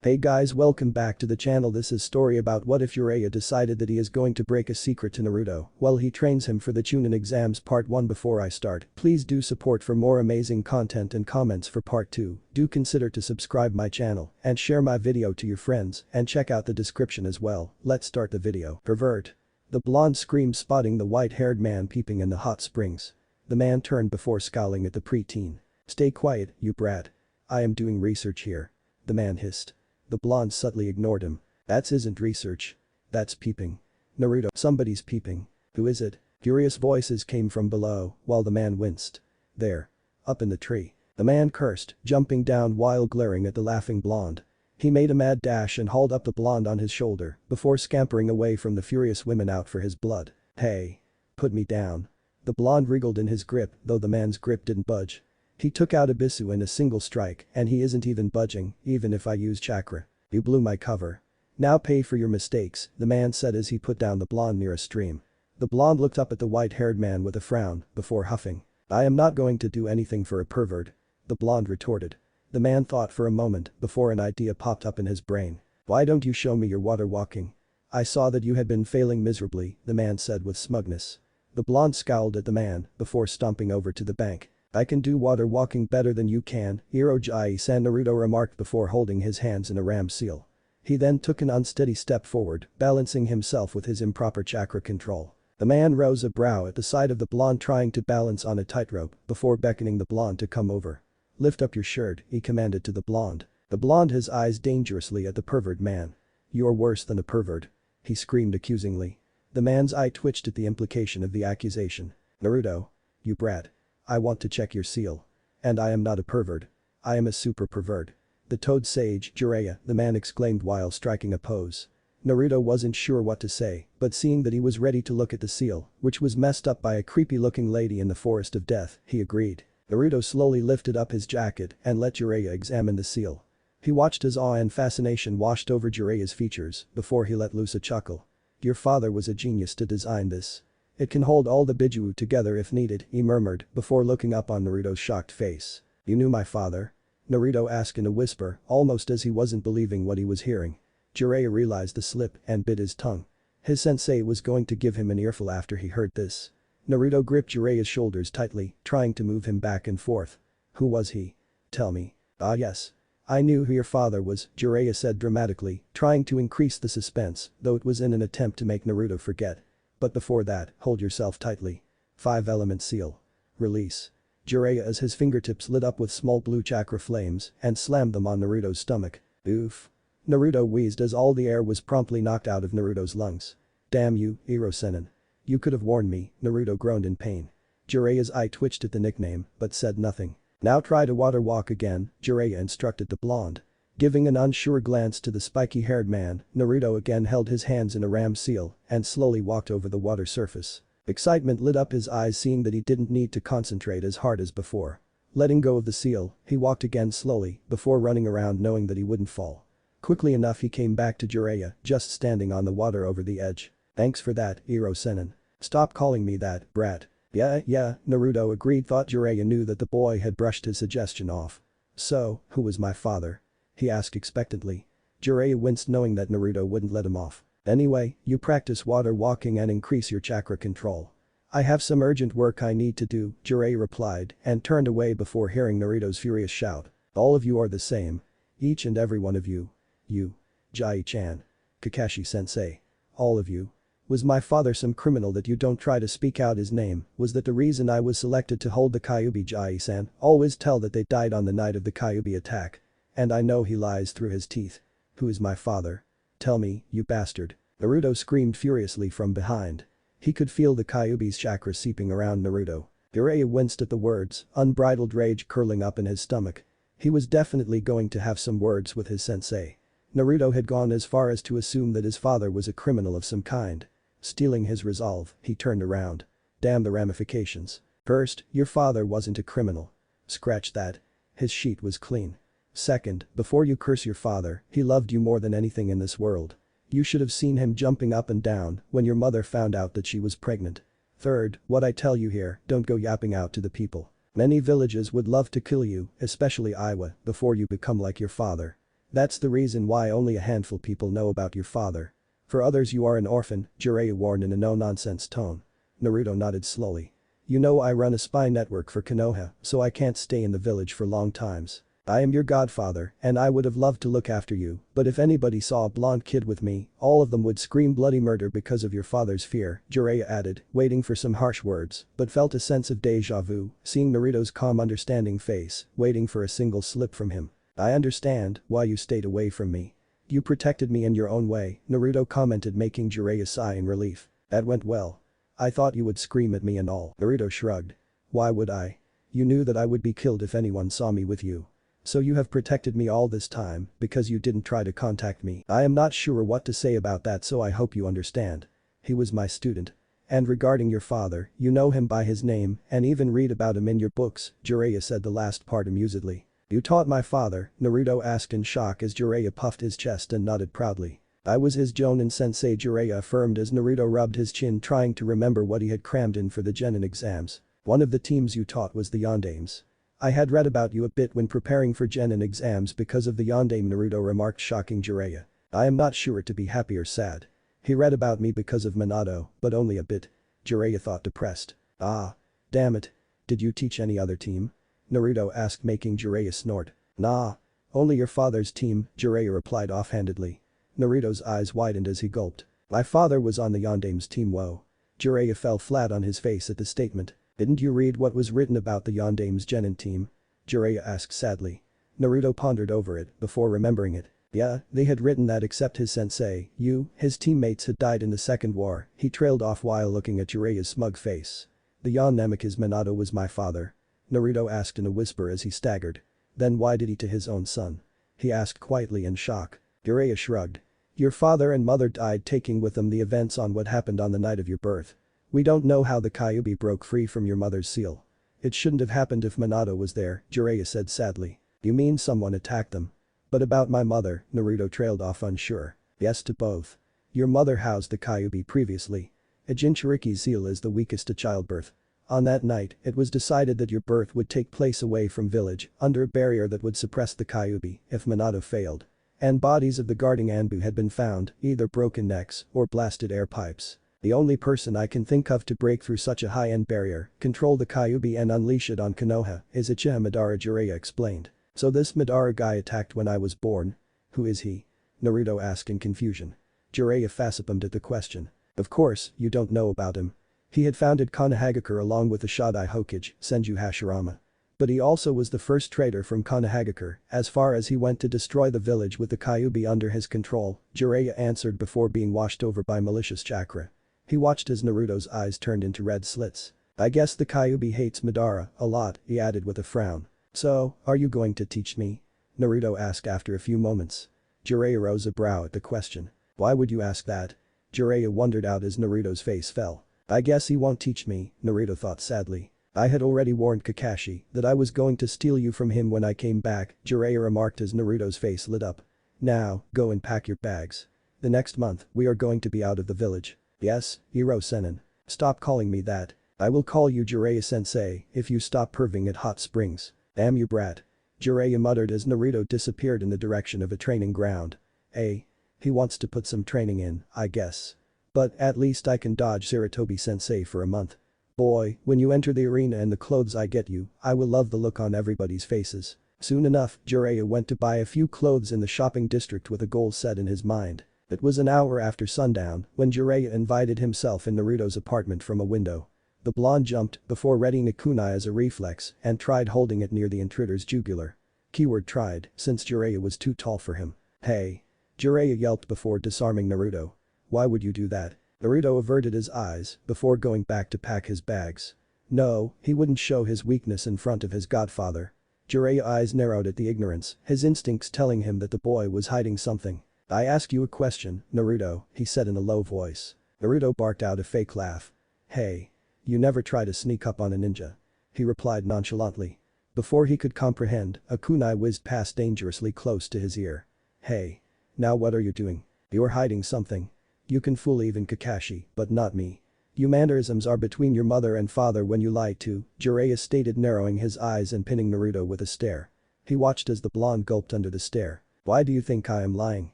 Hey guys, welcome back to the channel. This is story about what if Jiraiya decided that he is going to break a secret to Naruto while he trains him for the Chunin exams. Part 1. Before I start, please do support for more amazing content and comments for part 2. Do consider to subscribe my channel and share my video to your friends and check out the description as well. Let's start the video. Pervert. The blonde screamed, spotting the white-haired man peeping in the hot springs. The man turned before scowling at the preteen. Stay quiet, you brat. I am doing research here. The man hissed. The blonde subtly ignored him. That isn't research. That's peeping. Naruto, somebody's peeping. Who is it? Curious voices came from below while the man winced. There. Up in the tree. The man cursed, jumping down while glaring at the laughing blonde. He made a mad dash and hauled up the blonde on his shoulder before scampering away from the furious women out for his blood. Hey. Put me down. The blonde wriggled in his grip, though the man's grip didn't budge. He took out Abisu in a single strike and he isn't even budging, even if I use chakra. You blew my cover. Now pay for your mistakes, the man said as he put down the blonde near a stream. The blonde looked up at the white-haired man with a frown before huffing. I am not going to do anything for a pervert. The blonde retorted. The man thought for a moment before an idea popped up in his brain. Why don't you show me your water walking? I saw that you had been failing miserably, the man said with smugness. The blonde scowled at the man before stomping over to the bank. I can do water walking better than you can, Jiraiya-san, Naruto remarked before holding his hands in a ram seal. He then took an unsteady step forward, balancing himself with his improper chakra control. The man rose a brow at the sight of the blonde trying to balance on a tightrope before beckoning the blonde to come over. Lift up your shirt, he commanded to the blonde. The blonde his eyes dangerously at the pervert man. You're worse than a pervert. He screamed accusingly. The man's eye twitched at the implication of the accusation. Naruto. You brat. I want to check your seal. And I am not a pervert. I am a super pervert. The toad sage, Jiraiya, the man exclaimed while striking a pose. Naruto wasn't sure what to say, but seeing that he was ready to look at the seal, which was messed up by a creepy-looking lady in the forest of death, he agreed. Naruto slowly lifted up his jacket and let Jiraiya examine the seal. He watched as awe and fascination washed over Jiraiya's features before he let loose a chuckle. Your father was a genius to design this. It can hold all the Biju together if needed, he murmured before looking up on Naruto's shocked face. You knew my father? Naruto asked in a whisper, almost as he wasn't believing what he was hearing. Jiraiya realized the slip and bit his tongue. His sensei was going to give him an earful after he heard this. Naruto gripped Jiraiya's shoulders tightly, trying to move him back and forth. Who was he? Tell me. Ah yes. I knew who your father was, Jiraiya said dramatically, trying to increase the suspense, though it was in an attempt to make Naruto forget. But before that, hold yourself tightly. 5-element seal. Release. Jiraiya as his fingertips lit up with small blue chakra flames and slammed them on Naruto's stomach. Oof. Naruto wheezed as all the air was promptly knocked out of Naruto's lungs. Damn you, Iro-senin. You could have warned me, Naruto groaned in pain. Jiraiya's eye twitched at the nickname, but said nothing. Now try to water walk again, Jiraiya instructed the blonde. Giving an unsure glance to the spiky-haired man, Naruto again held his hands in a ram seal and slowly walked over the water surface. Excitement lit up his eyes seeing that he didn't need to concentrate as hard as before. Letting go of the seal, he walked again slowly before running around knowing that he wouldn't fall. Quickly enough he came back to Jiraiya, just standing on the water over the edge. Thanks for that, Iro-senin. Stop calling me that, brat. Yeah, Naruto agreed. Thought Jiraiya knew that the boy had brushed his suggestion off. So, who was my father? He asked expectantly. Jiraiya winced knowing that Naruto wouldn't let him off. Anyway, you practice water walking and increase your chakra control. I have some urgent work I need to do, Jiraiya replied and turned away before hearing Naruto's furious shout. All of you are the same. Each and every one of you. You. Jai-chan. Kakashi-sensei. All of you. Was my father some criminal that you don't try to speak out his name? Was that the reason I was selected to hold the Kyuubi, Jai-san? Always tell that they died on the night of the Kyuubi attack. And I know he lies through his teeth. Who is my father? Tell me, you bastard. Naruto screamed furiously from behind. He could feel the Kyuubi's chakra seeping around Naruto. Jiraiya winced at the words, unbridled rage curling up in his stomach. He was definitely going to have some words with his sensei. Naruto had gone as far as to assume that his father was a criminal of some kind. Stealing his resolve, he turned around. Damn the ramifications. First, your father wasn't a criminal. Scratch that. His sheet was clean. Second, before you curse your father, he loved you more than anything in this world. You should have seen him jumping up and down when your mother found out that she was pregnant. Third, what I tell you here, don't go yapping out to the people. Many villages would love to kill you, especially Iowa, before you become like your father. That's the reason why only a handful people know about your father. For others you are an orphan, Jiraiya warned in a no-nonsense tone. Naruto nodded slowly. You know I run a spy network for Konoha, so I can't stay in the village for long times. I am your godfather, and I would have loved to look after you, but if anybody saw a blonde kid with me, all of them would scream bloody murder because of your father's fear, Jiraiya added, waiting for some harsh words, but felt a sense of deja vu, seeing Naruto's calm understanding face, waiting for a single slip from him. I understand why you stayed away from me. You protected me in your own way, Naruto commented, making Jiraiya sigh in relief. That went well. I thought you would scream at me and all. Naruto shrugged. Why would I? You knew that I would be killed if anyone saw me with you. So you have protected me all this time because you didn't try to contact me. I am not sure what to say about that, so I hope you understand. He was my student. And regarding your father, you know him by his name and even read about him in your books, Jiraiya said the last part amusedly. You taught my father, Naruto asked in shock as Jiraiya puffed his chest and nodded proudly. I was his Jonin sensei, Jiraiya affirmed as Naruto rubbed his chin trying to remember what he had crammed in for the genin exams. One of the teams you taught was the Yondames. I had read about you a bit when preparing for genin exams because of the Yondame, Naruto remarked, shocking Jiraiya. I am not sure to be happy or sad. He read about me because of Minato, but only a bit. Jiraiya thought, depressed. Ah. Damn it. Did you teach any other team? Naruto asked, making Jiraiya snort. Nah. Only your father's team, Jiraiya replied offhandedly. Naruto's eyes widened as he gulped. My father was on the Yondame's team. Whoa. Jiraiya fell flat on his face at the statement. Didn't you read what was written about the Yondame's genin team? Jiraiya asked sadly. Naruto pondered over it before remembering it. Yeah, they had written that except his sensei, his teammates had died in the second war, he trailed off while looking at Jiraiya's smug face. The Yon Namikaze Minato was my father? Naruto asked in a whisper as he staggered. Then why did he to his own son? He asked quietly in shock. Jiraiya shrugged. Your father and mother died, taking with them the events on what happened on the night of your birth. We don't know how the Kyuubi broke free from your mother's seal. It shouldn't have happened if Minato was there, Jiraiya said sadly. You mean someone attacked them? But about my mother, Naruto trailed off unsure. Yes to both. Your mother housed the Kyuubi previously. A Jinchuriki's seal is the weakest to childbirth. On that night, it was decided that your birth would take place away from village, under a barrier that would suppress the Kyuubi if Minato failed. And bodies of the guarding Anbu had been found, either broken necks or blasted air pipes. The only person I can think of to break through such a high-end barrier, control the Kyuubi and unleash it on Konoha, is Uchiha Madara, Jiraiya explained. So this Madara guy attacked when I was born? Who is he? Naruto asked in confusion. Jiraiya facepalmed at the question. Of course, you don't know about him. He had founded Konohagakure along with the Shodai Hokage, Senju Hashirama. But he also was the first traitor from Konohagakure, as far as he went to destroy the village with the Kyuubi under his control, Jiraiya answered before being washed over by malicious chakra. He watched as Naruto's eyes turned into red slits. I guess the Kyuubi hates Madara a lot, he added with a frown. So, are you going to teach me? Naruto asked after a few moments. Jiraiya rose a brow at the question. Why would you ask that? Jiraiya wondered out as Naruto's face fell. I guess he won't teach me, Naruto thought sadly. I had already warned Kakashi that I was going to steal you from him when I came back, Jiraiya remarked as Naruto's face lit up. Now, go and pack your bags. The next month, we are going to be out of the village. Yes, Hiro Sennin. Stop calling me that. I will call you Jiraiya-sensei if you stop perving at hot springs. Damn you brat. Jiraiya muttered as Naruto disappeared in the direction of a training ground. He wants to put some training in, I guess. But at least I can dodge Sarutobi-sensei for a month. Boy, when you enter the arena and the clothes I get you, I will love the look on everybody's faces. Soon enough, Jiraiya went to buy a few clothes in the shopping district with a goal set in his mind. It was an hour after sundown when Jiraiya invited himself in Naruto's apartment from a window. The blonde jumped before readying a kunai as a reflex and tried holding it near the intruder's jugular. Keyword tried, since Jiraiya was too tall for him. Hey. Jiraiya yelped before disarming Naruto. Why would you do that? Naruto averted his eyes before going back to pack his bags. No, he wouldn't show his weakness in front of his godfather. Jiraiya's eyes narrowed at the ignorance, his instincts telling him that the boy was hiding something. I ask you a question, Naruto, he said in a low voice. Naruto barked out a fake laugh. Hey. You never try to sneak up on a ninja. He replied nonchalantly. Before he could comprehend, a kunai whizzed past dangerously close to his ear. Hey. Now what are you doing? You're hiding something. You can fool even Kakashi, but not me. You mannerisms are between your mother and father when you lie to, Jiraiya stated, narrowing his eyes and pinning Naruto with a stare. He watched as the blonde gulped under the stare. Why do you think I am lying?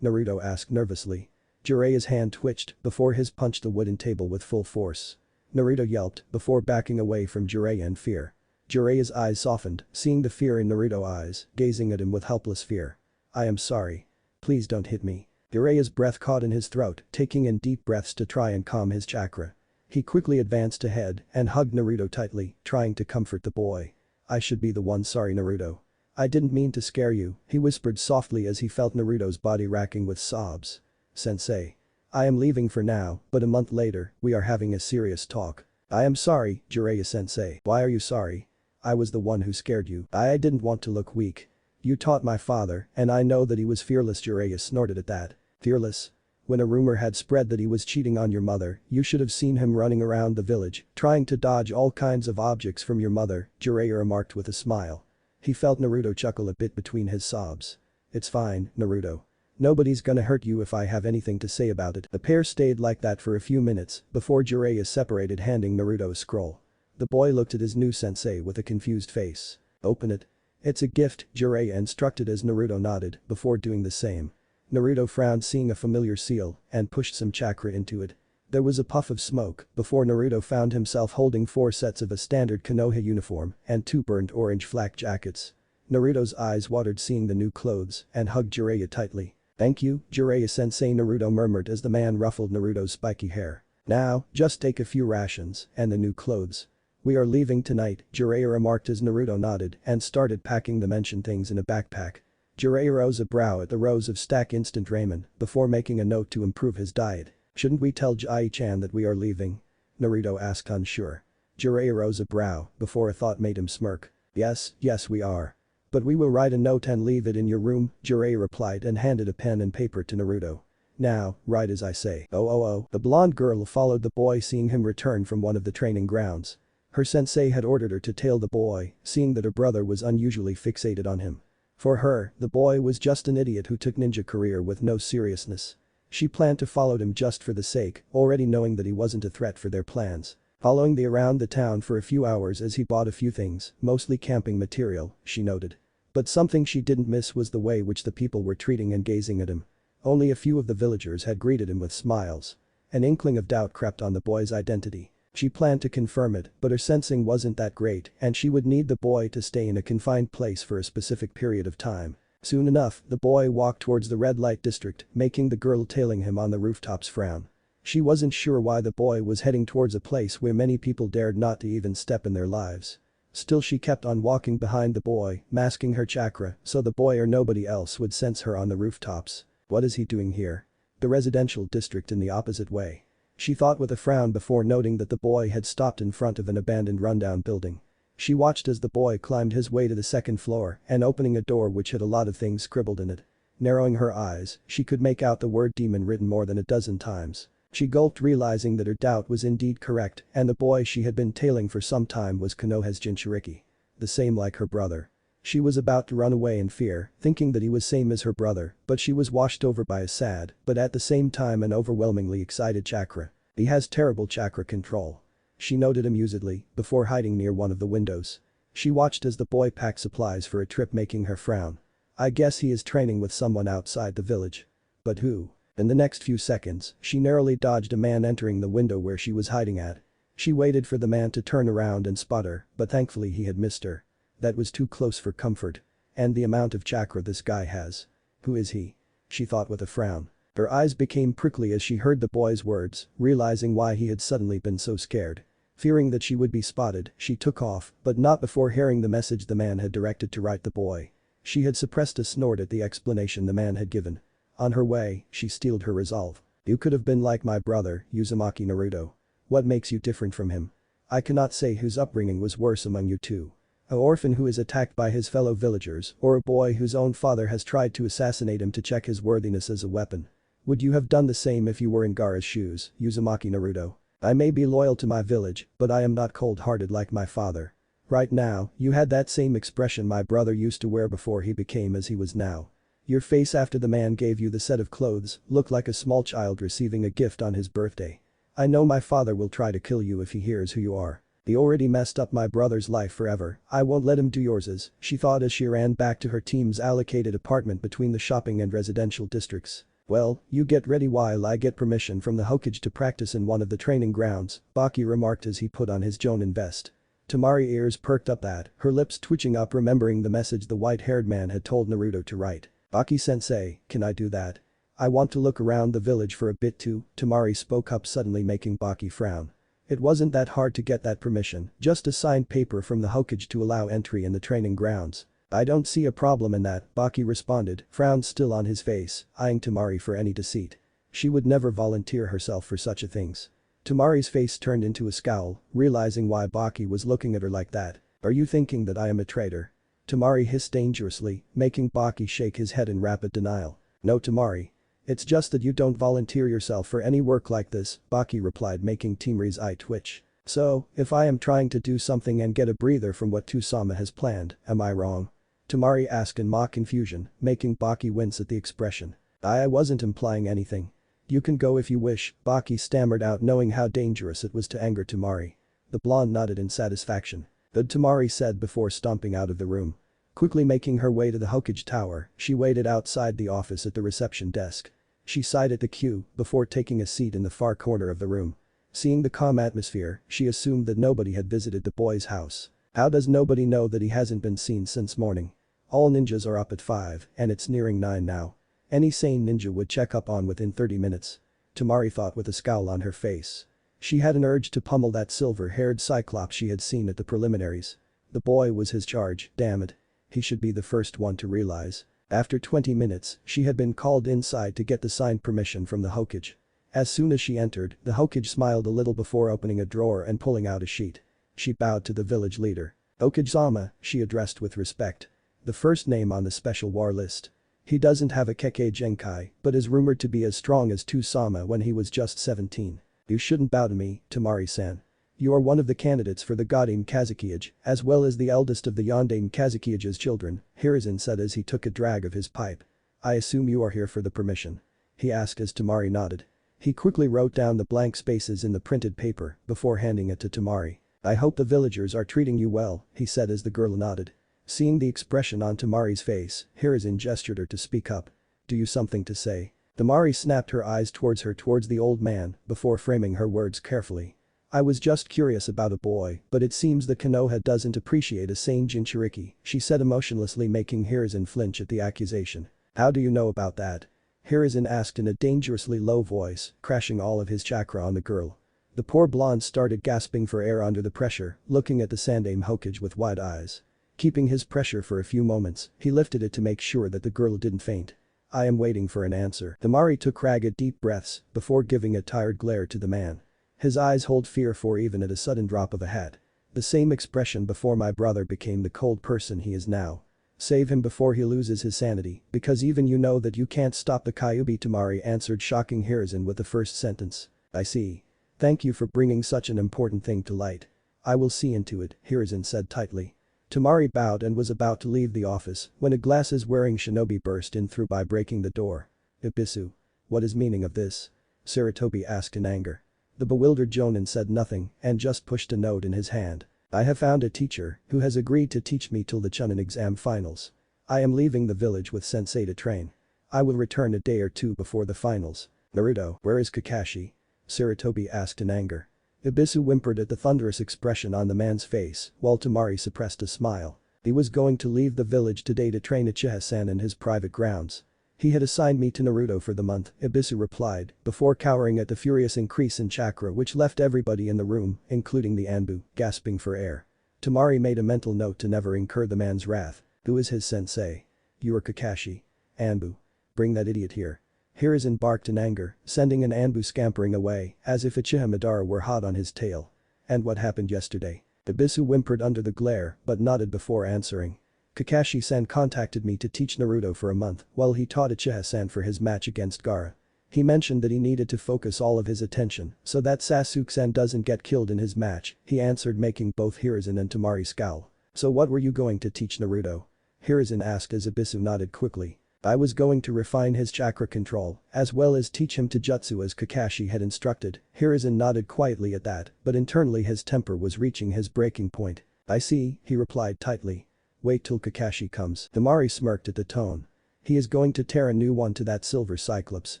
Naruto asked nervously. Jiraiya's hand twitched before his punched the wooden table with full force. Naruto yelped before backing away from Jiraiya in fear. Jiraiya's eyes softened, seeing the fear in Naruto's eyes, gazing at him with helpless fear. I am sorry. Please don't hit me. Jiraiya's breath caught in his throat, taking in deep breaths to try and calm his chakra. He quickly advanced ahead and hugged Naruto tightly, trying to comfort the boy. I should be the one sorry, Naruto. I didn't mean to scare you, he whispered softly as he felt Naruto's body racking with sobs. Sensei. I am leaving for now, but a month later, we are having a serious talk. I am sorry, Jiraiya-sensei. Why are you sorry? I was the one who scared you. I didn't want to look weak. You taught my father, and I know that he was fearless. Jiraiya snorted at that. Fearless? When a rumor had spread that he was cheating on your mother, you should have seen him running around the village, trying to dodge all kinds of objects from your mother, Jiraiya remarked with a smile. He felt Naruto chuckle a bit between his sobs. It's fine, Naruto. Nobody's gonna hurt you if I have anything to say about it. The pair stayed like that for a few minutes before Jiraiya separated, handing Naruto a scroll. The boy looked at his new sensei with a confused face. Open it. It's a gift, Jiraiya instructed as Naruto nodded before doing the same. Naruto frowned seeing a familiar seal and pushed some chakra into it. There was a puff of smoke before Naruto found himself holding 4 sets of a standard Konoha uniform and 2 burnt orange flak jackets. Naruto's eyes watered seeing the new clothes and hugged Jiraiya tightly. Thank you, Jiraiya-sensei, Naruto murmured as the man ruffled Naruto's spiky hair. Now, just take a few rations and the new clothes. We are leaving tonight, Jiraiya remarked as Naruto nodded and started packing the mentioned things in a backpack. Jiraiya rose a brow at the rows of stacked instant ramen before making a note to improve his diet. Shouldn't we tell Jiraiya-chan that we are leaving? Naruto asked unsure. Jiraiya rose a brow before a thought made him smirk. Yes, we are. But we will write a note and leave it in your room, Jiraiya replied and handed a pen and paper to Naruto. Now, write as I say. Oh. The blonde girl followed the boy seeing him return from one of the training grounds. Her sensei had ordered her to tail the boy, seeing that her brother was unusually fixated on him. For her, the boy was just an idiot who took ninja career with no seriousness. She planned to follow him just for the sake, already knowing that he wasn't a threat for their plans. Following the around the town for a few hours as he bought a few things, mostly camping material, she noted. But something she didn't miss was the way which the people were treating and gazing at him. Only a few of the villagers had greeted him with smiles. An inkling of doubt crept on the boy's identity. She planned to confirm it, but her sensing wasn't that great and she would need the boy to stay in a confined place for a specific period of time. Soon enough, the boy walked towards the red light district, making the girl tailing him on the rooftops frown. She wasn't sure why the boy was heading towards a place where many people dared not to even step in their lives. Still she kept on walking behind the boy, masking her chakra so the boy or nobody else would sense her on the rooftops. What is he doing here? The residential district in the opposite way. She thought with a frown before noting that the boy had stopped in front of an abandoned rundown building. She watched as the boy climbed his way to the second floor and opening a door which had a lot of things scribbled in it. Narrowing her eyes, she could make out the word demon written more than a dozen times. She gulped realizing that her doubt was indeed correct and the boy she had been tailing for some time was Konoha's Jinchuriki. The same like her brother. She was about to run away in fear, thinking that he was same as her brother, but she was washed over by a sad, but at the same time an overwhelmingly excited chakra. He has terrible chakra control. She noted amusedly before hiding near one of the windows. She watched as the boy packed supplies for a trip making her frown. I guess he is training with someone outside the village. But who? In the next few seconds, she narrowly dodged a man entering the window where she was hiding at. She waited for the man to turn around and spot her, but thankfully he had missed her. That was too close for comfort. And the amount of chakra this guy has. Who is he? She thought with a frown. Her eyes became prickly as she heard the boy's words, realizing why he had suddenly been so scared. Fearing that she would be spotted, she took off, but not before hearing the message the man had directed to write the boy. She had suppressed a snort at the explanation the man had given. On her way, she steeled her resolve. You could have been like my brother, Uzumaki Naruto. What makes you different from him? I cannot say whose upbringing was worse among you two. An orphan who is attacked by his fellow villagers or a boy whose own father has tried to assassinate him to check his worthiness as a weapon. Would you have done the same if you were in Gaara's shoes, Uzumaki Naruto? I may be loyal to my village, but I am not cold-hearted like my father. Right now, you had that same expression my brother used to wear before he became as he was now. Your face after the man gave you the set of clothes looked like a small child receiving a gift on his birthday. I know my father will try to kill you if he hears who you are. He already messed up my brother's life forever, I won't let him do yours, she thought as she ran back to her team's allocated apartment between the shopping and residential districts. Well, you get ready while I get permission from the Hokage to practice in one of the training grounds, Baki remarked as he put on his Jonin vest. Temari ears perked up at, her lips twitching up remembering the message the white-haired man had told Naruto to write. Baki-sensei, can I do that? I want to look around the village for a bit too, Temari spoke up suddenly making Baki frown. It wasn't that hard to get that permission, just a signed paper from the Hokage to allow entry in the training grounds. I don't see a problem in that, Baki responded, frown still on his face, eyeing Temari for any deceit. She would never volunteer herself for such a things. Temari's face turned into a scowl, realizing why Baki was looking at her like that. Are you thinking that I am a traitor? Temari hissed dangerously, making Baki shake his head in rapid denial. No, Temari. It's just that you don't volunteer yourself for any work like this, Baki replied making Temari's eye twitch. So, if I am trying to do something and get a breather from what Tsunade has planned, am I wrong? Temari asked in mock confusion, making Baki wince at the expression. I wasn't implying anything. You can go if you wish, Baki stammered out knowing how dangerous it was to anger Temari. The blonde nodded in satisfaction. Good, Temari said before stomping out of the room. Quickly making her way to the Hokage tower, she waited outside the office at the reception desk. She sighed at the queue before taking a seat in the far corner of the room. Seeing the calm atmosphere, she assumed that nobody had visited the boy's house. How does nobody know that he hasn't been seen since morning? All ninjas are up at 5 and it's nearing 9 now. Any sane ninja would check up on within 30 minutes. Temari thought with a scowl on her face. She had an urge to pummel that silver-haired cyclops she had seen at the preliminaries. The boy was his charge, damn it. He should be the first one to realize. After 20 minutes, she had been called inside to get the signed permission from the Hokage. As soon as she entered, the Hokage smiled a little before opening a drawer and pulling out a sheet. She bowed to the village leader. Hokage-sama, she addressed with respect. The first name on the special war list. He doesn't have a Kekkei Genkai, but is rumored to be as strong as Tsunade when he was just 17. You shouldn't bow to me, Temari-san. You are one of the candidates for the Godin Kazekage, as well as the eldest of the Yondaime Kazekage's children, Hiruzen said as he took a drag of his pipe. I assume you are here for the permission? He asked as Temari nodded. He quickly wrote down the blank spaces in the printed paper before handing it to Temari. I hope the villagers are treating you well, he said as the girl nodded. Seeing the expression on Temari's face, Hiruzen gestured her to speak up. Do you something to say? Temari snapped her eyes towards the old man before framing her words carefully. I was just curious about a boy, but it seems the Konoha doesn't appreciate a sane Jinchuriki, she said emotionlessly making Hiruzen flinch at the accusation. How do you know about that? Hiruzen asked in a dangerously low voice, crashing all of his chakra on the girl. The poor blonde started gasping for air under the pressure, looking at the Sandaime Hokage with wide eyes. Keeping his pressure for a few moments, he lifted it to make sure that the girl didn't faint. I am waiting for an answer. Temari took ragged deep breaths before giving a tired glare to the man. His eyes hold fear for even at a sudden drop of a hat. The same expression before my brother became the cold person he is now. Save him before he loses his sanity, because even you know that you can't stop the Kyuubi, Temari answered shocking Hiruzen with the first sentence. I see. Thank you for bringing such an important thing to light. I will see into it, Hiruzen said tightly. Temari bowed and was about to leave the office when a glasses-wearing shinobi burst in through by breaking the door. Ibisu. What is meaning of this? Sarutobi asked in anger. The bewildered Jonin said nothing and just pushed a note in his hand. I have found a teacher who has agreed to teach me till the Chunin exam finals. I am leaving the village with sensei to train. I will return a day or two before the finals. Naruto, where is Kakashi? Sarutobi asked in anger. Ibisu whimpered at the thunderous expression on the man's face while Temari suppressed a smile. He was going to leave the village today to train Uchiha-san in his private grounds. He had assigned me to Naruto for the month, Ibisu replied, before cowering at the furious increase in chakra which left everybody in the room, including the Anbu, gasping for air. Temari made a mental note to never incur the man's wrath. Who is his sensei? You are Kakashi. Anbu. Bring that idiot here. Hiruzen barked in anger, sending an Anbu scampering away as if Uchiha Madara were hot on his tail. And what happened yesterday? Ibisu whimpered under the glare but nodded before answering. Kakashi-san contacted me to teach Naruto for a month while he taught Uchiha-san for his match against Gaara. He mentioned that he needed to focus all of his attention so that Sasuke-san doesn't get killed in his match, he answered making both Hiruzen and Temari scowl. So what were you going to teach Naruto? Hiruzen asked as Ibisu nodded quickly. I was going to refine his chakra control, as well as teach him Taijutsu as Kakashi had instructed. Hiruzen nodded quietly at that, but internally his temper was reaching his breaking point. I see, he replied tightly. Wait till Kakashi comes. Temari smirked at the tone. He is going to tear a new one to that silver cyclops,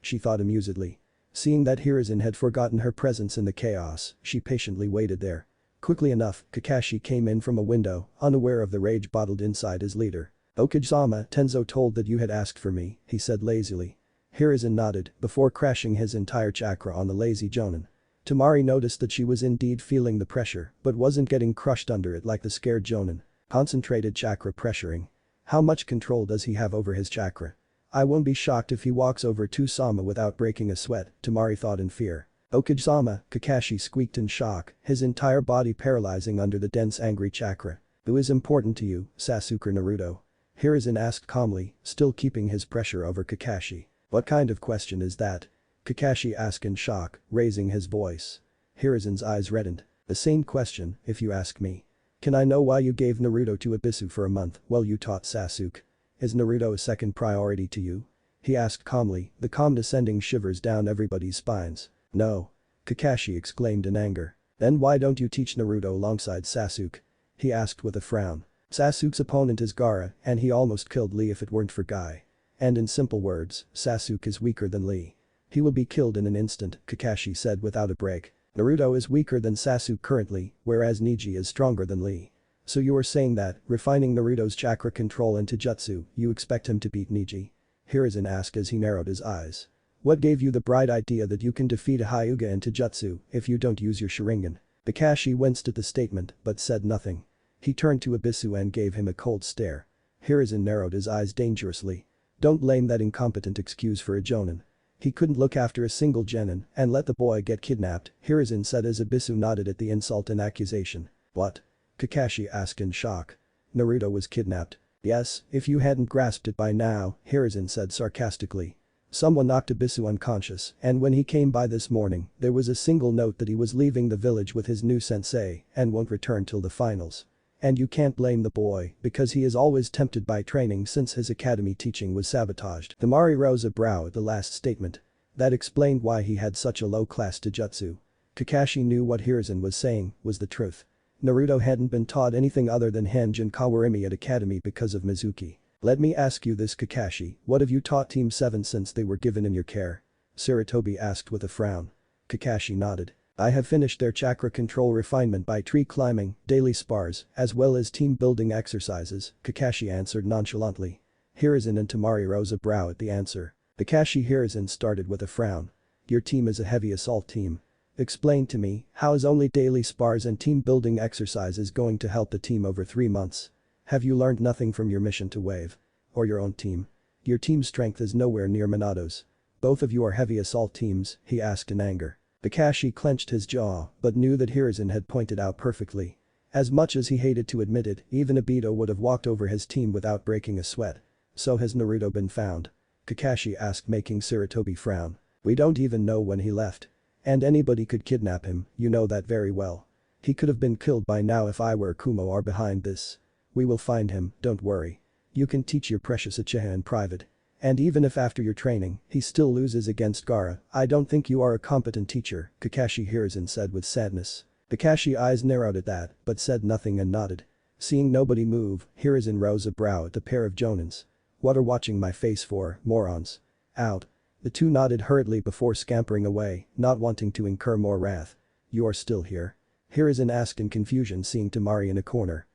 she thought amusedly. Seeing that Hiruzen had forgotten her presence in the chaos, she patiently waited there. Quickly enough, Kakashi came in from a window, unaware of the rage bottled inside his leader. Okage-sama, Tenzo told that you had asked for me, he said lazily. Hiruzen nodded, before crashing his entire chakra on the lazy jonin. Temari noticed that she was indeed feeling the pressure, but wasn't getting crushed under it like the scared jonin. Concentrated chakra pressuring. How much control does he have over his chakra? I won't be shocked if he walks over Tsunade without breaking a sweat, Temari thought in fear. Okage-sama, Kakashi squeaked in shock, his entire body paralyzing under the dense angry chakra. Who is important to you, Sasuke or Naruto? Hiruzen asked calmly, still keeping his pressure over Kakashi. What kind of question is that? Kakashi asked in shock, raising his voice. Hiruzen's eyes reddened. The same question, if you ask me. Can I know why you gave Naruto to Ibisu for a month while you taught Sasuke? Is Naruto a second priority to you? He asked calmly, the calmness sending shivers down everybody's spines. No. Kakashi exclaimed in anger. Then why don't you teach Naruto alongside Sasuke? He asked with a frown. Sasuke's opponent is Gaara, and he almost killed Lee if it weren't for Guy. And in simple words, Sasuke is weaker than Lee. He will be killed in an instant, Kakashi said without a break. Naruto is weaker than Sasuke currently, whereas Neji is stronger than Lee. So you are saying that, refining Naruto's chakra control and Taijutsu, you expect him to beat Neji? Hiruzen asked as he narrowed his eyes. What gave you the bright idea that you can defeat a Hyuga in Taijutsu if you don't use your Sharingan? Kakashi winced at the statement, but said nothing. He turned to Ibisu and gave him a cold stare. Hiruzen narrowed his eyes dangerously. Don't blame that incompetent excuse for a jonin. He couldn't look after a single genin and let the boy get kidnapped, Hiruzen said as Ibisu nodded at the insult and accusation. What? Kakashi asked in shock. Naruto was kidnapped. Yes, if you hadn't grasped it by now, Hiruzen said sarcastically. Someone knocked Ibisu unconscious, and when he came by this morning, there was a single note that he was leaving the village with his new sensei and won't return till the finals. And you can't blame the boy, because he is always tempted by training since his academy teaching was sabotaged. Temari rose a brow at the last statement. That explained why he had such a low-class Taijutsu. Kakashi knew what Hiruzen was saying was the truth. Naruto hadn't been taught anything other than Henge and Kawarimi at academy because of Mizuki. Let me ask you this, Kakashi, what have you taught Team 7 since they were given in your care? Sarutobi asked with a frown. Kakashi nodded. I have finished their chakra control refinement by tree climbing, daily spars, as well as team building exercises, Kakashi answered nonchalantly. Hiruzen and Temari rose a brow at the answer. Kakashi Hiruzen started with a frown. Your team is a heavy assault team. Explain to me, how is only daily spars and team building exercises going to help the team over 3 months? Have you learned nothing from your mission to Wave? Or your own team? Your team's strength is nowhere near Minato's. Both of you are heavy assault teams, he asked in anger. Kakashi clenched his jaw, but knew that Hiruzen had pointed out perfectly. As much as he hated to admit it, even Obito would have walked over his team without breaking a sweat. So has Naruto been found? Kakashi asked, making Sarutobi frown. We don't even know when he left. And anybody could kidnap him, you know that very well. He could have been killed by now if I or Kumo are behind this. We will find him, don't worry. You can teach your precious Uchiha in private. And even if after your training, he still loses against Gaara, I don't think you are a competent teacher, Kakashi Hiruzen said with sadness. Kakashi's eyes narrowed at that, but said nothing and nodded. Seeing nobody move, Hiruzen rose a brow at the pair of jonins. What are watching my face for, morons? Out. The two nodded hurriedly before scampering away, not wanting to incur more wrath. You are still here? Hiruzen asked in confusion, seeing Temari in a corner.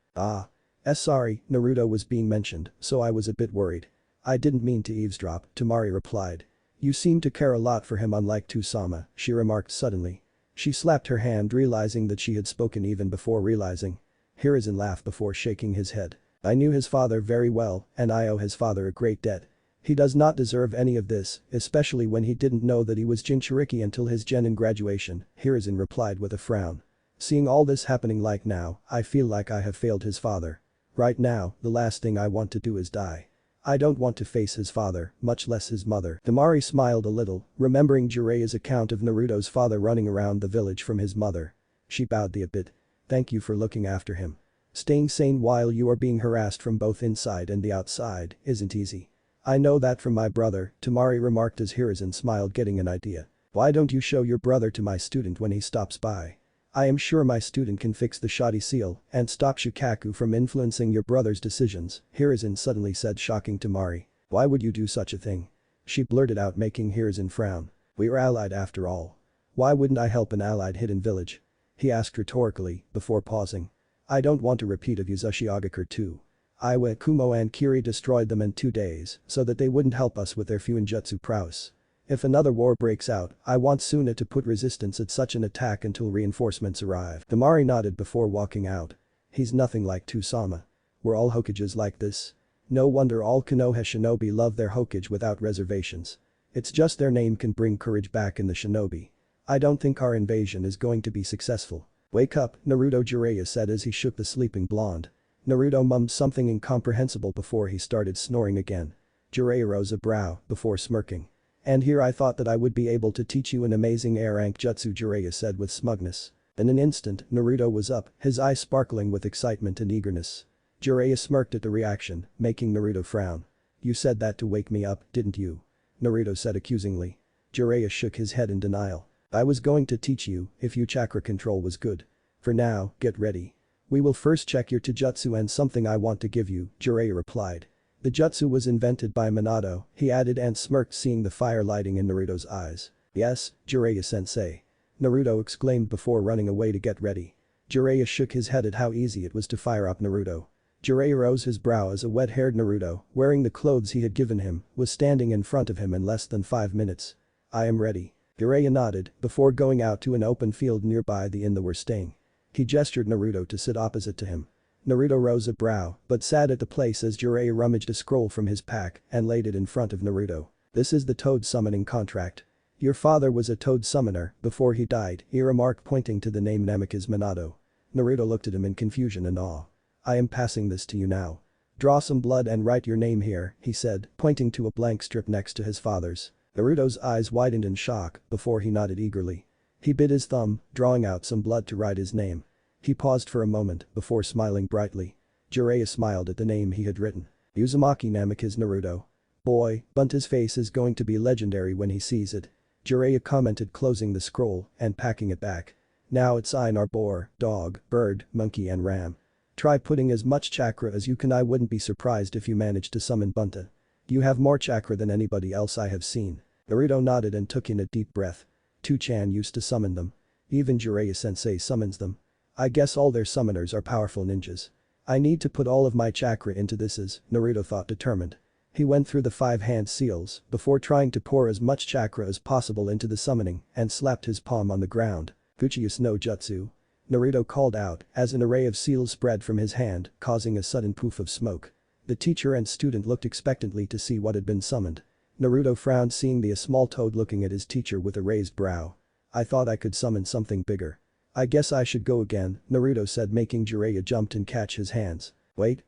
Sorry, Naruto was being mentioned, so I was a bit worried. I didn't mean to eavesdrop, Temari replied. You seem to care a lot for him, unlike Tsunade, she remarked suddenly. She slapped her hand, realizing that she had spoken even before realizing. Hiruzen laughed before shaking his head. I knew his father very well, and I owe his father a great debt. He does not deserve any of this, especially when he didn't know that he was Jinchuriki until his genin graduation, Hiruzen replied with a frown. Seeing all this happening like now, I feel like I have failed his father. Right now, the last thing I want to do is die. I don't want to face his father, much less his mother. Temari smiled a little, remembering Jiraiya's account of Naruto's father running around the village from his mother. She bowed a bit. Thank you for looking after him. Staying sane while you are being harassed from both inside and the outside isn't easy. I know that from my brother, Temari remarked as Hiruzen smiled, getting an idea. Why don't you show your brother to my student when he stops by? I am sure my student can fix the shoddy seal and stop Shukaku from influencing your brother's decisions, Hiruzen suddenly said, shocking Temari. Why would you do such a thing? She blurted out, making Hiruzen frown. We are allied after all. Why wouldn't I help an allied hidden village? He asked rhetorically, before pausing. I don't want a repeat of Sunagakure too. Iwa, Kumo and Kiri destroyed them in 2 days so that they wouldn't help us with their Fuinjutsu prowess. If another war breaks out, I want Tsunade to put resistance at such an attack until reinforcements arrive. Temari nodded before walking out. He's nothing like Tsunade. Were all Hokages like this? No wonder all Konoha shinobi love their Hokage without reservations. It's just their name can bring courage back in the shinobi. I don't think our invasion is going to be successful. Wake up, Naruto, Jiraiya said as he shook the sleeping blonde. Naruto mummed something incomprehensible before he started snoring again. Jiraiya rose a brow before smirking. And here I thought that I would be able to teach you an amazing air rank jutsu, Jiraiya said with smugness. In an instant, Naruto was up, his eyes sparkling with excitement and eagerness. Jiraiya smirked at the reaction, making Naruto frown. You said that to wake me up, didn't you? Naruto said accusingly. Jiraiya shook his head in denial. I was going to teach you if your chakra control was good. For now, get ready. We will first check your taijutsu and something I want to give you, Jiraiya replied. The jutsu was invented by Minato, he added and smirked, seeing the fire lighting in Naruto's eyes. Yes, Jiraiya-sensei. Naruto exclaimed before running away to get ready. Jiraiya shook his head at how easy it was to fire up Naruto. Jiraiya rose his brow as a wet-haired Naruto, wearing the clothes he had given him, was standing in front of him in less than 5 minutes. I am ready. Jiraiya nodded before going out to an open field nearby the inn they were staying. He gestured Naruto to sit opposite to him. Naruto rose a brow but sat at the place as Jiraiya rummaged a scroll from his pack and laid it in front of Naruto. This is the Toad summoning contract. Your father was a Toad summoner before he died, he remarked, pointing to the name Namikaze Minato. Naruto looked at him in confusion and awe. I am passing this to you now. Draw some blood and write your name here, he said, pointing to a blank strip next to his father's. Naruto's eyes widened in shock before he nodded eagerly. He bit his thumb, drawing out some blood to write his name. He paused for a moment before smiling brightly. Jiraiya smiled at the name he had written. Uzumaki Namikaze Naruto. Boy, Bunta's face is going to be legendary when he sees it. Jiraiya commented, closing the scroll and packing it back. Now it's Einar boar, dog, bird, monkey and ram. Try putting as much chakra as you can. I wouldn't be surprised if you manage to summon Bunta. You have more chakra than anybody else I have seen. Naruto nodded and took in a deep breath. 2chan used to summon them. Even Jiraiya-sensei summons them. I guess all their summoners are powerful ninjas. I need to put all of my chakra into this, as Naruto thought, determined. He went through the 5 hand seals before trying to pour as much chakra as possible into the summoning and slapped his palm on the ground. Fuchius no Jutsu. Naruto called out as an array of seals spread from his hand, causing a sudden poof of smoke. The teacher and student looked expectantly to see what had been summoned. Naruto frowned, seeing the small toad looking at his teacher with a raised brow. I thought I could summon something bigger. I guess I should go again, Naruto said, making Jiraiya jump and catch his hands. Wait.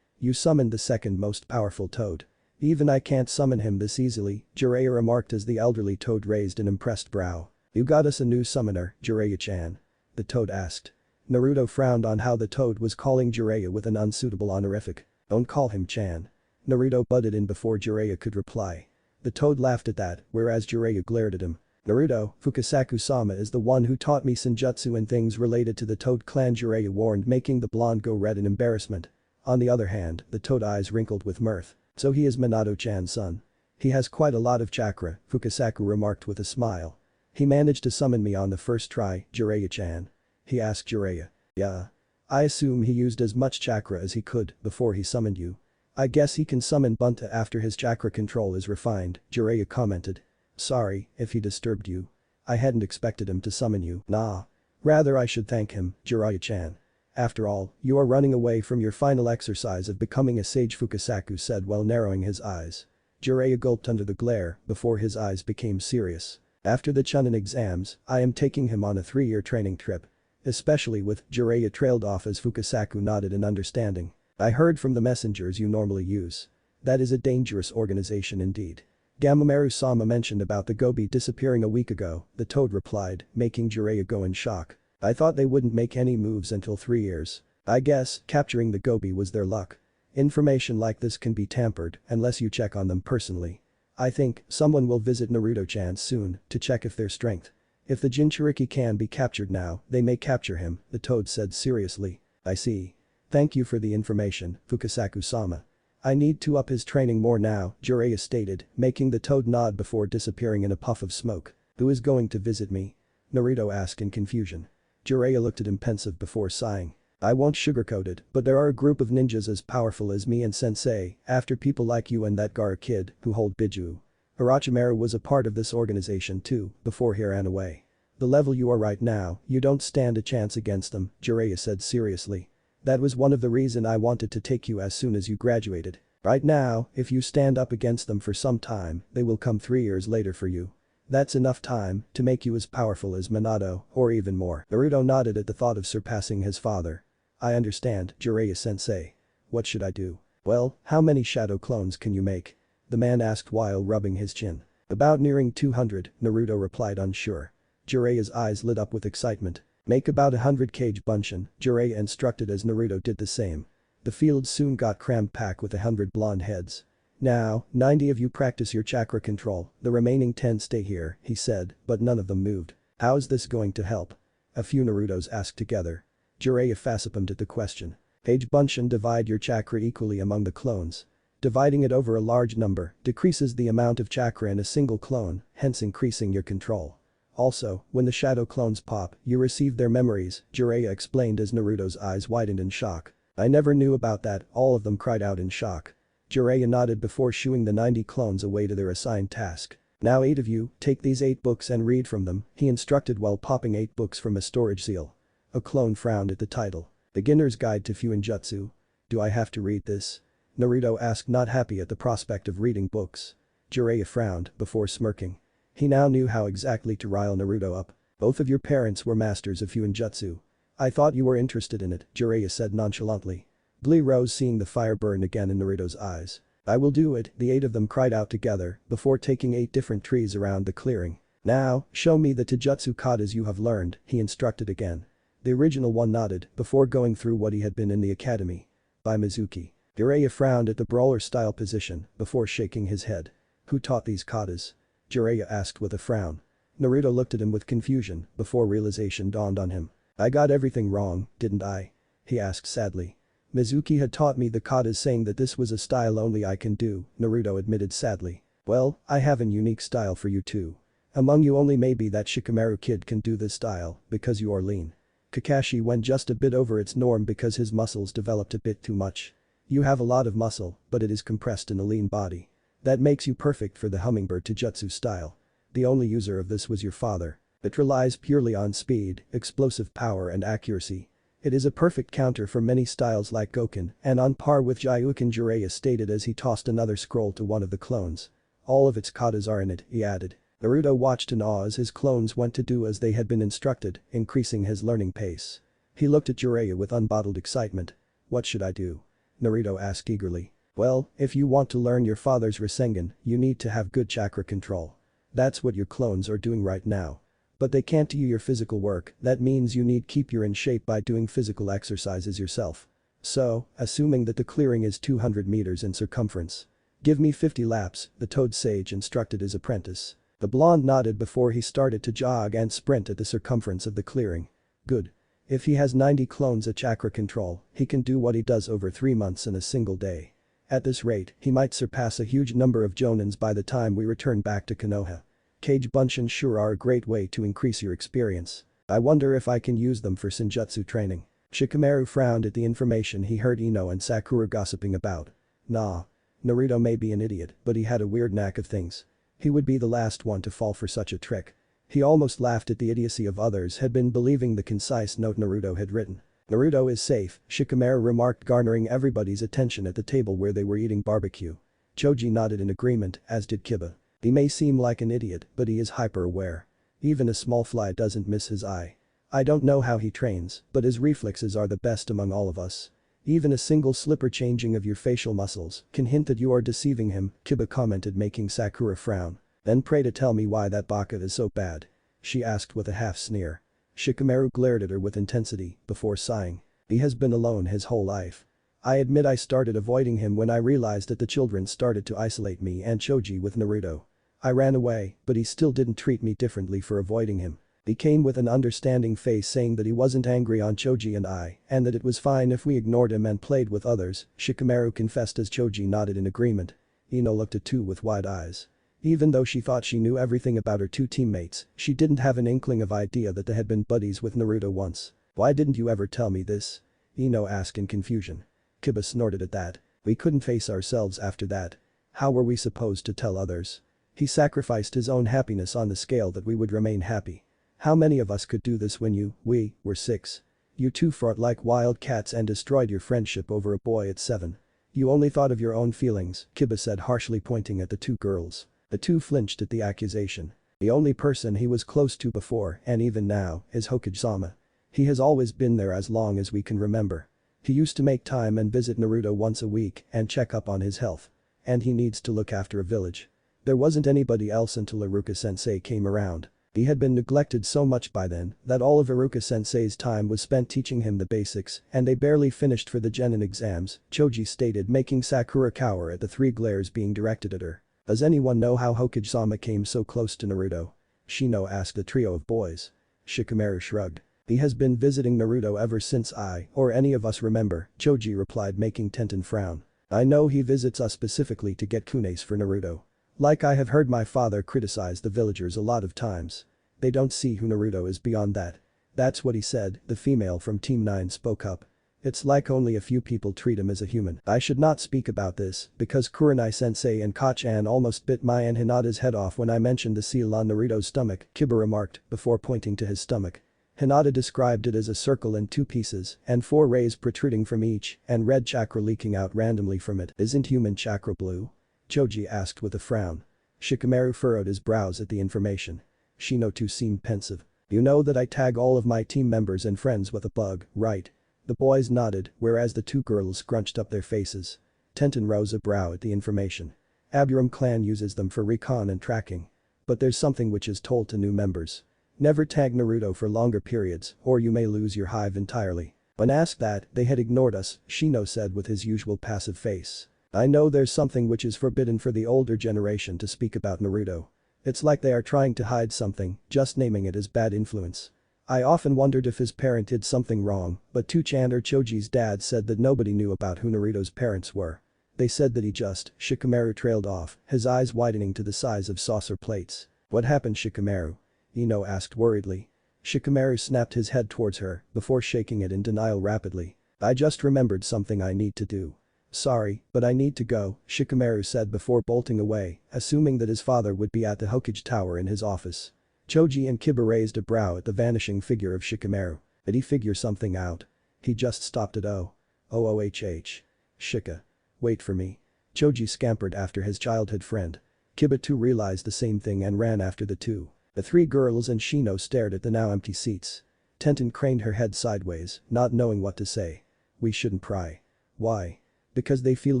You summoned the second most powerful toad. Even I can't summon him this easily, Jiraiya remarked as the elderly toad raised an impressed brow. You got us a new summoner, Jiraiya-chan? The toad asked. Naruto frowned on how the toad was calling Jiraiya with an unsuitable honorific. Don't call him Chan. Naruto butted in before Jiraiya could reply. The toad laughed at that, whereas Jiraiya glared at him. Naruto, Fukasaku-sama is the one who taught me senjutsu and things related to the Toad clan, Jiraiya warned, making the blonde go red in embarrassment. On the other hand, the Toad eyes wrinkled with mirth. So he is Minato-chan's son. He has quite a lot of chakra, Fukasaku remarked with a smile. He managed to summon me on the first try, Jiraiya-chan. He asked Jiraiya. Yeah. I assume he used as much chakra as he could before he summoned you. I guess he can summon Bunta after his chakra control is refined, Jiraiya commented. Sorry if he disturbed you. I hadn't expected him to summon you. Nah. Rather I should thank him, Jiraiya-chan. After all, you are running away from your final exercise of becoming a sage, Fukasaku said while narrowing his eyes. Jiraiya gulped under the glare before his eyes became serious. After the Chunin exams, I am taking him on a 3-year training trip. Especially with, Jiraiya trailed off as Fukasaku nodded in understanding. I heard from the messengers you normally use. That is a dangerous organization indeed. Gamabunta-sama mentioned about the Gobi disappearing a week ago, the toad replied, making Jiraiya go in shock. I thought they wouldn't make any moves until 3 years. I guess capturing the Gobi was their luck. Information like this can be tampered unless you check on them personally. I think someone will visit Naruto-chan soon to check if their strength. If the Jinchuriki can be captured now, they may capture him, the toad said seriously. I see. Thank you for the information, Fukasaku-sama. I need to up his training more now, Jiraiya stated, making the toad nod before disappearing in a puff of smoke. Who is going to visit me? Naruto asked in confusion. Jiraiya looked at him pensive before sighing. I won't sugarcoat it, but there are a group of ninjas as powerful as me and Sensei, after people like you and that Gaara kid who hold Biju. Orochimaru was a part of this organization too, before he ran away. The level you are right now, you don't stand a chance against them, Jiraiya said seriously. That was one of the reason I wanted to take you as soon as you graduated. Right now, if you stand up against them for some time, they will come 3 years later for you. That's enough time to make you as powerful as Minato, or even more. Naruto nodded at the thought of surpassing his father. I understand, Jiraiya-sensei. What should I do? Well, how many shadow clones can you make? The man asked while rubbing his chin. About nearing 200, Naruto replied unsure. Jiraiya's eyes lit up with excitement. Make about 100 Kage Bunshin, Jiraiya instructed as Naruto did the same. The field soon got crammed packed with 100 blonde heads. Now, 90 of you practice your chakra control, the remaining 10 stay here, he said, but none of them moved. How's this going to help? A few Narutos asked together. Jiraiya facepalmed at the question. Kage Bunshin, divide your chakra equally among the clones. Dividing it over a large number decreases the amount of chakra in a single clone, hence increasing your control. Also, when the shadow clones pop, you receive their memories, Jiraiya explained as Naruto's eyes widened in shock. I never knew about that, all of them cried out in shock. Jiraiya nodded before shooing the 90 clones away to their assigned task. Now 8 of you, take these 8 books and read from them, he instructed while popping 8 books from a storage seal. A clone frowned at the title. Beginner's Guide to Fuinjutsu. Do I have to read this? Naruto asked, not happy at the prospect of reading books. Jiraiya frowned before smirking. He now knew how exactly to rile Naruto up. Both of your parents were masters of Fuinjutsu. I thought you were interested in it, Jiraiya said nonchalantly. Glee rose seeing the fire burn again in Naruto's eyes. I will do it, the 8 of them cried out together before taking 8 different trees around the clearing. Now, show me the taijutsu katas you have learned, he instructed again. The original one nodded before going through what he had been in the academy. By Mizuki. Jiraiya frowned at the brawler-style position before shaking his head. Who taught these katas? Jiraiya asked with a frown. Naruto looked at him with confusion before realization dawned on him. I got everything wrong, didn't I? He asked sadly. Mizuki had taught me the katas, saying that this was a style only I can do, Naruto admitted sadly. Well, I have an unique style for you too. Among you only maybe that Shikamaru kid can do this style, because you are lean. Kakashi went just a bit over its norm because his muscles developed a bit too much. You have a lot of muscle, but it is compressed in a lean body. That makes you perfect for the hummingbird taijutsu style. The only user of this was your father. It relies purely on speed, explosive power and accuracy. It is a perfect counter for many styles like Goken and on par with Gyuken, Jiraiya stated as he tossed another scroll to one of the clones. All of its katas are in it, he added. Naruto watched in awe as his clones went to do as they had been instructed, increasing his learning pace. He looked at Jiraiya with unbottled excitement. What should I do? Naruto asked eagerly. Well, if you want to learn your father's Rasengan, you need to have good chakra control. That's what your clones are doing right now. But they can't do your physical work, that means you need keep you in shape by doing physical exercises yourself. So, assuming that the clearing is 200 meters in circumference. Give me 50 laps, the toad sage instructed his apprentice. The blonde nodded before he started to jog and sprint at the circumference of the clearing. Good. If he has 90 clones at chakra control, he can do what he does over 3 months in a single day. At this rate, he might surpass a huge number of Jonins by the time we return back to Konoha. Kage Bunshin sure are a great way to increase your experience. I wonder if I can use them for Senjutsu training. Shikamaru frowned at the information he heard Ino and Sakura gossiping about. Nah. Naruto may be an idiot, but he had a weird knack of things. He would be the last one to fall for such a trick. He almost laughed at the idiocy of others had been believing the concise note Naruto had written. Naruto is safe, Shikamaru remarked, garnering everybody's attention at the table where they were eating barbecue. Choji nodded in agreement, as did Kiba. He may seem like an idiot, but he is hyper-aware. Even a small fly doesn't miss his eye. I don't know how he trains, but his reflexes are the best among all of us. Even a single slipper changing of your facial muscles can hint that you are deceiving him, Kiba commented, making Sakura frown. Then pray to tell me why that baka is so bad. She asked with a half sneer. Shikamaru glared at her with intensity before sighing. He has been alone his whole life. I admit I started avoiding him when I realized that the children started to isolate me and Choji with Naruto. I ran away, but he still didn't treat me differently for avoiding him. He came with an understanding face saying that he wasn't angry on Choji and I, and that it was fine if we ignored him and played with others, Shikamaru confessed as Choji nodded in agreement. Ino looked at two with wide eyes. Even though she thought she knew everything about her two teammates, she didn't have an inkling of idea that they had been buddies with Naruto once. Why didn't you ever tell me this? Ino asked in confusion. Kiba snorted at that. We couldn't face ourselves after that. How were we supposed to tell others? He sacrificed his own happiness on the scale that we would remain happy. How many of us could do this when we were 6? You two fought like wild cats and destroyed your friendship over a boy at 7. You only thought of your own feelings, Kiba said harshly pointing at the two girls. The two flinched at the accusation. The only person he was close to before and even now is Hokage-sama. He has always been there as long as we can remember. He used to make time and visit Naruto once a week and check up on his health. And he needs to look after a village. There wasn't anybody else until Iruka-sensei came around. He had been neglected so much by then that all of Iruka-sensei's time was spent teaching him the basics and they barely finished for the genin exams, Choji stated making Sakura cower at the 3 glares being directed at her. Does anyone know how Hokage-sama came so close to Naruto? Shino asked the trio of boys. Shikamaru shrugged. He has been visiting Naruto ever since I or any of us remember, Choji replied making Tenten frown. I know he visits us specifically to get kunes for Naruto. Like I have heard my father criticize the villagers a lot of times. They don't see who Naruto is beyond that. That's what he said, the female from Team 9 spoke up. It's like only a few people treat him as a human. I should not speak about this because Kurenai-sensei and Kacchan almost bit my and Hinata's head off when I mentioned the seal on Naruto's stomach, Kiba remarked before pointing to his stomach. Hinata described it as a circle in 2 pieces and 4 rays protruding from each and red chakra leaking out randomly from it. Isn't human chakra blue? Choji asked with a frown. Shikamaru furrowed his brows at the information. Shino too seemed pensive. You know that I tag all of my team members and friends with a bug, right? The boys nodded, whereas the 2 girls scrunched up their faces. Tenten rose a brow at the information. Aburam clan uses them for recon and tracking. But there's something which is told to new members. Never tag Naruto for longer periods or you may lose your hive entirely. When asked that, they had ignored us, Shino said with his usual passive face. I know there's something which is forbidden for the older generation to speak about Naruto. It's like they are trying to hide something, just naming it as bad influence. I often wondered if his parent did something wrong, but Tuchan or Choji's dad said that nobody knew about who Naruto's parents were. They said that he just, Shikamaru trailed off, his eyes widening to the size of saucer plates. What happened, Shikamaru? Ino asked worriedly. Shikamaru snapped his head towards her before shaking it in denial rapidly. I just remembered something I need to do. Sorry, but I need to go, Shikamaru said before bolting away, assuming that his father would be at the Hokage tower in his office. Choji and Kiba raised a brow at the vanishing figure of Shikamaru. Did he figure something out? He just stopped at OOHH. Shika. Wait for me. Choji scampered after his childhood friend. Kiba too realized the same thing and ran after the two. The 3 girls and Shino stared at the now empty seats. Tenten craned her head sideways, not knowing what to say. We shouldn't pry. Why? Because they feel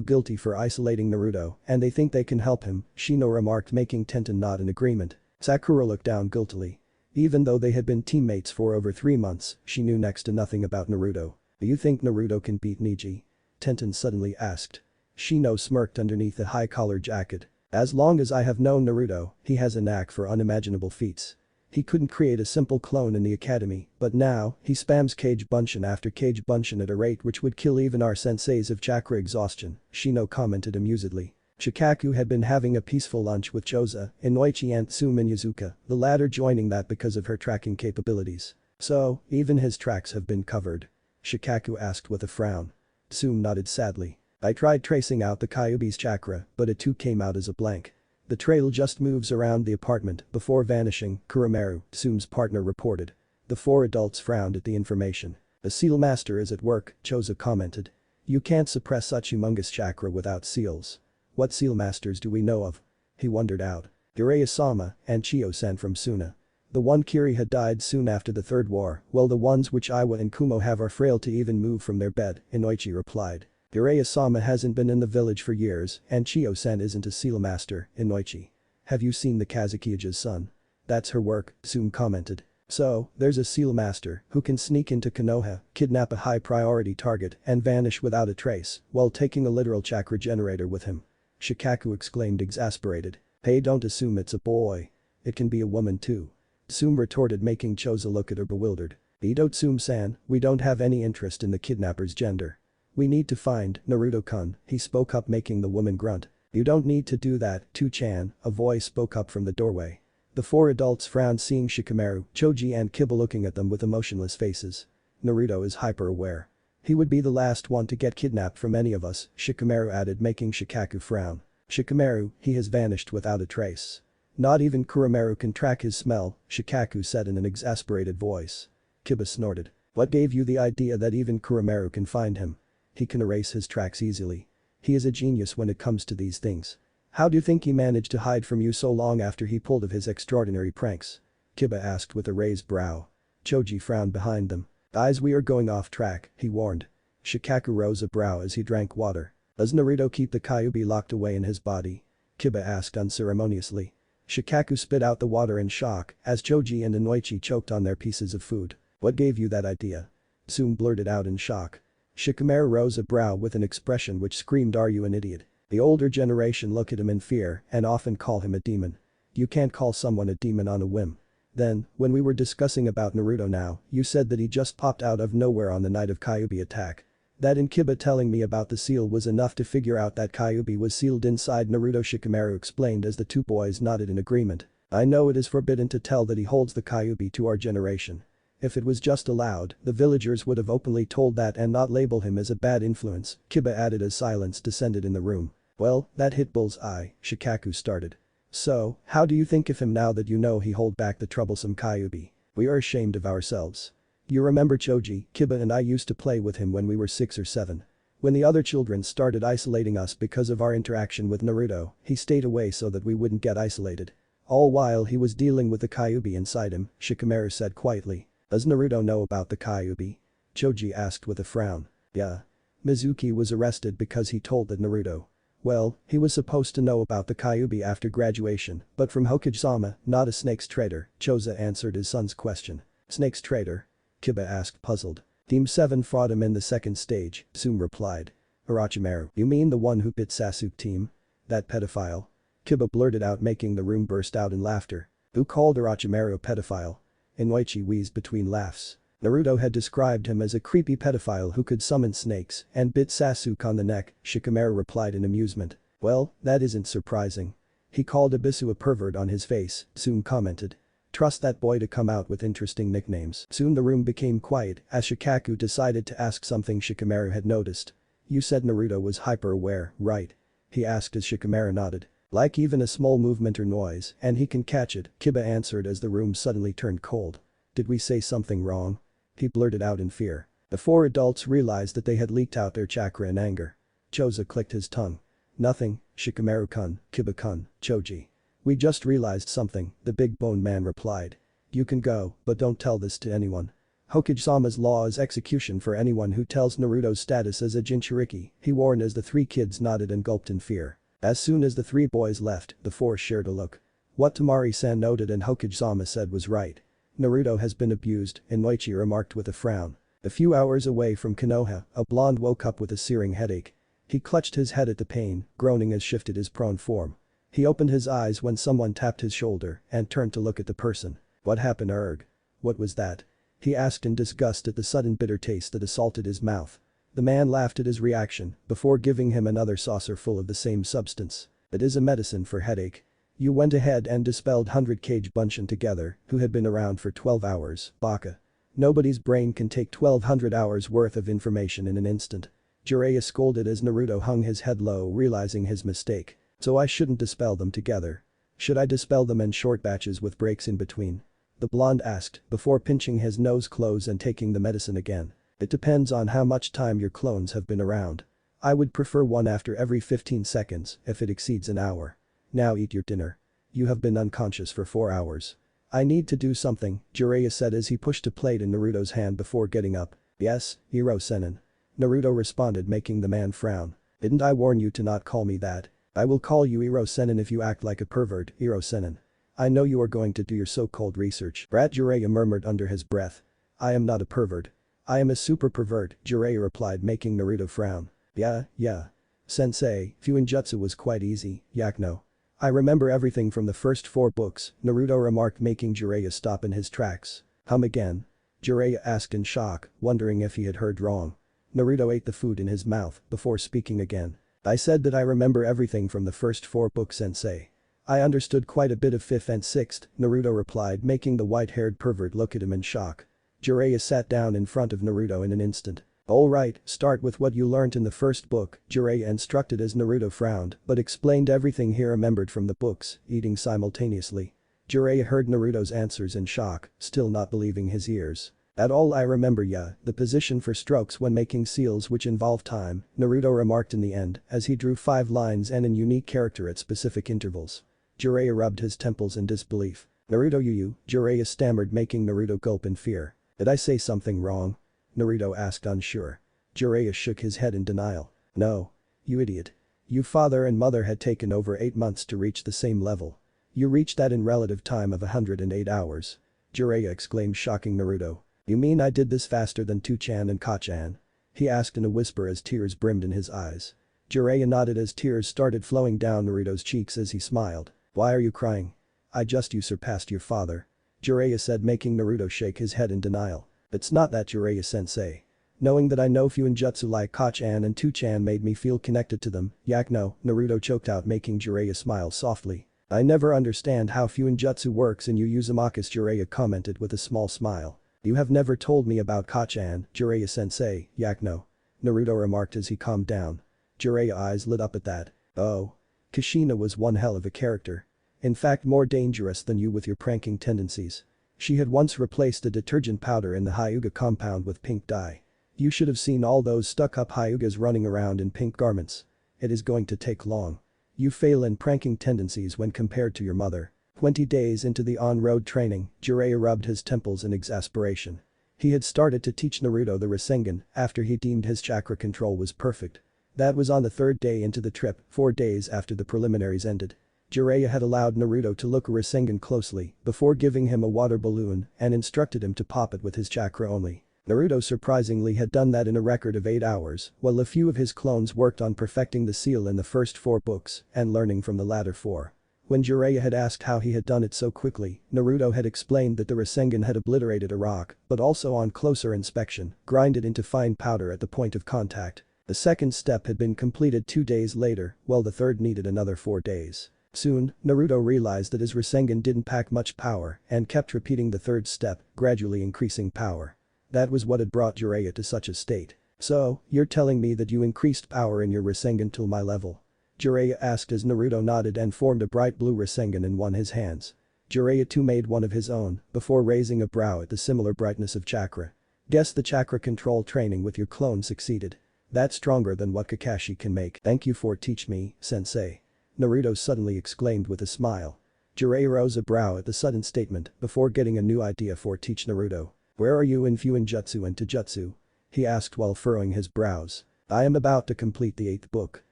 guilty for isolating Naruto and they think they can help him, Shino remarked making Tenten nod in agreement. Sakura looked down guiltily. Even though they had been teammates for over 3 months, she knew next to nothing about Naruto. Do you think Naruto can beat Neji? Tenten suddenly asked. Shino smirked underneath the high-collar jacket. As long as I have known Naruto, he has a knack for unimaginable feats. He couldn't create a simple clone in the academy, but now, he spams Kage Bunshin after Kage Bunshin at a rate which would kill even our senseis of chakra exhaustion, Shino commented amusedly. Shukaku had been having a peaceful lunch with Choza, Inoichi and Tsume and Yazuka, the latter joining that because of her tracking capabilities. So, even his tracks have been covered? Shukaku asked with a frown. Tsume nodded sadly. I tried tracing out the Kyuubi's chakra, but it too came out as a blank. The trail just moves around the apartment before vanishing, Kuramaru, Tsume's partner reported. The 4 adults frowned at the information. The seal master is at work, Choza commented. You can't suppress such humongous chakra without seals. What seal masters do we know of? He wondered out. Jiraiya-sama and Chiyo-san from Suna. The one Kiri had died soon after the Third War, while the ones which Iwa and Kumo have are frail to even move from their bed, Inoichi replied. Jiraiya-sama hasn't been in the village for years and Chiyo-san isn't a seal master, Inoichi. Have you seen the Kazukiya's son? That's her work, Tsume commented. So, there's a seal master who can sneak into Konoha, kidnap a high-priority target and vanish without a trace while taking a literal chakra generator with him. Shikaku exclaimed exasperated. Hey, don't assume it's a boy. It can be a woman too. Tsume retorted, making Choza look at her bewildered. Edo Tsume-san, we don't have any interest in the kidnapper's gender. We need to find Naruto-kun, he spoke up, making the woman grunt. You don't need to do that, Tu-chan, a voice spoke up from the doorway. The four adults frowned, seeing Shikamaru, Choji and Kiba looking at them with emotionless faces. Naruto is hyper-aware. He would be the last one to get kidnapped from any of us, Shikamaru added, making Shikaku frown. Shikamaru, he has vanished without a trace. Not even Kuramaru can track his smell, Shikaku said in an exasperated voice. Kiba snorted. What gave you the idea that even Kuramaru can find him? He can erase his tracks easily. He is a genius when it comes to these things. How do you think he managed to hide from you so long after he pulled of his extraordinary pranks? Kiba asked with a raised brow. Choji frowned behind them. Guys, we are going off track, he warned. Shikaku rose a brow as he drank water. Does Naruto keep the Kyuubi locked away in his body? Kiba asked unceremoniously. Shikaku spit out the water in shock as Choji and Inoichi choked on their pieces of food. What gave you that idea? Tsume blurted out in shock. Shikamaru rose a brow with an expression which screamed, are you an idiot? The older generation look at him in fear and often call him a demon. You can't call someone a demon on a whim. Then, when we were discussing about Naruto now, you said that he just popped out of nowhere on the night of Kyuubi attack. That and Kiba telling me about the seal was enough to figure out that Kyuubi was sealed inside Naruto, Shikamaru explained as the two boys nodded in agreement. I know it is forbidden to tell that he holds the Kyuubi to our generation. If it was just allowed, the villagers would have openly told that and not label him as a bad influence, Kiba added as silence descended in the room. Well, that hit bull's eye, Shikaku started. So, how do you think of him now that you know he hold back the troublesome Kyuubi? We are ashamed of ourselves. You remember Choji, Kiba and I used to play with him when we were 6 or 7. When the other children started isolating us because of our interaction with Naruto, he stayed away so that we wouldn't get isolated. All while he was dealing with the Kyuubi inside him, Shikamaru said quietly. Does Naruto know about the Kyuubi? Choji asked with a frown. Yeah. Mizuki was arrested because he told that Naruto. Well, he was supposed to know about the Kyuubi after graduation, but from Hokage-sama, not a snake's traitor, Choza answered his son's question. Snake's traitor? Kiba asked, puzzled. Team 7 fought him in the second stage, Tsume replied. Orochimaru, you mean the one who bit Sasuke team? That pedophile? Kiba blurted out, making the room burst out in laughter. Who called Orochimaru a pedophile? Inoichi wheezed between laughs. Naruto had described him as a creepy pedophile who could summon snakes and bit Sasuke on the neck, Shikamaru replied in amusement. Well, that isn't surprising. He called Abisu a pervert on his face, Tsume commented. Trust that boy to come out with interesting nicknames. Soon the room became quiet as Shikaku decided to ask something Shikamaru had noticed. You said Naruto was hyper-aware, right? He asked as Shikamaru nodded. Like even a small movement or noise and he can catch it, Kiba answered as the room suddenly turned cold. Did we say something wrong? He blurted out in fear. The four adults realized that they had leaked out their chakra in anger. Choza clicked his tongue. Nothing, Shikamaru-kun, Kiba-kun, Choji. We just realized something, the big bone man replied. You can go, but don't tell this to anyone. Hokage-sama's law is execution for anyone who tells Naruto's status as a Jinchuriki, he warned as the three kids nodded and gulped in fear. As soon as the three boys left, the four shared a look. What Temari-san noted and Hokage-sama said was right. Naruto has been abused, Inoichi remarked with a frown. A few hours away from Konoha, a blonde woke up with a searing headache. He clutched his head at the pain, groaning as shifted his prone form. He opened his eyes when someone tapped his shoulder and turned to look at the person. What happened, Erg? What was that? He asked in disgust at the sudden bitter taste that assaulted his mouth. The man laughed at his reaction before giving him another saucer full of the same substance. It is a medicine for headache. You went ahead and dispelled 100 Kage Bunshin together, who had been around for 12 hours, Baka. Nobody's brain can take 1200 hours worth of information in an instant. Jiraiya scolded as Naruto hung his head low, realizing his mistake. So I shouldn't dispel them together. Should I dispel them in short batches with breaks in between? The blonde asked before pinching his nose close and taking the medicine again. It depends on how much time your clones have been around. I would prefer one after every 15 seconds if it exceeds an hour. Now eat your dinner. You have been unconscious for 4 hours. I need to do something, Jiraiya said as he pushed a plate in Naruto's hand before getting up. Yes, Iro-senin. Naruto responded, making the man frown. Didn't I warn you to not call me that? I will call you Iro-senin if you act like a pervert, Iro-senin. I know you are going to do your so-called research. Brat Jiraiya murmured under his breath. I am not a pervert. I am a super pervert, Jiraiya replied making Naruto frown. Yeah. Sensei, Fuinjutsu was quite easy, Yakno. I remember everything from the first 4 books, Naruto remarked making Jiraiya stop in his tracks. Again? Jiraiya asked in shock, wondering if he had heard wrong. Naruto ate the food in his mouth before speaking again. I said that I remember everything from the first 4 books, Sensei. I understood quite a bit of 5th and 6th, Naruto replied making the white-haired pervert look at him in shock. Jiraiya sat down in front of Naruto in an instant. Alright, start with what you learnt in the first book, Jiraiya instructed as Naruto frowned but explained everything he remembered from the books, eating simultaneously. Jiraiya heard Naruto's answers in shock, still not believing his ears. At all I remember the position for strokes when making seals which involve time, Naruto remarked in the end as he drew 5 lines and an unique character at specific intervals. Jiraiya rubbed his temples in disbelief. Naruto Jiraiya stammered making Naruto gulp in fear. Did I say something wrong? Naruto asked unsure. Jiraiya shook his head in denial. No. You idiot. Your father and mother had taken over 8 months to reach the same level. You reached that in relative time of 108 hours. Jiraiya exclaimed shocking Naruto. You mean I did this faster than Two-chan and Ka-chan? He asked in a whisper as tears brimmed in his eyes. Jiraiya nodded as tears started flowing down Naruto's cheeks as he smiled. Why are you crying? You surpassed your father. Jiraiya said making Naruto shake his head in denial. It's not that Jiraiya-sensei. Knowing that I know Fuinjutsu like Ka-chan and Two-chan made me feel connected to them, Yakno, Naruto choked out making Jiraiya smile softly. I never understand how Fuinjutsu works and you use Amakus, Jiraiya commented with a small smile. You have never told me about Ka-chan, Jiraiya-sensei, Yakno. Naruto remarked as he calmed down. Jiraiya eyes lit up at that. Oh. Kushina was one hell of a character. In fact more dangerous than you with your pranking tendencies. She had once replaced a detergent powder in the Hyuga compound with pink dye. You should have seen all those stuck-up Hyugas running around in pink garments. It is going to take long. You fail in pranking tendencies when compared to your mother. 20 days into the on-road training, Jiraiya rubbed his temples in exasperation. He had started to teach Naruto the Rasengan after he deemed his chakra control was perfect. That was on the 3rd day into the trip, 4 days after the preliminaries ended. Jiraiya had allowed Naruto to look Rasengan closely before giving him a water balloon and instructed him to pop it with his chakra only. Naruto surprisingly had done that in a record of 8 hours, while a few of his clones worked on perfecting the seal in the first 4 books and learning from the latter 4. When Jiraiya had asked how he had done it so quickly, Naruto had explained that the Rasengan had obliterated a rock, but also on closer inspection, grind it into fine powder at the point of contact. The second step had been completed 2 days later, while the third needed another 4 days. Soon, Naruto realized that his Rasengan didn't pack much power and kept repeating the third step, gradually increasing power. That was what had brought Jiraiya to such a state. So, you're telling me that you increased power in your Rasengan till my level? Jiraiya asked as Naruto nodded and formed a bright blue Rasengan in one his hands. Jiraiya too made one of his own, before raising a brow at the similar brightness of chakra. Guess the chakra control training with your clone succeeded. That's stronger than what Kakashi can make. Thank you for teach me, sensei. Naruto suddenly exclaimed with a smile. Jiraiya rose a brow at the sudden statement before getting a new idea for teach Naruto. Where are you in Fuinjutsu and Taijutsu? He asked while furrowing his brows. I am about to complete the 8th book.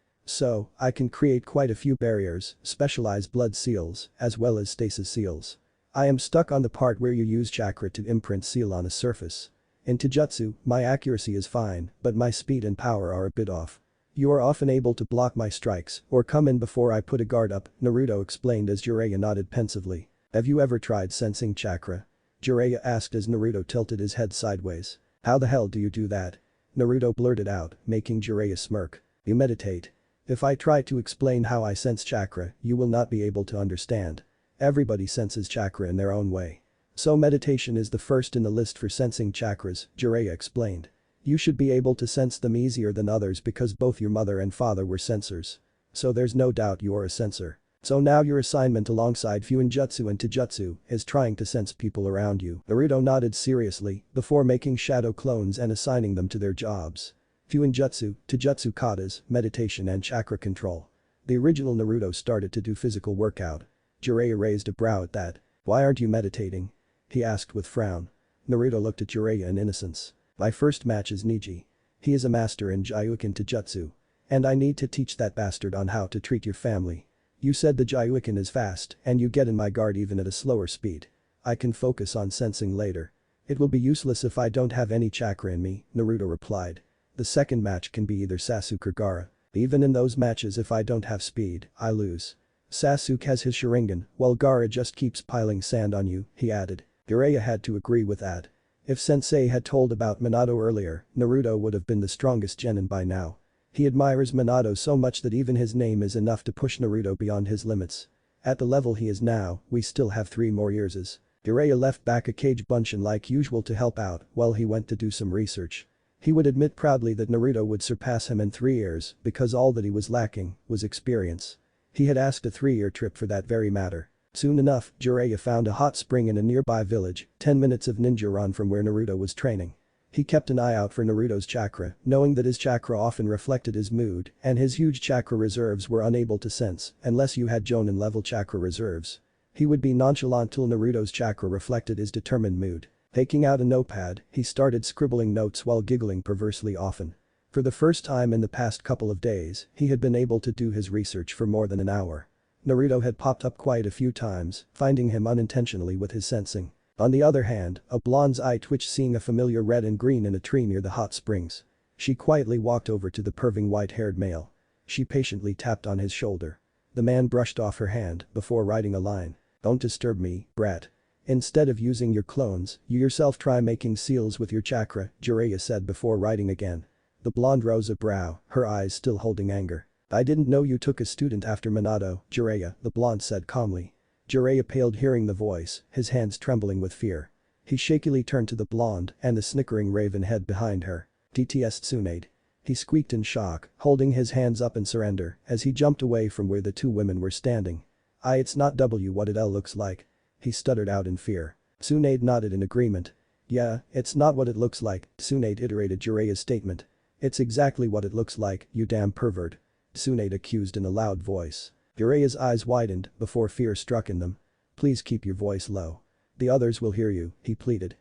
So, I can create quite a few barriers, specialized blood seals, as well as stasis seals. I am stuck on the part where you use chakra to imprint seal on a surface. In Taijutsu, my accuracy is fine, but my speed and power are a bit off. You are often able to block my strikes or come in before I put a guard up, Naruto explained as Jiraiya nodded pensively. Have you ever tried sensing chakra? Jiraiya asked as Naruto tilted his head sideways. How the hell do you do that? Naruto blurted out, making Jiraiya smirk. You meditate. If I try to explain how I sense chakra, you will not be able to understand. Everybody senses chakra in their own way. So meditation is the first in the list for sensing chakras, Jiraiya explained. You should be able to sense them easier than others because both your mother and father were sensors. So there's no doubt you're a sensor. So now your assignment alongside Fuinjutsu and Taijutsu is trying to sense people around you. Naruto nodded seriously before making shadow clones and assigning them to their jobs. Fuinjutsu, Taijutsu katas, meditation and chakra control. The original Naruto started to do physical workout. Jiraiya raised a brow at that. Why aren't you meditating? He asked with frown. Naruto looked at Jiraiya in innocence. My first match is Neji. He is a master in Gyuukin Taijutsu. And I need to teach that bastard on how to treat your family. You said the Gyuukin is fast, and you get in my guard even at a slower speed. I can focus on sensing later. It will be useless if I don't have any chakra in me, Naruto replied. The second match can be either Sasuke or Gaara. Even in those matches if I don't have speed, I lose. Sasuke has his Sharingan, while Gaara just keeps piling sand on you, he added. Jiraiya had to agree with that. If Sensei had told about Minato earlier, Naruto would have been the strongest genin by now. He admires Minato so much that even his name is enough to push Naruto beyond his limits. At the level he is now, we still have 3 more years. Jiraiya left back a Kage Bunshin like usual to help out while he went to do some research. He would admit proudly that Naruto would surpass him in 3 years because all that he was lacking was experience. He had asked a 3-year trip for that very matter. Soon enough, Jiraiya found a hot spring in a nearby village, 10 minutes of ninja run from where Naruto was training. He kept an eye out for Naruto's chakra, knowing that his chakra often reflected his mood and his huge chakra reserves were unable to sense unless you had Jonin level chakra reserves. He would be nonchalant till Naruto's chakra reflected his determined mood. Taking out a notepad, he started scribbling notes while giggling perversely often. For the first time in the past couple of days, he had been able to do his research for more than an hour. Naruto had popped up quite a few times, finding him unintentionally with his sensing. On the other hand, a blonde's eye twitched seeing a familiar red and green in a tree near the hot springs. She quietly walked over to the perving white-haired male. She patiently tapped on his shoulder. The man brushed off her hand before writing a line. Don't disturb me, brat. Instead of using your clones, you yourself try making seals with your chakra, Jiraiya said before writing again. The blonde rose a brow, her eyes still holding anger. I didn't know you took a student after Minato, Jiraiya, the blonde said calmly. Jiraiya paled hearing the voice, his hands trembling with fear. He shakily turned to the blonde and the snickering raven head behind her. TTS Tsunade. He squeaked in shock, holding his hands up in surrender as he jumped away from where the 2 women were standing. It's not what it looks like. He stuttered out in fear. Tsunade nodded in agreement. Yeah, it's not what it looks like, Tsunade iterated Jiraiya's statement. It's exactly what it looks like, you damn pervert. Tsunade accused in a loud voice. Jiraiya's eyes widened before fear struck in them. Please keep your voice low. The others will hear you, he pleaded.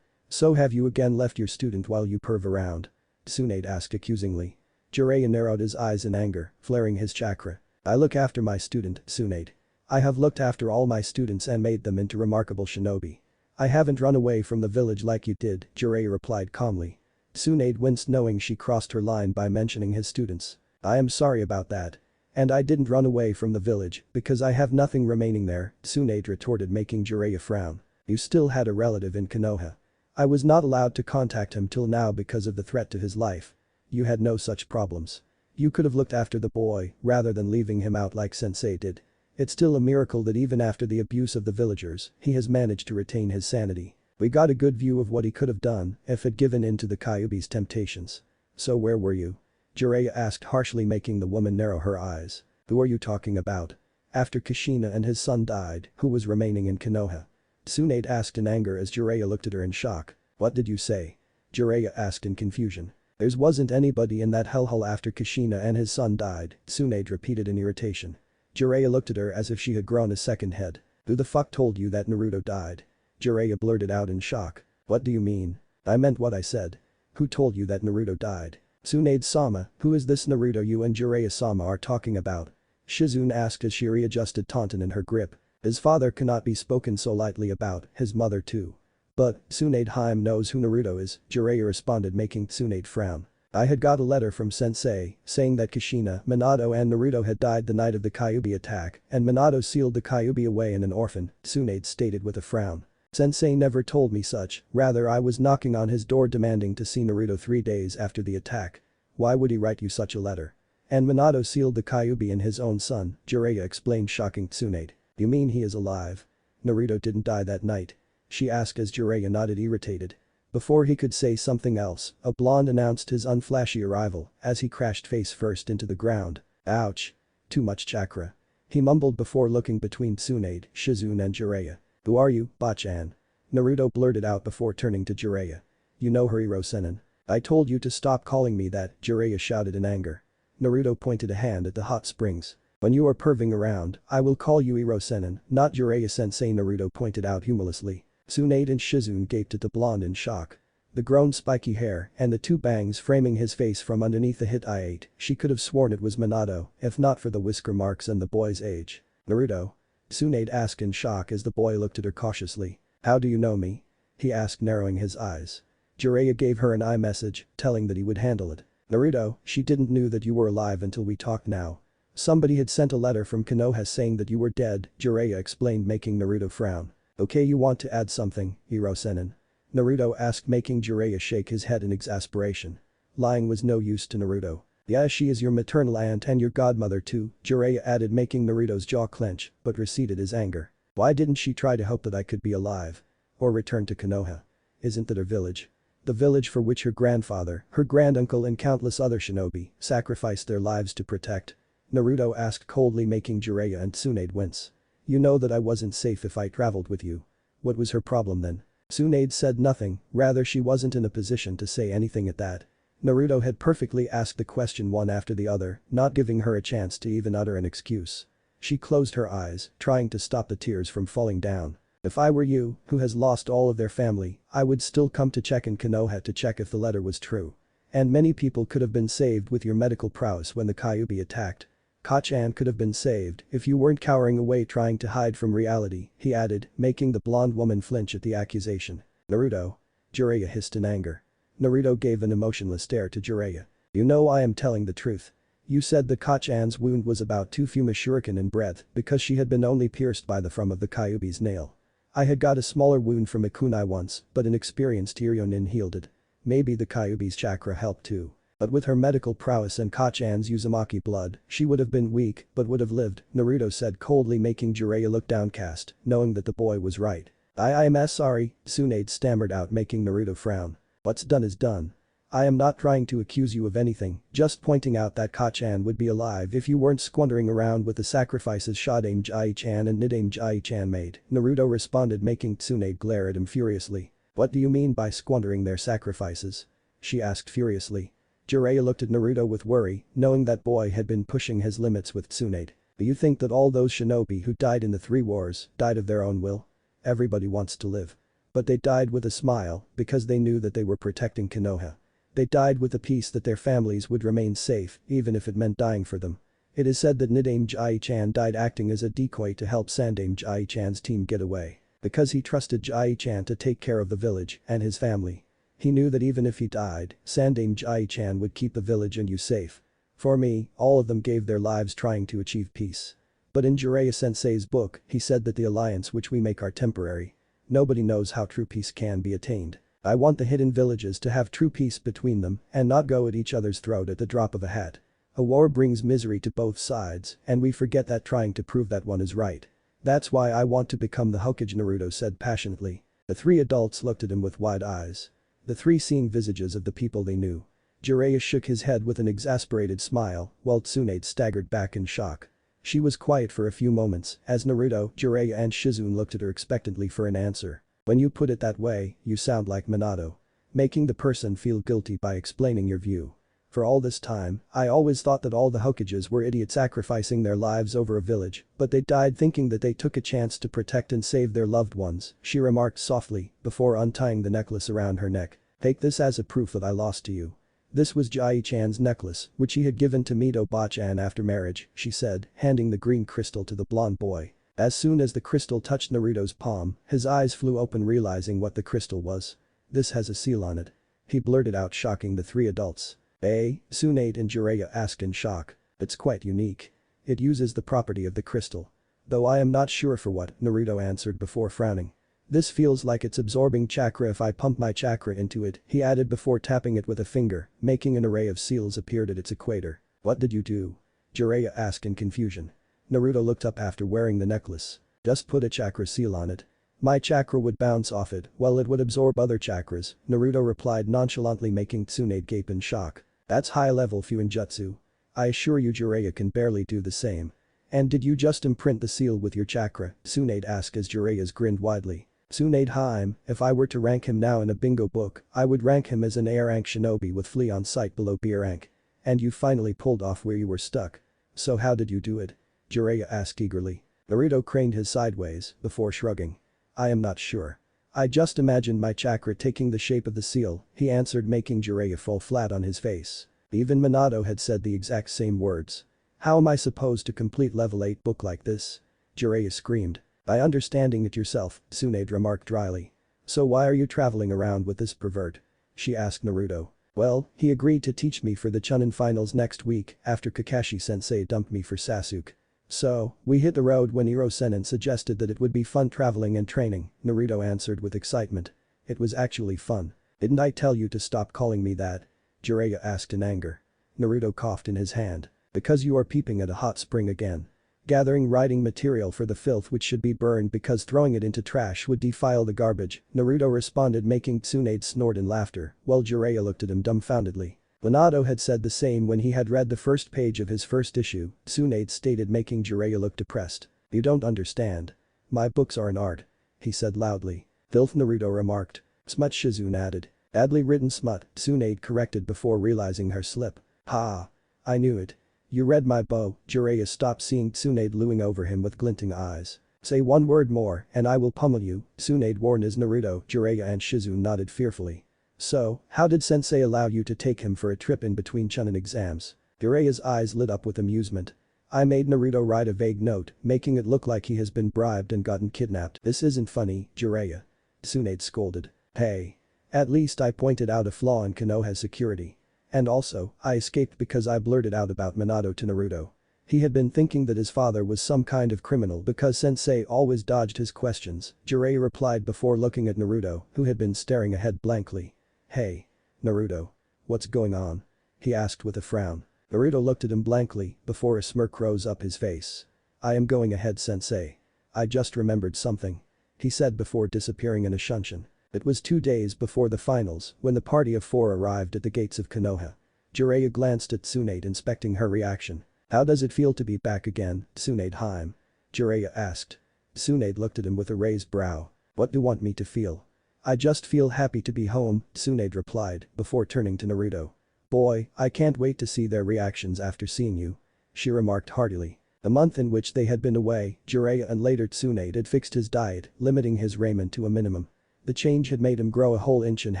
So have you again left your student while you perv around? Tsunade asked accusingly. Jiraiya narrowed his eyes in anger, flaring his chakra. I look after my student, Tsunade. I have looked after all my students and made them into remarkable shinobi. I haven't run away from the village like you did, Jiraiya replied calmly. Tsunade winced knowing she crossed her line by mentioning his students. I am sorry about that. And I didn't run away from the village because I have nothing remaining there, Tsunade retorted making Jiraiya frown. You still had a relative in Konoha. I was not allowed to contact him till now because of the threat to his life. You had no such problems. You could have looked after the boy rather than leaving him out like Sensei did. It's still a miracle that even after the abuse of the villagers, he has managed to retain his sanity. We got a good view of what he could have done if had given in to the Kyuubi's temptations. So where were you? Jiraiya asked harshly making the woman narrow her eyes. Who are you talking about? After Kushina and his son died, who was remaining in Konoha? Tsunade asked in anger as Jiraiya looked at her in shock. What did you say? Jiraiya asked in confusion. There wasn't anybody in that hellhole after Kushina and his son died, Tsunade repeated in irritation. Jiraiya looked at her as if she had grown a second head. Who the fuck told you that Naruto died? Jiraiya blurted out in shock. What do you mean? I meant what I said. Who told you that Naruto died? Tsunade-sama, who is this Naruto you and Jiraiya-sama are talking about? Shizune asked as she readjusted taunton in her grip. His father cannot be spoken so lightly about, his mother too. But, Tsunade-hime knows who Naruto is, Jiraiya responded making Tsunade frown. I had got a letter from Sensei saying that Kushina, Minato and Naruto had died the night of the Kyuubi attack and Minato sealed the Kyuubi away in an orphan, Tsunade stated with a frown. Sensei never told me such, rather I was knocking on his door demanding to see Naruto 3 days after the attack. Why would he write you such a letter? And Minato sealed the Kyuubi in his own son, Jiraiya explained shocking Tsunade. You mean he is alive? Naruto didn't die that night? She asked as Jiraiya nodded irritated. Before he could say something else, a blonde announced his unflashy arrival as he crashed face first into the ground. Ouch. Too much chakra. He mumbled before looking between Tsunade, Shizune and Jiraiya. Who are you, Bachan? Naruto blurted out before turning to Jiraiya. You know her Hirosenin. I told you to stop calling me that, Jiraiya shouted in anger. Naruto pointed a hand at the hot springs. When you are perving around, I will call you Hirosenin, not Jiraiya-sensei, Naruto pointed out humorously. Tsunade and Shizune gaped at the blonde in shock. The grown spiky hair and the two bangs framing his face from underneath the hit eye 8, she could have sworn it was Minato, if not for the whisker marks and the boy's age. Naruto? Tsunade asked in shock as the boy looked at her cautiously. How do you know me? He asked, narrowing his eyes. Jiraiya gave her an iMessage, telling that he would handle it. Naruto, she didn't knew that you were alive until we talked now. Somebody had sent a letter from Konoha saying that you were dead, Jiraiya explained, making Naruto frown. Okay, you want to add something, Hirosenin? Naruto asked, making Jiraiya shake his head in exasperation. Lying was no use to Naruto. Yeah, she is your maternal aunt and your godmother too, Jiraiya added, making Naruto's jaw clench, but receded his anger. Why didn't she try to hope that I could be alive? Or return to Konoha? Isn't that her village? The village for which her grandfather, her granduncle and countless other shinobi sacrificed their lives to protect? Naruto asked coldly, making Jiraiya and Tsunade wince. You know that I wasn't safe if I traveled with you. What was her problem then? Tsunade said nothing, rather she wasn't in a position to say anything at that. Naruto had perfectly asked the question one after the other, not giving her a chance to even utter an excuse. She closed her eyes, trying to stop the tears from falling down. If I were you, who has lost all of their family, I would still come to check in Konoha to check if the letter was true. And many people could have been saved with your medical prowess when the Kyuubi attacked. Kachan could have been saved if you weren't cowering away trying to hide from reality, he added, making the blonde woman flinch at the accusation. Naruto? Jiraiya hissed in anger. Naruto gave an emotionless stare to Jiraiya. You know I am telling the truth. You said the Kachan's wound was about 2 Fuma shuriken in breadth because she had been only pierced by the front of the Kyuubi's nail. I had got a smaller wound from a kunai once, but an experienced Iryonin healed it. Maybe the Kyuubi's chakra helped too. But with her medical prowess and Kachan's Uzumaki blood, she would have been weak but would have lived, Naruto said coldly, making Jiraiya look downcast, knowing that the boy was right. I'm sorry, Tsunade stammered out, making Naruto frown. What's done is done. I am not trying to accuse you of anything, just pointing out that Kachan would be alive if you weren't squandering around with the sacrifices Shadame Jai-chan and Nidame Jai-chan made, Naruto responded, making Tsunade glare at him furiously. What do you mean by squandering their sacrifices? She asked furiously. Jiraiya looked at Naruto with worry, knowing that boy had been pushing his limits with Tsunade. Do you think that all those shinobi who died in the 3 wars died of their own will? Everybody wants to live. But they died with a smile because they knew that they were protecting Konoha. They died with the peace that their families would remain safe even if it meant dying for them. It is said that Nidame Jai-chan died acting as a decoy to help Sandame Jai-chan's team get away. Because he trusted Jai-chan to take care of the village and his family. He knew that even if he died, Sandame Jai-chan would keep the village and you safe. For me, all of them gave their lives trying to achieve peace. But in Jiraiya Sensei's book, he said that the alliance which we make are temporary. Nobody knows how true peace can be attained. I want the hidden villages to have true peace between them and not go at each other's throat at the drop of a hat. A war brings misery to both sides and we forget that trying to prove that one is right. That's why I want to become the Hokage, Naruto said passionately. The 3 adults looked at him with wide eyes. The 3 seeing visages of the people they knew. Jiraiya shook his head with an exasperated smile while Tsunade staggered back in shock. She was quiet for a few moments as Naruto, Jiraiya and Shizune looked at her expectantly for an answer. When you put it that way, you sound like Minato. Making the person feel guilty by explaining your view. For all this time, I always thought that all the Hokages were idiots sacrificing their lives over a village, but they died thinking that they took a chance to protect and save their loved ones, she remarked softly, before untying the necklace around her neck. Take this as a proof that I lost to you. This was Jai-chan's necklace, which he had given to Mito-bachan after marriage, she said, handing the green crystal to the blonde boy. As soon as the crystal touched Naruto's palm, his eyes flew open, realizing what the crystal was. This has a seal on it. He blurted out, shocking the 3 adults. Tsunade and Jiraiya asked in shock. It's quite unique. It uses the property of the crystal. Though I am not sure for what, Naruto answered before frowning. This feels like it's absorbing chakra if I pump my chakra into it, he added before tapping it with a finger, making an array of seals appeared at its equator. What did you do? Jiraiya asked in confusion. Naruto looked up after wearing the necklace. Just put a chakra seal on it. My chakra would bounce off it, while it would absorb other chakras, Naruto replied nonchalantly, making Tsunade gape in shock. That's high-level Fuinjutsu. I assure you Jiraiya can barely do the same. And did you just imprint the seal with your chakra? Tsunade asked as Jiraiya's grinned widely. Tsunade, if I were to rank him now in a bingo book, I would rank him as an A rank shinobi with flea on sight below B rank. And you finally pulled off where you were stuck. So how did you do it? Jiraiya asked eagerly. Naruto craned his sideways before shrugging. I am not sure. I just imagined my chakra taking the shape of the seal, he answered, making Jiraiya fall flat on his face. Even Minato had said the exact same words. How am I supposed to complete level 8 book like this? Jiraiya screamed. By understanding it yourself, Tsunade remarked dryly. So why are you traveling around with this pervert? She asked Naruto. Well, he agreed to teach me for the Chunin finals next week after Kakashi-sensei dumped me for Sasuke. So, we hit the road when Iro-Sennin suggested that it would be fun traveling and training, Naruto answered with excitement. It was actually fun. Didn't I tell you to stop calling me that? Jiraiya asked in anger. Naruto coughed in his hand. Because you are peeping at a hot spring again. Gathering writing material for the filth which should be burned because throwing it into trash would defile the garbage, Naruto responded, making Tsunade snort in laughter, while Jiraiya looked at him dumbfoundedly. Minato had said the same when he had read the first page of his first issue, Tsunade stated, making Jiraiya look depressed. You don't understand. My books are an art. He said loudly. Filth, Naruto remarked. Smut, Shizune added. Badly written smut, Tsunade corrected before realizing her slip. Ha. I knew it. You read my bow, Jiraiya stopped, seeing Tsunade looming over him with glinting eyes. Say one word more and I will pummel you, Tsunade warned as Naruto, Jiraiya and Shizune nodded fearfully. So, how did sensei allow you to take him for a trip in between Chunin exams? Jiraiya's eyes lit up with amusement. I made Naruto write a vague note, making it look like he has been bribed and gotten kidnapped. This isn't funny, Jiraiya. Tsunade scolded. Hey. At least I pointed out a flaw in Konoha's security. And also, I escaped because I blurted out about Minato to Naruto. He had been thinking that his father was some kind of criminal because sensei always dodged his questions, Jiraiya replied before looking at Naruto, who had been staring ahead blankly. Hey. Naruto. What's going on? He asked with a frown. Naruto looked at him blankly before a smirk rose up his face. I am going ahead, sensei. I just remembered something. He said before disappearing in a shunshin. It was 2 days before the finals when the party of 4 arrived at the gates of Konoha. Jiraiya glanced at Tsunade, inspecting her reaction. How does it feel to be back again, Tsunade Haim? Jiraiya asked. Tsunade looked at him with a raised brow. What do you want me to feel? I just feel happy to be home, Tsunade replied before turning to Naruto. Boy, I can't wait to see their reactions after seeing you. She remarked heartily. The month in which they had been away, Jiraiya and later Tsunade had fixed his diet, limiting his raiment to a minimum. The change had made him grow a whole inch and a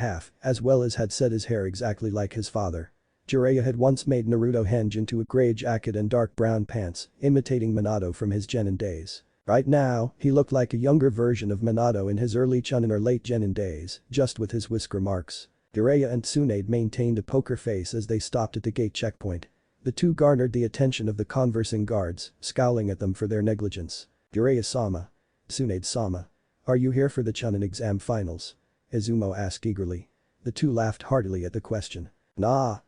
half, as well as had set his hair exactly like his father. Jiraiya had once made Naruto henge into a grey jacket and dark brown pants, imitating Minato from his genin days. Right now, he looked like a younger version of Minato in his early Chunin or late genin days, just with his whisker marks. Jiraiya and Tsunade maintained a poker face as they stopped at the gate checkpoint. The two garnered the attention of the conversing guards, scowling at them for their negligence. Jiraiya-sama. Tsunade-sama. Are you here for the Chunin exam finals? Izumo asked eagerly. The two laughed heartily at the question. Nah.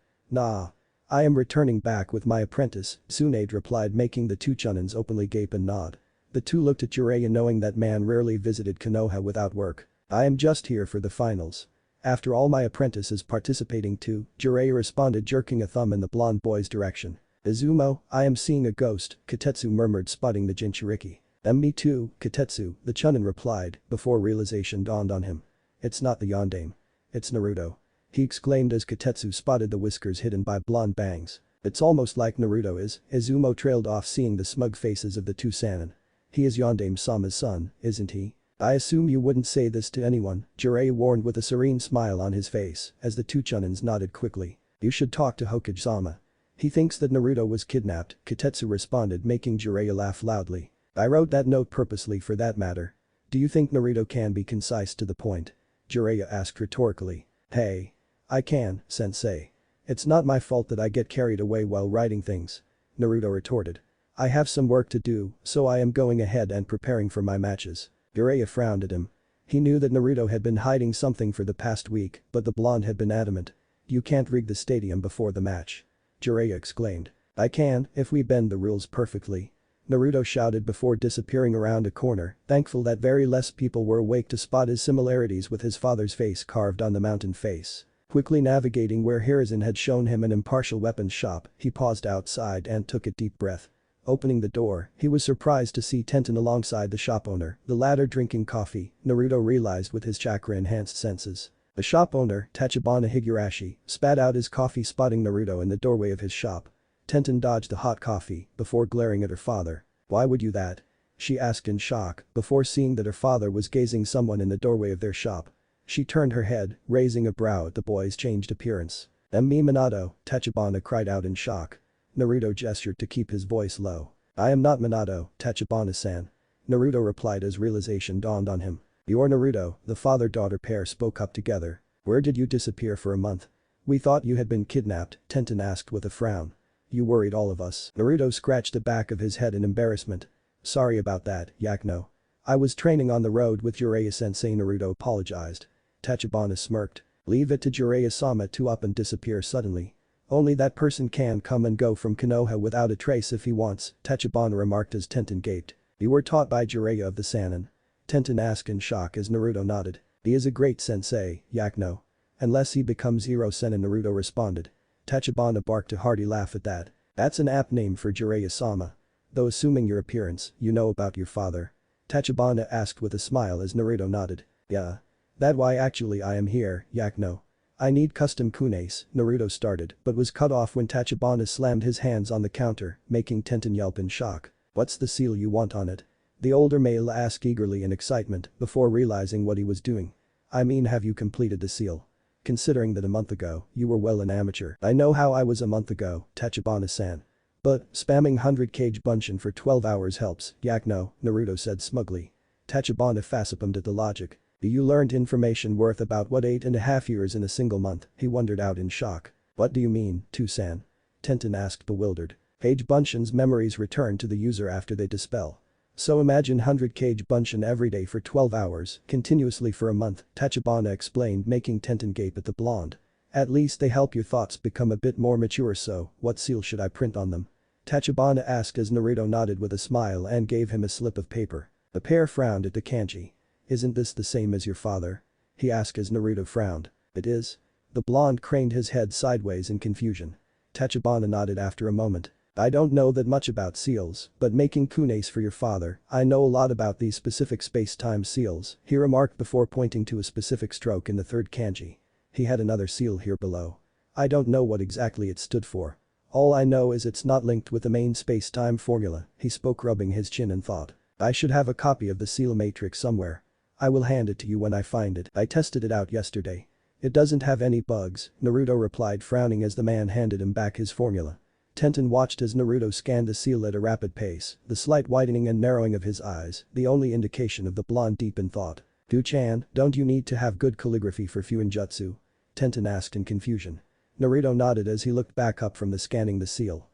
I am returning back with my apprentice, Tsunade replied, making the two Chunins openly gape and nod. The two looked at Jiraiya, knowing that man rarely visited Konoha without work. I am just here for the finals. After all, my apprentice is participating too, Jiraiya responded, jerking a thumb in the blonde boy's direction. Izumo, I am seeing a ghost, Katetsu murmured, spotting the Jinchuriki. Me too, Katetsu, the Chunin replied, before realization dawned on him. It's not the yondaime. It's Naruto. He exclaimed as Katetsu spotted the whiskers hidden by blonde bangs. It's almost like Naruto is, Izumo trailed off, seeing the smug faces of the two Sannin. He is Yondaime-sama's son, isn't he? I assume you wouldn't say this to anyone, Jiraiya warned with a serene smile on his face as the two Chunins nodded quickly. You should talk to Hokage-sama. He thinks that Naruto was kidnapped, Katetsu responded, making Jiraiya laugh loudly. I wrote that note purposely for that matter. Do you think Naruto can be concise to the point? Jiraiya asked rhetorically. Hey. I can, sensei. It's not my fault that I get carried away while writing things. Naruto retorted. I have some work to do, so I am going ahead and preparing for my matches. Jiraiya frowned at him. He knew that Naruto had been hiding something for the past week, but the blonde had been adamant. You can't rig the stadium before the match. Jiraiya exclaimed. I can, if we bend the rules perfectly. Naruto shouted before disappearing around a corner, thankful that very less people were awake to spot his similarities with his father's face carved on the mountain face. Quickly navigating where Hiruzen had shown him an impartial weapons shop, he paused outside and took a deep breath. Opening the door, he was surprised to see Tenten alongside the shop owner, the latter drinking coffee, Naruto realized with his chakra-enhanced senses. The shop owner, Tachibana Higurashi, spat out his coffee, spotting Naruto in the doorway of his shop. Tenten dodged the hot coffee before glaring at her father. Why would you that? She asked in shock before seeing that her father was gazing someone in the doorway of their shop. She turned her head, raising a brow at the boy's changed appearance. "Me Minato," Tachibana cried out in shock. Naruto gestured to keep his voice low. "I am not Minato, Tachibana-san." Naruto replied as realization dawned on him. "You're Naruto," the father-daughter pair spoke up together. "Where did you disappear for a month?" "We thought you had been kidnapped," Tenten asked with a frown. "You worried all of us." Naruto scratched the back of his head in embarrassment. "Sorry about that, Yakuno. I was training on the road with Jiraiya-sensei." Naruto apologized. Tachibana smirked. "Leave it to Jiraiya-sama to up and disappear suddenly. Only that person can come and go from Konoha without a trace if he wants," Tachibana remarked as Tenten gaped. "You were taught by Jiraiya of the Sannin?" Tenten asked in shock as Naruto nodded. "He is a great sensei, Yakuno. Unless he becomes Hero Sennin," Naruto responded. Tachibana barked a hearty laugh at that. "That's an apt name for Jiraiya-sama. Though assuming your appearance, you know about your father?" Tachibana asked with a smile as Naruto nodded. "Yeah. That why actually I am here, Yakuno. I need custom kunais," Naruto started but was cut off when Tachibana slammed his hands on the counter, making Tenten yelp in shock. "What's the seal you want on it?" The older male asked eagerly in excitement before realizing what he was doing. "I mean, have you completed the seal? Considering that a month ago, you were well an amateur." "I know how I was a month ago, Tachibana-san. But spamming 100 kg Bunshin for 12 hours helps, Yakuno," Naruto said smugly. Tachibana facepalmed at the logic. "You learned information worth about what 8.5 years in a single month," he wondered out in shock. "What do you mean, Tusan?" Tenten asked bewildered. Kage Bunshin's memories return to the user after they dispel. So imagine 100 kg Bunshin every day for 12 hours, continuously for a month, Tachibana explained, making Tenten gape at the blonde. "At least they help your thoughts become a bit more mature. So, what seal should I print on them?" Tachibana asked as Naruto nodded with a smile and gave him a slip of paper. The pair frowned at the kanji. "Isn't this the same as your father?" he asked as Naruto frowned. "It is?" The blonde craned his head sideways in confusion. Tachibana nodded after a moment. "I don't know that much about seals, but making kunais for your father, I know a lot about these specific space-time seals," he remarked before pointing to a specific stroke in the third kanji. He had another seal here below. "I don't know what exactly it stood for. All I know is it's not linked with the main space-time formula," he spoke, rubbing his chin in thought. "I should have a copy of the seal matrix somewhere. I will hand it to you when I find it. I tested it out yesterday. It doesn't have any bugs," Naruto replied, frowning as the man handed him back his formula. Tenten watched as Naruto scanned the seal at a rapid pace, the slight widening and narrowing of his eyes, the only indication of the blonde deep in thought. "Du-chan, don't you need to have good calligraphy for Fuinjutsu?" Tenten asked in confusion. Naruto nodded as he looked back up from the scanning the seal.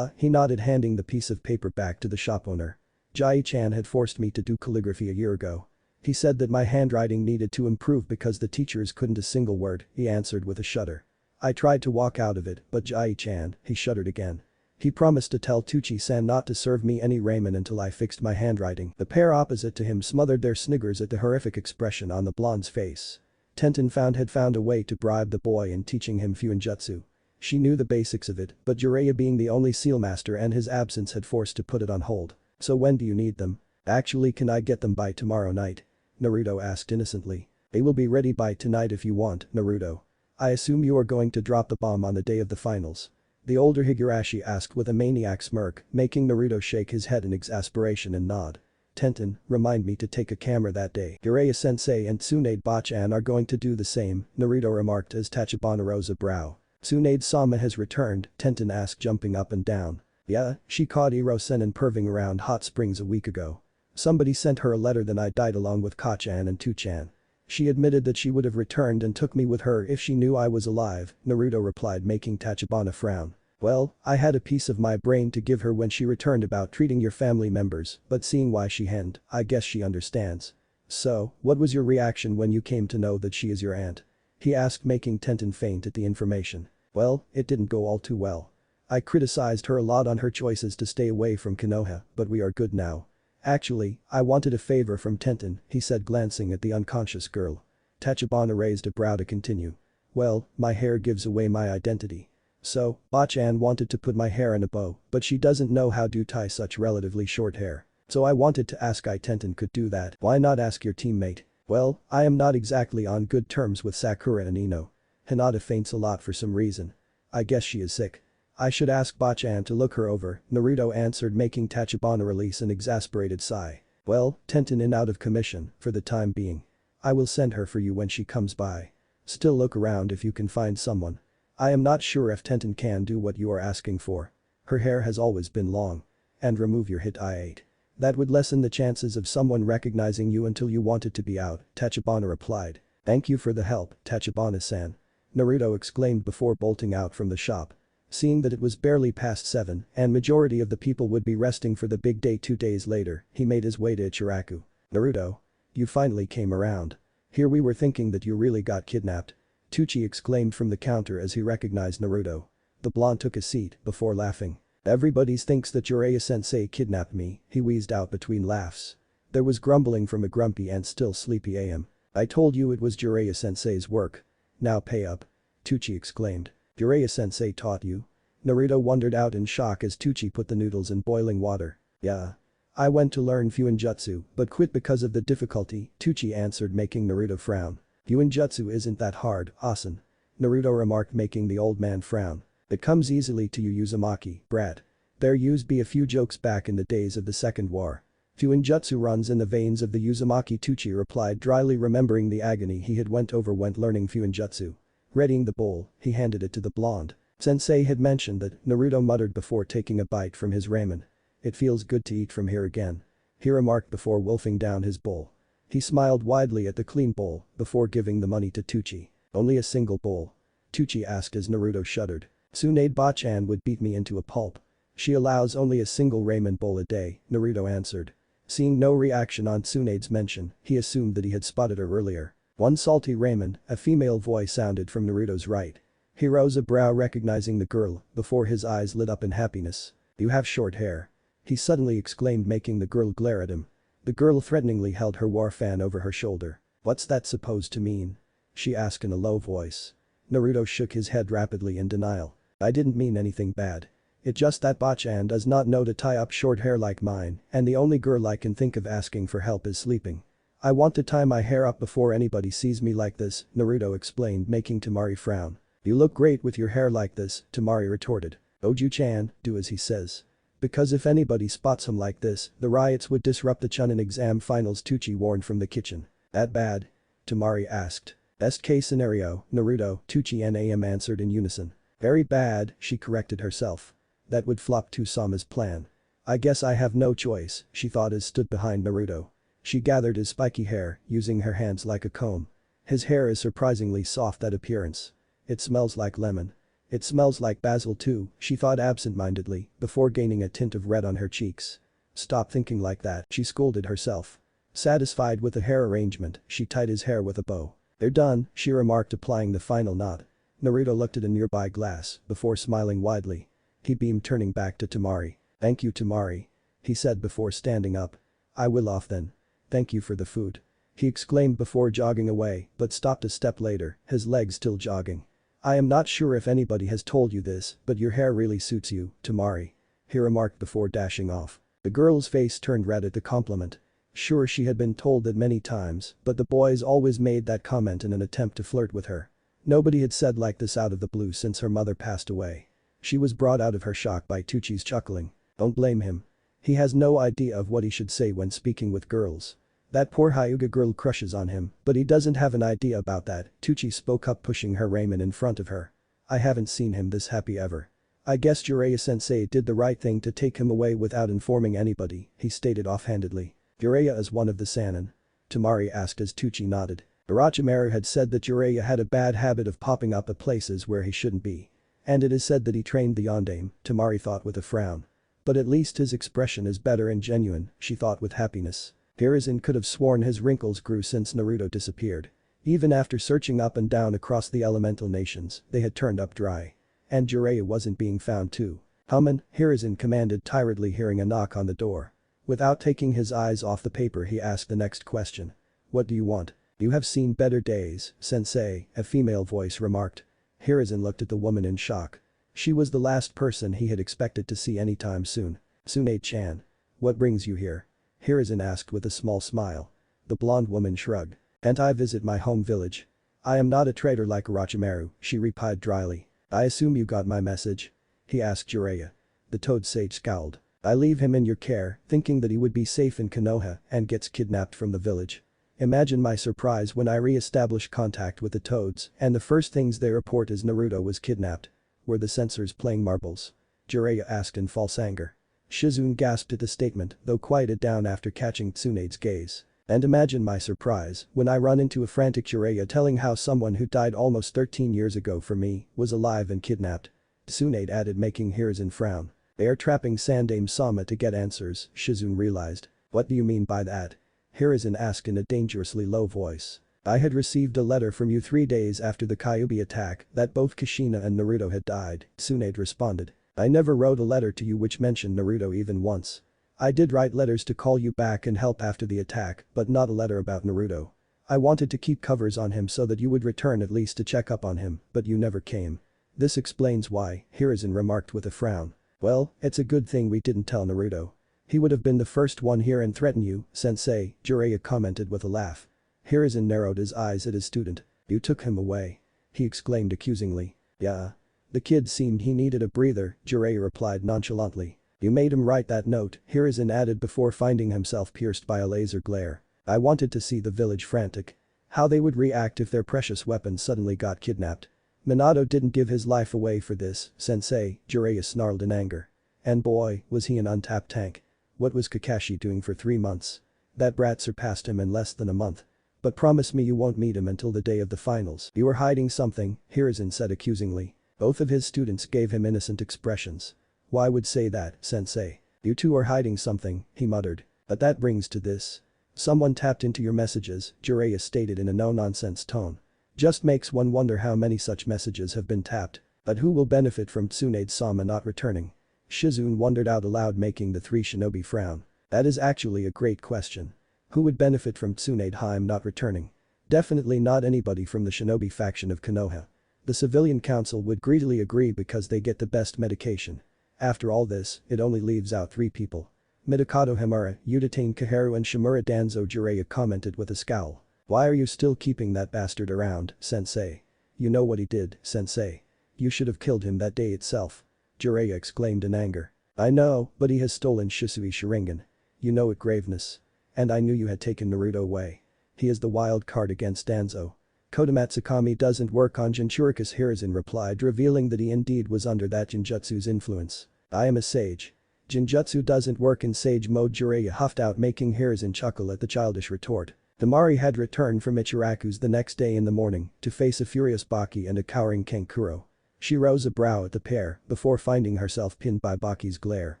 He nodded, handing the piece of paper back to the shop owner. "Jai-chan had forced me to do calligraphy a year ago. He said that my handwriting needed to improve because the teachers couldn't a single word," he answered with a shudder. "I tried to walk out of it, but Jai-chan," he shuddered again. "He promised to tell Tucci-san not to serve me any ramen until I fixed my handwriting." The pair opposite to him smothered their sniggers at the horrific expression on the blonde's face. Tenten had found a way to bribe the boy in teaching him Fuinjutsu. She knew the basics of it, but Jiraiya being the only seal master and his absence had forced to put it on hold. "So when do you need them?" "Actually, can I get them by tomorrow night?" Naruto asked innocently. "They will be ready by tonight if you want, Naruto. I assume you are going to drop the bomb on the day of the finals?" The older Higurashi asked with a maniac smirk, making Naruto shake his head in exasperation and nod. "Tenten, remind me to take a camera that day. Jiraiya-sensei and Tsunade-bachan are going to do the same," Naruto remarked as Tachibana rose a brow. "Tsunade-sama has returned?" Tenten asked, jumping up and down. "Yeah, she caught Iro-sen perving around hot springs a week ago. Somebody sent her a letter, then I died along with Kachan and Tuchan. She admitted that she would have returned and took me with her if she knew I was alive," Naruto replied, making Tachibana frown. "Well, I had a piece of my brain to give her when she returned about treating your family members, but seeing why she hadn't, I guess she understands." "So, what was your reaction when you came to know that she is your aunt?" he asked, making Tenten faint at the information. "Well, it didn't go all too well. I criticized her a lot on her choices to stay away from Konoha, but we are good now. Actually, I wanted a favor from Tenten," he said, glancing at the unconscious girl. Tachibana raised a brow to continue. "Well, my hair gives away my identity. So, Bachan wanted to put my hair in a bow, but she doesn't know how to tie such relatively short hair. So I wanted to ask if Tenten could do that. Why not ask your teammate?" "Well, I am not exactly on good terms with Sakura and Ino. Hinata faints a lot for some reason. I guess she is sick. I should ask Bachan to look her over, Naruto answered, making Tachibana release an exasperated sigh. Well, Tenten in out of commission, for the time being. I will send her for you when she comes by. Still look around if you can find someone. I am not sure if Tenten can do what you are asking for. Her hair has always been long. And remove your hit I-8. That would lessen the chances of someone recognizing you until you wanted to be out, Tachibana replied. Thank you for the help, Tachibana-san. Naruto exclaimed before bolting out from the shop. Seeing that it was barely past 7 and majority of the people would be resting for the big day 2 days later, he made his way to Ichiraku. Naruto. You finally came around. Here we were thinking that you really got kidnapped. Tucci exclaimed from the counter as he recognized Naruto. The blonde took a seat before laughing. Everybody thinks that Jiraiya-sensei kidnapped me, he wheezed out between laughs. There was grumbling from a grumpy and still sleepy AM. I told you it was Jiraiya-sensei's work. Now pay up. Tucci exclaimed. Jiraiya-sensei taught you? Naruto wondered out in shock as Tucci put the noodles in boiling water. Yeah. I went to learn Fuinjutsu but quit because of the difficulty, Tucci answered, making Naruto frown. Fuinjutsu isn't that hard, Asen. Naruto remarked, making the old man frown. It comes easily to you, Uzumaki, brat. There used be a few jokes back in the days of the Second War. Fuinjutsu runs in the veins of the Uzumaki, Tucci replied dryly, remembering the agony he had went learning Fuinjutsu. Readying the bowl, he handed it to the blonde. Sensei had mentioned that, Naruto muttered before taking a bite from his ramen. It feels good to eat from here again. He remarked before wolfing down his bowl. He smiled widely at the clean bowl before giving the money to Tucci. Only a single bowl? Tucci asked as Naruto shuddered. Tsunade Bachan would beat me into a pulp. She allows only a single ramen bowl a day, Naruto answered. Seeing no reaction on Tsunade's mention, he assumed that he had spotted her earlier. One salty ramen, a female voice sounded from Naruto's right. He rose a brow recognizing the girl before his eyes lit up in happiness. You have short hair. He suddenly exclaimed, making the girl glare at him. The girl threateningly held her war fan over her shoulder. What's that supposed to mean? She asked in a low voice. Naruto shook his head rapidly in denial. I didn't mean anything bad. It's just that Bachan does not know to tie up short hair like mine, and the only girl I can think of asking for help is sleeping. I want to tie my hair up before anybody sees me like this, Naruto explained, making Temari frown. You look great with your hair like this, Temari retorted. Oju-chan, do as he says. Because if anybody spots him like this, the riots would disrupt the Chunin exam finals, Tucci warned from the kitchen. That bad? Temari asked. Best case scenario, Naruto, Tucci and AM answered in unison. Very bad, she corrected herself. That would flop Tusama's plan. I guess I have no choice, she thought as stood behind Naruto. She gathered his spiky hair, using her hands like a comb. His hair is surprisingly soft at appearance. It smells like lemon. It smells like basil too, she thought absent-mindedly, before gaining a tint of red on her cheeks. Stop thinking like that, she scolded herself. Satisfied with the hair arrangement, she tied his hair with a bow. They're done, she remarked, applying the final knot. Naruto looked at a nearby glass before smiling widely. He beamed, turning back to Temari. Thank you, Temari. He said before standing up. I will off then. Thank you for the food. He exclaimed before jogging away, but stopped a step later, his legs still jogging. I am not sure if anybody has told you this, but your hair really suits you, Temari. He remarked before dashing off. The girl's face turned red at the compliment. Sure, she had been told that many times, but the boys always made that comment in an attempt to flirt with her. Nobody had said like this out of the blue since her mother passed away. She was brought out of her shock by Tucci's chuckling. Don't blame him. He has no idea of what he should say when speaking with girls. That poor Hyuga girl crushes on him, but he doesn't have an idea about that, Tucci spoke up, pushing her ramen in front of her. I haven't seen him this happy ever. I guess Jiraiya-sensei did the right thing to take him away without informing anybody, he stated offhandedly. Jiraiya is one of the Sannin? Temari asked as Tucci nodded. Orochimaru had said that Jiraiya had a bad habit of popping up at places where he shouldn't be. And it is said that he trained the Yondaime, Temari thought with a frown. But at least his expression is better and genuine, she thought with happiness. Hiruzen could have sworn his wrinkles grew since Naruto disappeared. Even after searching up and down across the elemental nations, they had turned up dry. And Jiraiya wasn't being found too. Hummin, Hiruzen commanded tiredly, hearing a knock on the door. Without taking his eyes off the paper, he asked the next question. What do you want? You have seen better days, sensei, a female voice remarked. Hiruzen looked at the woman in shock. She was the last person he had expected to see anytime soon. Tsunade-chan. What brings you here? Hiruzen asked with a small smile. The blonde woman shrugged. Can't I visit my home village? I am not a traitor like Orochimaru, she replied dryly. I assume you got my message. he asked Jiraiya. The toad sage scowled. I leave him in your care, thinking that he would be safe in Konoha and gets kidnapped from the village. Imagine my surprise when I re-establish contact with the toads and the first things they report is Naruto was kidnapped. Were the censors playing marbles? Jiraiya asked in false anger. Shizune gasped at the statement, though quieted down after catching Tsunade's gaze. And imagine my surprise when I run into a frantic Jiraiya telling how someone who died almost 13 years ago for me was alive and kidnapped. Tsunade added, making Hiruzen frown. They are trapping Sandaime Sama to get answers, Shizune realized. What do you mean by that? Hiruzen asked in a dangerously low voice. I had received a letter from you 3 days after the Kyuubi attack that both Kushina and Naruto had died, Tsunade responded. I never wrote a letter to you which mentioned Naruto even once. I did write letters to call you back and help after the attack, but not a letter about Naruto. I wanted to keep covers on him so that you would return at least to check up on him, but you never came. This explains why, Hiruzen remarked with a frown. Well, it's a good thing we didn't tell Naruto. He would have been the first one here and threaten you, sensei, Jiraiya commented with a laugh. Hiruzen narrowed his eyes at his student. You took him away. He exclaimed accusingly. Yeah. The kid seemed he needed a breather, Jiraiya replied nonchalantly. You made him write that note, Hiruzen added before finding himself pierced by a laser glare. I wanted to see the village frantic. How they would react if their precious weapon suddenly got kidnapped. Minato didn't give his life away for this, sensei, Jiraiya snarled in anger. And boy, was he an untapped tank. What was Kakashi doing for 3 months? That brat surpassed him in less than a month. But promise me you won't meet him until the day of the finals. You are hiding something, Hiruzen said accusingly. Both of his students gave him innocent expressions. Why would say that, sensei? You two are hiding something, he muttered. But that brings to this. Someone tapped into your messages, Jiraiya stated in a no-nonsense tone. Just makes one wonder how many such messages have been tapped. But who will benefit from Tsunade-sama not returning? Shizune wondered out aloud, making the 3 shinobi frown. That is actually a great question. Who would benefit from Tsunade-hime not returning? Definitely not anybody from the shinobi faction of Konoha. The civilian council would greedily agree because they get the best medication. After all this, it only leaves out 3 people. Mitsukato Himura, Utatane Kaharu and Shimura Danzo, Jiraiya commented with a scowl. Why are you still keeping that bastard around, sensei? You know what he did, sensei. You should have killed him that day itself. Jiraiya exclaimed in anger. I know, but he has stolen Shisui Sharingan. You know it, Graveness. And I knew you had taken Naruto away. He is the wild card against Danzo. Kodomatsukami doesn't work on Jinchurika's, Hiruzen replied, revealing that he indeed was under that Jinjutsu's influence. I am a sage. Jinjutsu doesn't work in sage mode, Jiraiya huffed out, making Hiruzen chuckle at the childish retort. Temari had returned from Ichiraku's the next day in the morning to face a furious Baki and a cowering Kankuro. She rose a brow at the pair before finding herself pinned by Baki's glare.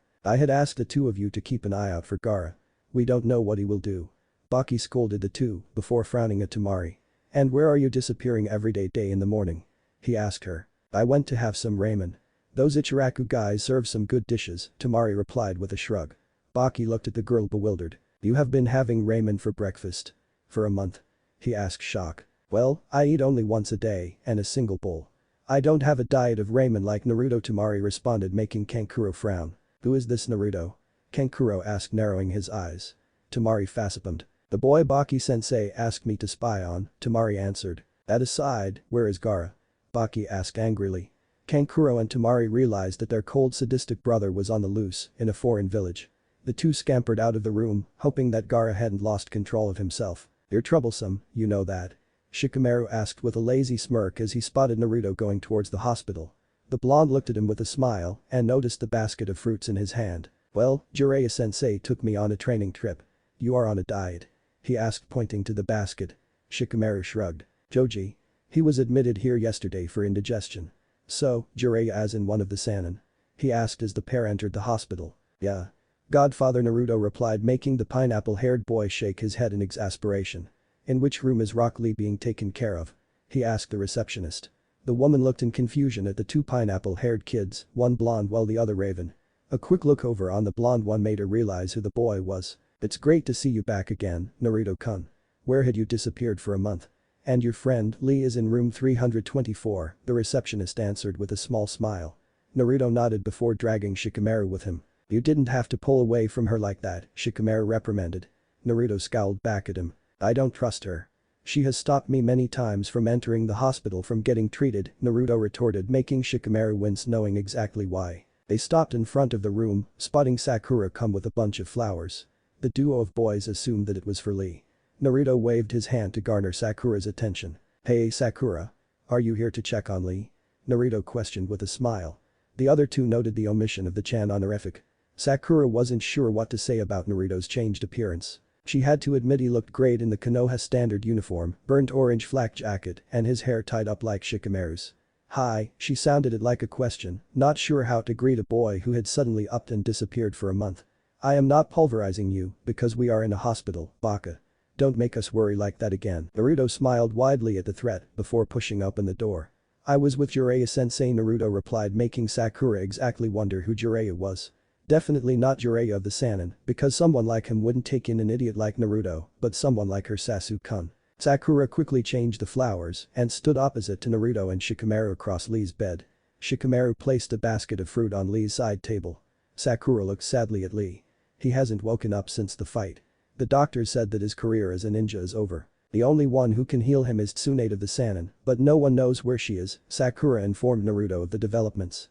I had asked the 2 of you to keep an eye out for Gaara. We don't know what he will do. Baki scolded the 2 before frowning at Temari. And where are you disappearing every day in the morning? He asked her. I went to have some ramen. Those Ichiraku guys serve some good dishes, Temari replied with a shrug. Baki looked at the girl bewildered. You have been having ramen for breakfast? For a month? He asked, shocked. Well, I eat only once a day and a single bowl. I don't have a diet of ramen like Naruto, Temari responded, making Kankuro frown. Who is this Naruto? Kankuro asked, narrowing his eyes. Temari facepalmed. The boy Baki-sensei asked me to spy on, Temari answered. That aside, where is Gaara? Baki asked angrily. Kankuro and Temari realized that their cold sadistic brother was on the loose in a foreign village. The 2 scampered out of the room, hoping that Gaara hadn't lost control of himself. You're troublesome, you know that. Shikamaru asked with a lazy smirk as he spotted Naruto going towards the hospital. The blonde looked at him with a smile and noticed the basket of fruits in his hand. Well, Jiraiya-sensei took me on a training trip. You are on a diet? He asked, pointing to the basket. Shikamaru shrugged. Joji. He was admitted here yesterday for indigestion. So, Jiraiya as in one of the Sannin? He asked as the pair entered the hospital. Yeah. Godfather Naruto replied, making the pineapple-haired boy shake his head in exasperation. In which room is Rock Lee being taken care of? He asked the receptionist. The woman looked in confusion at the 2 pineapple-haired kids, one blonde while the other raven. A quick look over on the blonde one made her realize who the boy was. It's great to see you back again, Naruto-kun. Where had you disappeared for a month? And your friend Lee is in room 324, the receptionist answered with a small smile. Naruto nodded before dragging Shikamaru with him. You didn't have to pull away from her like that, Shikamaru reprimanded. Naruto scowled back at him. I don't trust her. She has stopped me many times from entering the hospital from getting treated, Naruto retorted, making Shikamaru wince knowing exactly why. They stopped in front of the room, spotting Sakura come with a bunch of flowers. The duo of boys assumed that it was for Lee. Naruto waved his hand to garner Sakura's attention. "Hey Sakura. Are you here to check on Lee?" Naruto questioned with a smile. The other two noted the omission of the Chan honorific. Sakura wasn't sure what to say about Naruto's changed appearance. She had to admit he looked great in the Konoha standard uniform, burnt orange flak jacket, and his hair tied up like Shikamaru's. "Hi," she sounded it like a question, not sure how to greet a boy who had suddenly upped and disappeared for a month. "I am not pulverizing you, because we are in a hospital, Baka. Don't make us worry like that again." Naruto smiled widely at the threat before pushing open the door. "I was with Jiraiya-sensei," Naruto replied, making Sakura exactly wonder who Jiraiya was. Definitely not Jiraiya of the Sannin, because someone like him wouldn't take in an idiot like Naruto, but someone like her Sasuke-kun. Sakura quickly changed the flowers and stood opposite to Naruto and Shikamaru across Lee's bed. Shikamaru placed a basket of fruit on Lee's side table. Sakura looked sadly at Lee. He hasn't woken up since the fight. The doctor said that his career as a ninja is over. The only one who can heal him is Tsunade of the Sannin, but no one knows where she is, Sakura informed Naruto of the developments.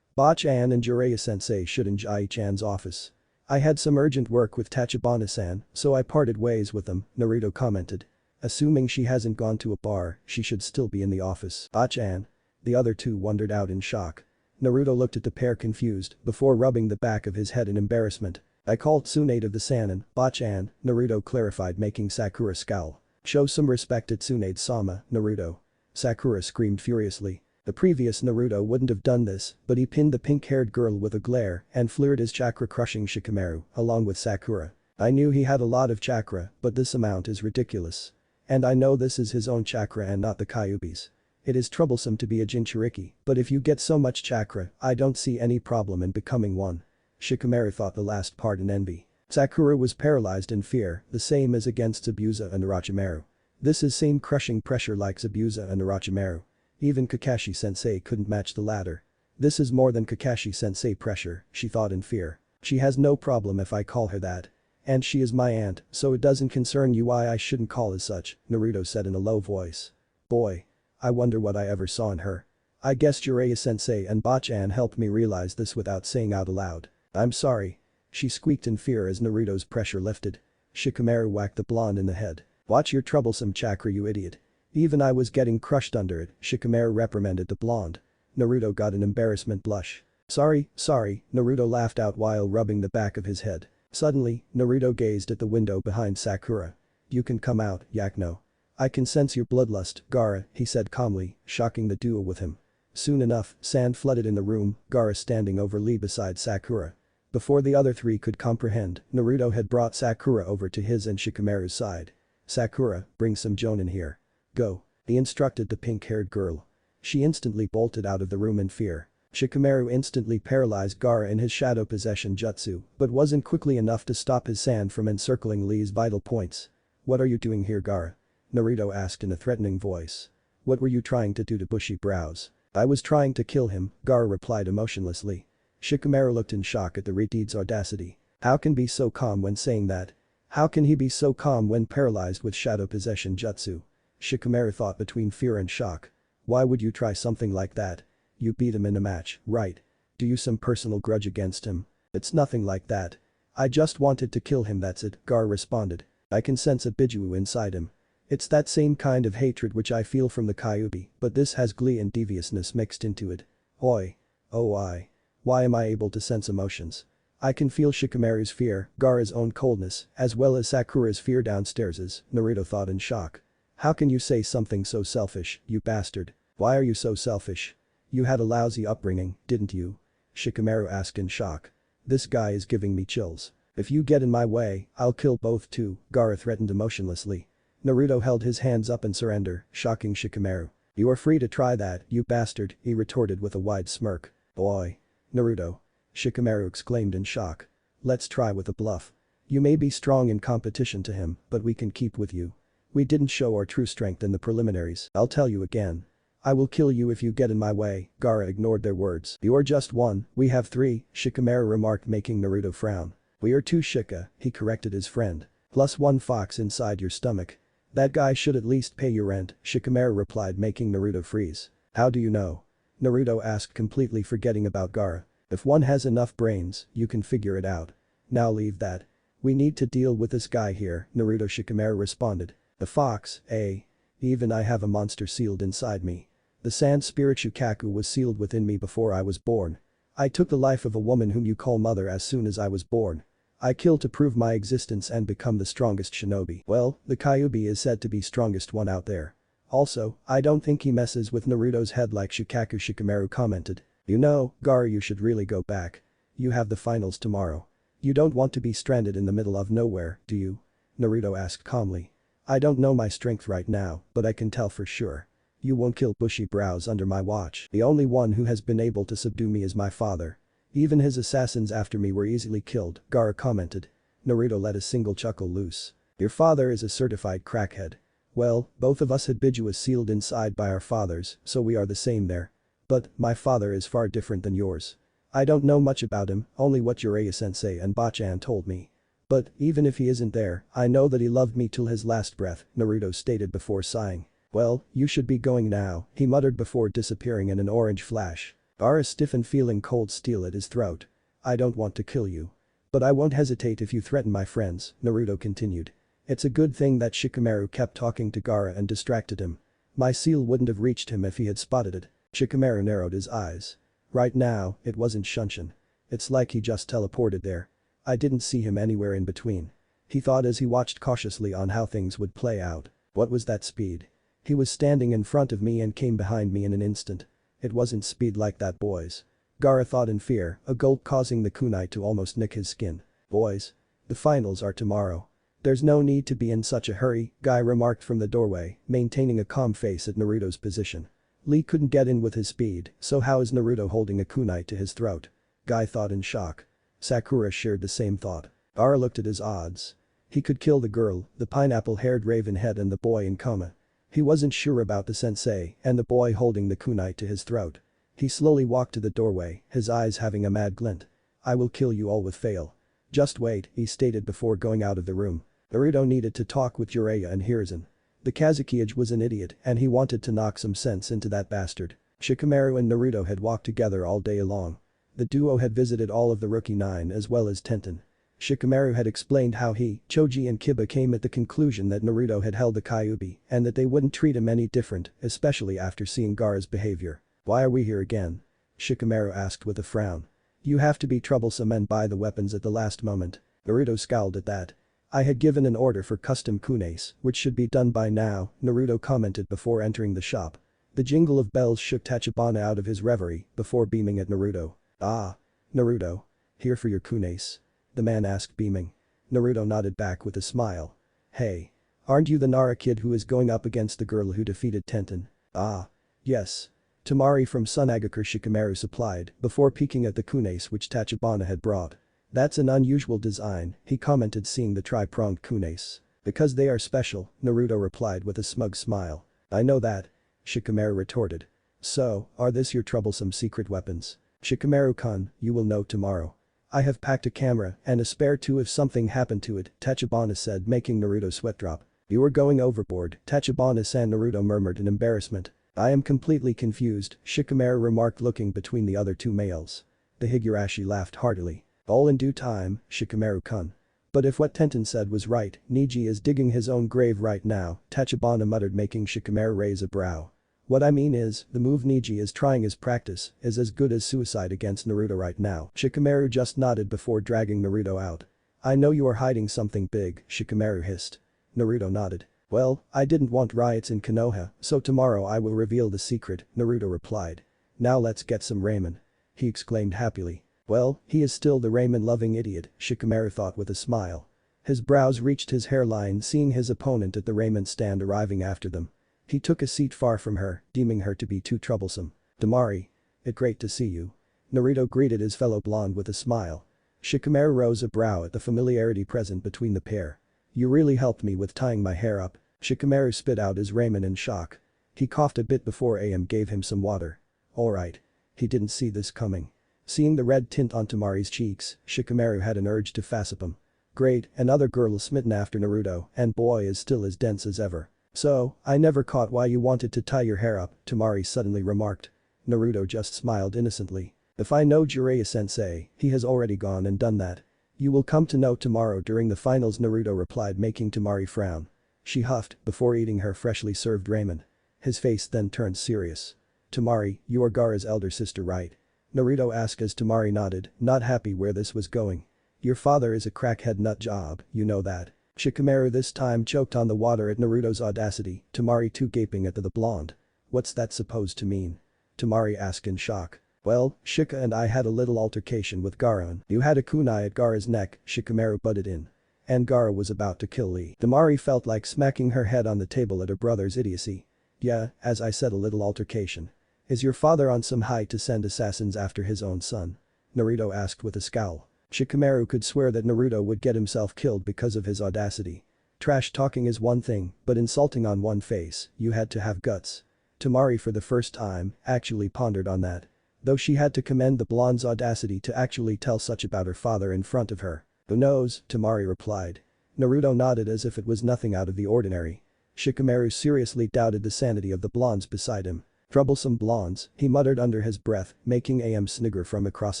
Ba-chan and Jiraiya-sensei should in Jai-chan's office. I had some urgent work with Tachibana-san, so I parted ways with them, Naruto commented. Assuming she hasn't gone to a bar, she should still be in the office. Ba-chan. The other two wondered out in shock. Naruto looked at the pair confused before rubbing the back of his head in embarrassment. "I called Tsunade of the Sannin, Ba-chan," Naruto clarified, making Sakura scowl. "Show some respect at Tsunade-sama, Naruto." Sakura screamed furiously. The previous Naruto wouldn't have done this, but he pinned the pink-haired girl with a glare and flared his chakra, crushing Shikamaru, along with Sakura. "I knew he had a lot of chakra, but this amount is ridiculous. And I know this is his own chakra and not the Kyuubi's. It is troublesome to be a Jinchuriki, but if you get so much chakra, I don't see any problem in becoming one." Shikamaru thought the last part in envy. Sakura was paralyzed in fear, the same as against Zabuza and Orochimaru. This is same crushing pressure like Zabuza and Orochimaru. Even Kakashi-sensei couldn't match the latter. This is more than Kakashi-sensei pressure, she thought in fear. She has no problem if I call her that. And she is my aunt, so it doesn't concern you why I shouldn't call as such, Naruto said in a low voice. Boy. I wonder what I ever saw in her. I guess Jiraiya-sensei and Ba-chan helped me realize this without saying out aloud. "I'm sorry." She squeaked in fear as Naruto's pressure lifted. Shikamaru whacked the blonde in the head. "Watch your troublesome chakra, you idiot. Even I was getting crushed under it," Shikamaru reprimanded the blonde. Naruto got an embarrassment blush. Sorry, Naruto laughed out while rubbing the back of his head. Suddenly, Naruto gazed at the window behind Sakura. "You can come out, Yakuno. I can sense your bloodlust, Gaara," he said calmly, shocking the duo with him. Soon enough, sand flooded in the room, Gaara standing over Lee beside Sakura. Before the other three could comprehend, Naruto had brought Sakura over to his and Shikamaru's side. "Sakura, bring some jonin here. Go," he instructed the pink-haired girl. She instantly bolted out of the room in fear. Shikamaru instantly paralyzed Gaara in his shadow possession jutsu, but wasn't quickly enough to stop his sand from encircling Lee's vital points. "What are you doing here, Gaara?" Naruto asked in a threatening voice. "What were you trying to do to bushy brows?" "I was trying to kill him," Gaara replied emotionlessly. Shikamaru looked in shock at the Riti's audacity. How can he be so calm when saying that? How can he be so calm when paralyzed with shadow possession jutsu? Shikamaru thought between fear and shock. Why would you try something like that? You beat him in a match, right? Do you some personal grudge against him? It's nothing like that. I just wanted to kill him, that's it, Gaara responded. I can sense a Biju inside him. It's that same kind of hatred which I feel from the Kyuubi, but this has glee and deviousness mixed into it. Oi. Oh I. Why am I able to sense emotions? I can feel Shikamaru's fear, Gaara's own coldness, as well as Sakura's fear downstairs, Naruto thought in shock. How can you say something so selfish, you bastard? Why are you so selfish? You had a lousy upbringing, didn't you? Shikamaru asked in shock. This guy is giving me chills. If you get in my way, I'll kill both too, Gaara threatened emotionlessly. Naruto held his hands up in surrender, shocking Shikamaru. You are free to try that, you bastard, he retorted with a wide smirk. Boy. Naruto. Shikamaru exclaimed in shock. Let's try with a bluff. You may be strong in competition to him, but we can keep with you. We didn't show our true strength in the preliminaries, I'll tell you again. I will kill you if you get in my way, Gaara ignored their words. You're just one, we have three, Shikamaru remarked, making Naruto frown. We are two, Shika, he corrected his friend. Plus one fox inside your stomach. That guy should at least pay your rent, Shikamaru replied, making Naruto freeze. How do you know? Naruto asked, completely forgetting about Gaara. If one has enough brains, you can figure it out. Now leave that. We need to deal with this guy here, Naruto. Shikamaru responded. The fox, eh? Even I have a monster sealed inside me. The sand spirit Shukaku was sealed within me before I was born. I took the life of a woman whom you call mother as soon as I was born. I killed to prove my existence and become the strongest shinobi. Well, the Kyuubi is said to be strongest one out there. Also, I don't think he messes with Naruto's head like Shukaku, Shikamaru commented. You know, Gaara, you should really go back. You have the finals tomorrow. You don't want to be stranded in the middle of nowhere, do you? Naruto asked calmly. I don't know my strength right now, but I can tell for sure. You won't kill bushy brows under my watch. The only one who has been able to subdue me is my father. Even his assassins after me were easily killed, Gaara commented. Naruto let a single chuckle loose. Your father is a certified crackhead. Well, both of us had Biju was sealed inside by our fathers, so we are the same there. But, my father is far different than yours. I don't know much about him, only what Jiraiya-sensei and Bachan told me. But, even if he isn't there, I know that he loved me till his last breath, Naruto stated before sighing. Well, you should be going now, he muttered before disappearing in an orange flash. Gaara stiffened, feeling cold steel at his throat. I don't want to kill you. But I won't hesitate if you threaten my friends, Naruto continued. It's a good thing that Shikamaru kept talking to Gaara and distracted him. My seal wouldn't have reached him if he had spotted it. Shikamaru narrowed his eyes. Right now, it wasn't Shunshin. It's like he just teleported there. I didn't see him anywhere in between. He thought as he watched cautiously on how things would play out. What was that speed? He was standing in front of me and came behind me in an instant. It wasn't speed like that, boys. Gaara thought in fear, a gulp causing the kunai to almost nick his skin. Boys. The finals are tomorrow. There's no need to be in such a hurry, Guy remarked from the doorway, maintaining a calm face at Naruto's position. Lee couldn't get in with his speed, so how is Naruto holding a kunai to his throat? Guy thought in shock. Sakura shared the same thought. Gaara looked at his odds. He could kill the girl, the pineapple-haired raven head and the boy in coma. He wasn't sure about the sensei and the boy holding the kunai to his throat. He slowly walked to the doorway, his eyes having a mad glint. I will kill you all with fail. Just wait, he stated before going out of the room. Naruto needed to talk with Jiraiya and Hiruzen. The Kazekage was an idiot and he wanted to knock some sense into that bastard. Shikamaru and Naruto had walked together all day long. The duo had visited all of the Rookie 9 as well as Tenten. Shikamaru had explained how he, Choji and Kiba came at the conclusion that Naruto had held the Kyuubi and that they wouldn't treat him any different, especially after seeing Gaara's behavior. Why are we here again? Shikamaru asked with a frown. You have to be troublesome and buy the weapons at the last moment. Naruto scowled at that. I had given an order for custom kunes, which should be done by now, Naruto commented before entering the shop. The jingle of bells shook Tachibana out of his reverie before beaming at Naruto. Ah. Naruto. Here for your kunes. The man asked, beaming. Naruto nodded back with a smile. Hey. Aren't you the Nara kid who is going up against the girl who defeated Tenten? Ah. Yes. Temari from Sunagakure, Shikamaru supplied before peeking at the kunes which Tachibana had brought. That's an unusual design, he commented seeing the tri-pronged kunes. Because they are special, Naruto replied with a smug smile. I know that. Shikamaru retorted. So, are this your troublesome secret weapons? Shikamaru-kun, you will know tomorrow. I have packed a camera and a spare too if something happened to it, Tachibana said, making Naruto sweat drop. You are going overboard, Tachibana-san, Naruto murmured in embarrassment. I am completely confused, Shikamaru remarked looking between the other two males. The Higurashi laughed heartily. All in due time, Shikamaru-kun. But if what Tenten said was right, Neji is digging his own grave right now, Tachibana muttered, making Shikamaru raise a brow. What I mean is, the move Neji is trying as practice is as good as suicide against Naruto right now. Shikamaru just nodded before dragging Naruto out. I know you are hiding something big, Shikamaru hissed. Naruto nodded. Well, I didn't want riots in Konoha, so tomorrow I will reveal the secret, Naruto replied. Now let's get some ramen. He exclaimed happily. Well, he is still the ramen-loving idiot, Shikamaru thought with a smile. His brows reached his hairline seeing his opponent at the ramen stand arriving after them. He took a seat far from her, deeming her to be too troublesome. Temari. It's great to see you. Naruto greeted his fellow blonde with a smile. Shikamaru rose a brow at the familiarity present between the pair. You really helped me with tying my hair up. Shikamaru spit out his ramen in shock. He coughed a bit before Am gave him some water. Alright. He didn't see this coming. Seeing the red tint on Temari's cheeks, Shikamaru had an urge to fassip him. Great, another girl smitten after Naruto, and boy is still as dense as ever. So, I never caught why you wanted to tie your hair up, Temari suddenly remarked. Naruto just smiled innocently. If I know Jiraiya-sensei, he has already gone and done that. You will come to know tomorrow during the finals, Naruto replied, making Temari frown. She huffed before eating her freshly served ramen. His face then turned serious. Temari, you are Gaara's elder sister, right? Naruto asked as Temari nodded, not happy where this was going. Your father is a crackhead nut job, you know that. Shikamaru this time choked on the water at Naruto's audacity, Temari too gaping at the blonde. What's that supposed to mean? Temari asked in shock. Well, Shika and I had a little altercation with Gaara and you had a kunai at Gaara's neck, Shikamaru butted in. And Gaara was about to kill Lee. Temari felt like smacking her head on the table at her brother's idiocy. Yeah, as I said, a little altercation. Is your father on some high to send assassins after his own son? Naruto asked with a scowl. Shikamaru could swear that Naruto would get himself killed because of his audacity. Trash talking is one thing, but insulting on one face, you had to have guts. Temari for the first time actually pondered on that. Though she had to commend the blonde's audacity to actually tell such about her father in front of her. Who knows, Temari replied. Naruto nodded as if it was nothing out of the ordinary. Shikamaru seriously doubted the sanity of the blondes beside him. Troublesome blondes, he muttered under his breath, making Am snigger from across